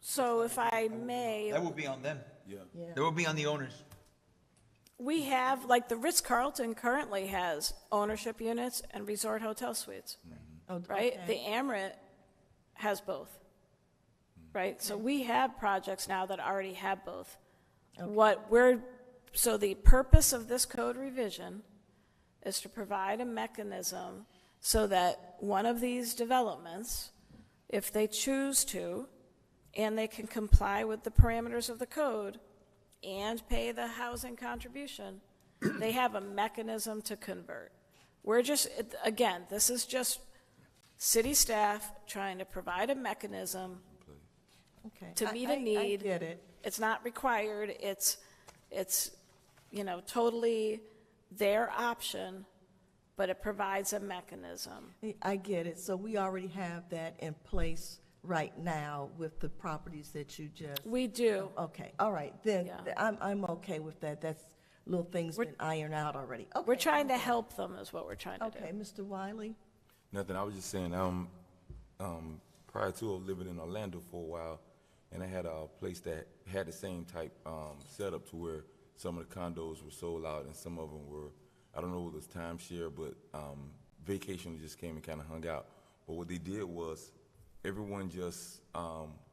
So if I may, That would be on them. Yeah. That would be on the owners. we have, like the Ritz-Carlton currently has ownership units and resort hotel suites, Oh, right? okay. The Amrit has both, right? So we have projects now that already have both. So the purpose of this code revision is to provide a mechanism so that one of these developments, if they choose to, and they can comply with the parameters of the code and pay the housing contribution, they have a mechanism to convert. We're just, again, this is just city staff trying to provide a mechanism Okay. to meet a need. I get it. It's not required, it's totally their option, but it provides a mechanism. I get it. So we already have that in place right now with the properties that you just. We do. Okay, all right, then, Yeah. I'm okay with that. That's little things been ironed out already. Okay. We're trying to help them is what we're trying to do. Okay, Mr. Wiley? Nothing, I was just saying, prior to living in Orlando for a while, and I had a place that had the same type setup to where some of the condos were sold out and some of them were, I don't know if it was timeshare, but vacation just came and kind of hung out. But what they did was everyone just,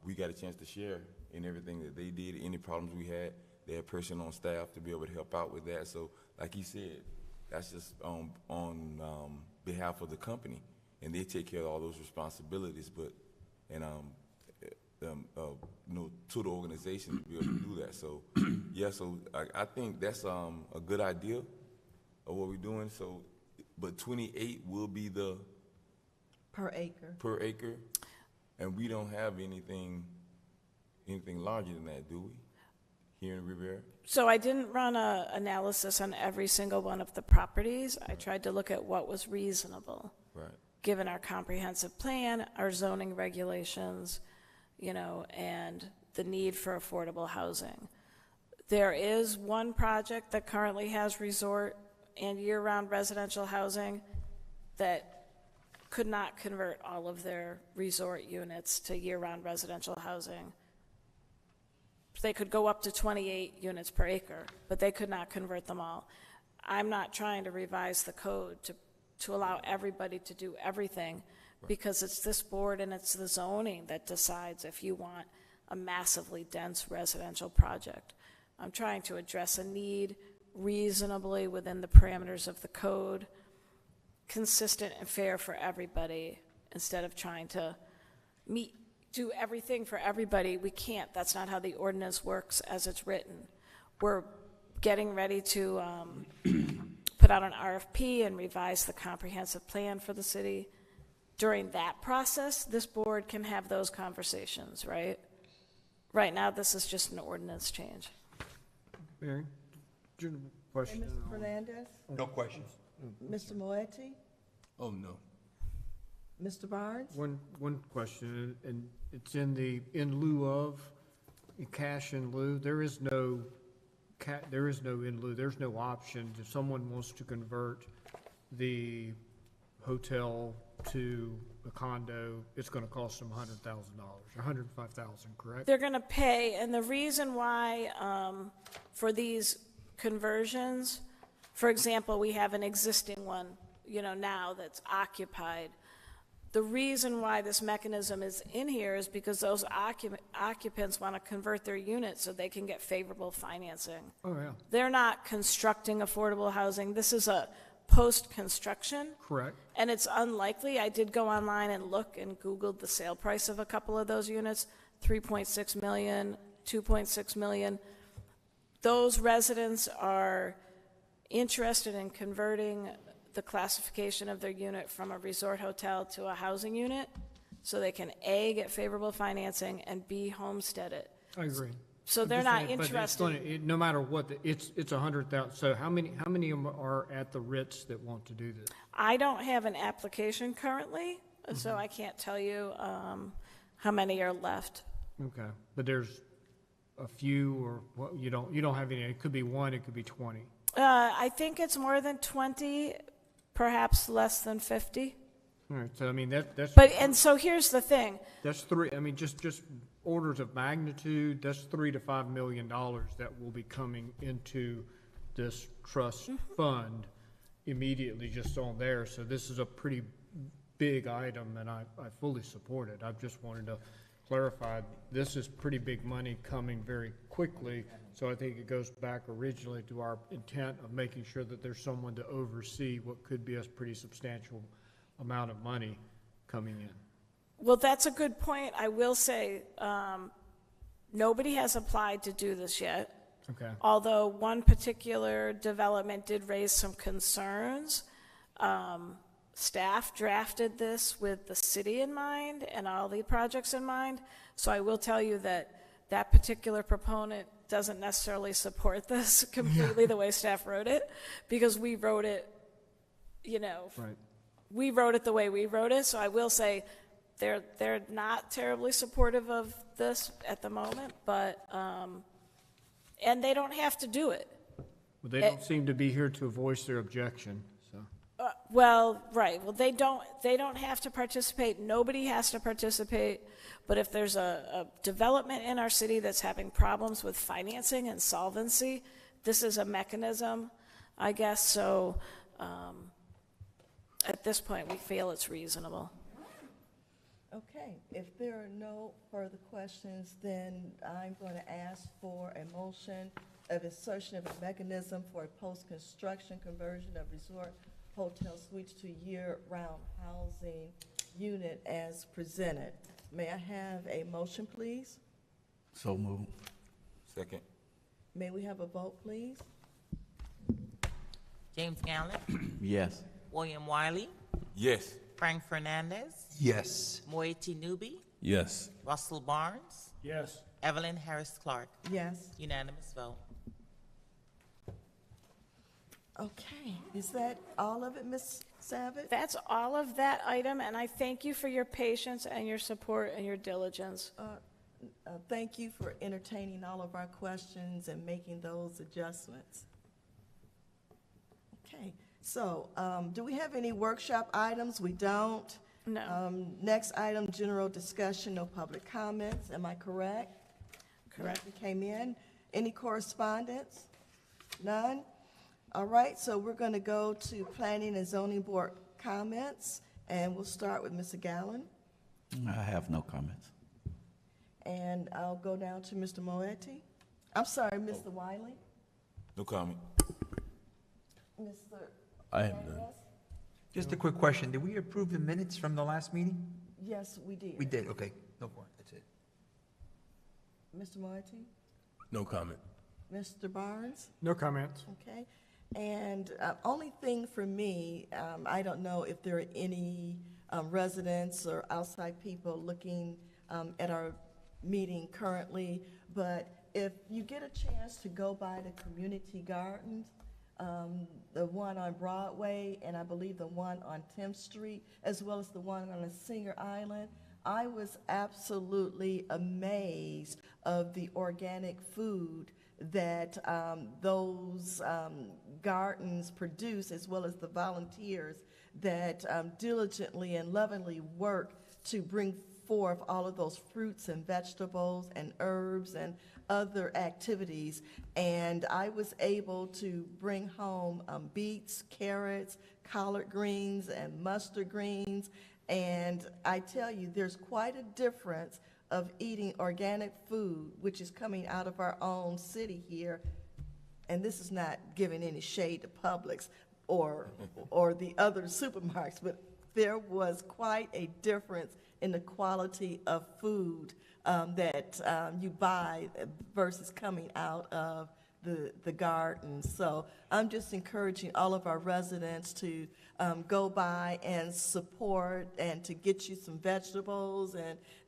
we got a chance to share in everything that they did, any problems we had. They had person on staff to be able to help out with that. So like he said, that's just on behalf of the company, and they take care of all those responsibilities. But to the organization to be able to do that. So yeah, so I think that's a good idea of what we're doing. So, but 28 will be the Per acre. per acre, and we don't have anything larger than that, do we? Here in Riviera? So I didn't run an analysis on every single one of the properties. I tried to look at what was reasonable, Right. given our comprehensive plan, our zoning regulations, and the need for affordable housing. There is one project that currently has resort and year-round residential housing that could not convert all of their resort units to year-round residential housing. They could go up to 28 units per acre, but they could not convert them all. I'm not trying to revise the code to allow everybody to do everything, because it's this board and it's the zoning that decides if you want a massively dense residential project. I'm trying to address a need reasonably within the parameters of the code, consistent and fair for everybody, instead of trying to do everything for everybody. We can't. That's not how the ordinance works as it's written. We're getting ready to put out an RFP and revise the comprehensive plan for the city. During that process, this board can have those conversations, right? Right now, this is just an ordinance change. Mary, do you have a Hey, question? Mr. Fernandez? No questions. Mr. Moetti? Oh, no. Mr. Barnes? One question, and it's in in lieu of, cash in lieu. There is no in lieu. There's no option. If someone wants to convert the hotel to a condo, it's going to cost them $100,000, $105,000, correct? They're going to pay, and the reason why for these conversions, for example, we have an existing one, now that's occupied. The reason why this mechanism is in here is because those occupants want to convert their units so they can get favorable financing. Oh, yeah, They're not constructing affordable housing. This is a post-construction. correct. And it's unlikely. I did go online and look and Googled the sale price of a couple of those units, 3.6 million, 2.6 million. Those residents are interested in converting the classification of their unit from a resort hotel to a housing unit, so they can A, get favorable financing, and B, homestead it. I agree. So I'm they're just not saying, but it's interested. no matter what, it's 100,000. So how many of them are at the Ritz that want to do this? I don't have an application currently, so I can't tell you how many are left. Okay, but there's a few, or what, you don't have any. It could be one, it could be 20. I think it's more than 20, perhaps less than 50. All right, so I mean, that's. And so here's the thing. That's three, I mean, just orders of magnitude, that's $3 to $5 million that will be coming into this trust fund immediately just on there. So this is a pretty big item, and I fully support it. I just wanted to clarify, this is pretty big money coming very quickly. So I think it goes back originally to our intent of making sure that there's someone to oversee what could be a pretty substantial amount of money coming in. Well, that's a good point. I will say, nobody has applied to do this yet. Okay. Although one particular development did raise some concerns. Staff drafted this with the city in mind and all the projects in mind. So I will tell you that that particular proponent doesn't necessarily support this completely the way staff wrote it, because we wrote it, Right. we wrote it the way we wrote it. So I will say they're not terribly supportive of this at the moment, but, and they don't have to do it. Well, they don't seem to be here to voice their objection, so. Well, right. Well, they don't have to participate. Nobody has to participate. But if there's a development in our city that's having problems with financing and solvency, this is a mechanism, I guess. So at this point, we feel it's reasonable. Okay, if there are no further questions, then I'm going to ask for a motion of insertion of a mechanism for a post-construction conversion of resort hotel suites to year-round housing unit as presented. May I have a motion, please? So move. Second. May we have a vote, please? James Gallen, Yes. William Wiley, Yes. Frank Fernandez, Yes. Moieti Nubi, Yes. Russell Barnes, Yes. Evelyn Harris Clark. Yes. Unanimous vote. Okay, is that all of it, Ms. Savage? That's all of that item, and I thank you for your patience and your support and your diligence. Thank you for entertaining all of our questions and making those adjustments. Okay, so do we have any workshop items? We don't. No. Next item, general discussion, no public comments. Am I correct? Correct. Nothing came in. Any correspondence? None? All right, so we're going to go to Planning and Zoning Board comments, and we'll start with Mr. Gallen. I have no comments. And I'll go down to Mr. Moetti. I'm sorry, Mr. Wiley. No comment. Mr. I have none. Hernandez? Just a quick question. Did we approve the minutes from the last meeting? Yes, we did. We did, okay. No more, that's it. Mr. Moetti? No comment. Mr. Barnes? No comments. Okay. And only thing for me, I don't know if there are any residents or outside people looking at our meeting currently, but if you get a chance to go by the community gardens, the one on Broadway and I believe the one on 10th Street, as well as the one on the Singer Island, I was absolutely amazed of the organic food that those gardens produce, as well as the volunteers that diligently and lovingly work to bring forth all of those fruits and vegetables and herbs and other activities. And I was able to bring home beets, carrots, collard greens, and mustard greens. And I tell you, there's quite a difference of eating organic food, which is coming out of our own city here. And this is not giving any shade to Publix or the other supermarkets, but there was quite a difference in the quality of food that you buy versus coming out of the garden. So I'm just encouraging all of our residents to go by and support and to get you some vegetables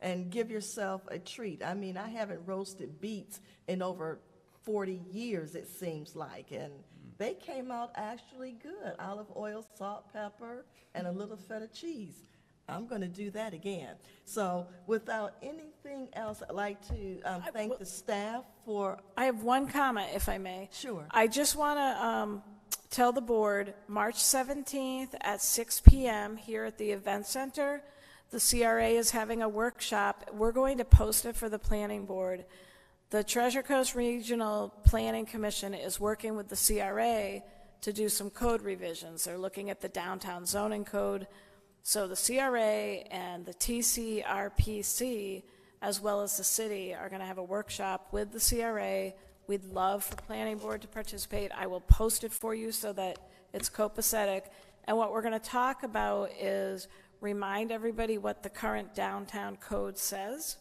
and give yourself a treat. I mean, I haven't roasted beets in over 40 years, it seems like, and they came out actually good. Olive oil, salt, pepper, and a little feta cheese. I'm going to do that again. So without anything else, I'd like to thank the staff for... I have one comment, if I may. Sure. I just want to tell the board, March 17th at 6 p.m. here at the Event Center, the CRA is having a workshop. We're going to post it for the planning board. The Treasure Coast Regional Planning Commission is working with the CRA to do some code revisions. They're looking at the downtown zoning code. So the CRA and the TCRPC, as well as the city, are going to have a workshop with the CRA. We'd love for planning board to participate. I will post it for you so that it's copacetic. And what we're going to talk about is remind everybody what the current downtown code says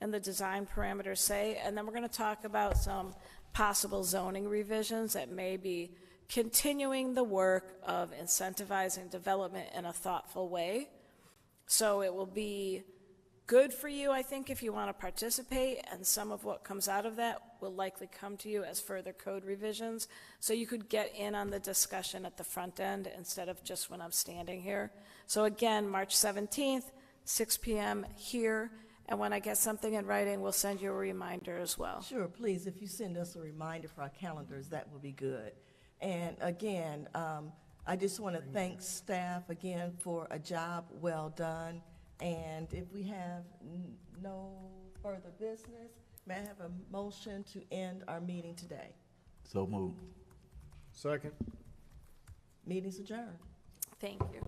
and the design parameters say. And then we're going to talk about some possible zoning revisions that may be continuing the work of incentivizing development in a thoughtful way. So it will be good for you, I think, if you want to participate, and some of what comes out of that will likely come to you as further code revisions. So you could get in on the discussion at the front end instead of just when I'm standing here. So again, March 17th, 6 p.m. here, and when I get something in writing, we'll send you a reminder as well. Sure, please, if you send us a reminder for our calendars, that would be good. And again, I just want to thank staff again for a job well done. And if we have no further business, may I have a motion to end our meeting today? So moved. Second. Meeting's adjourned. Thank you.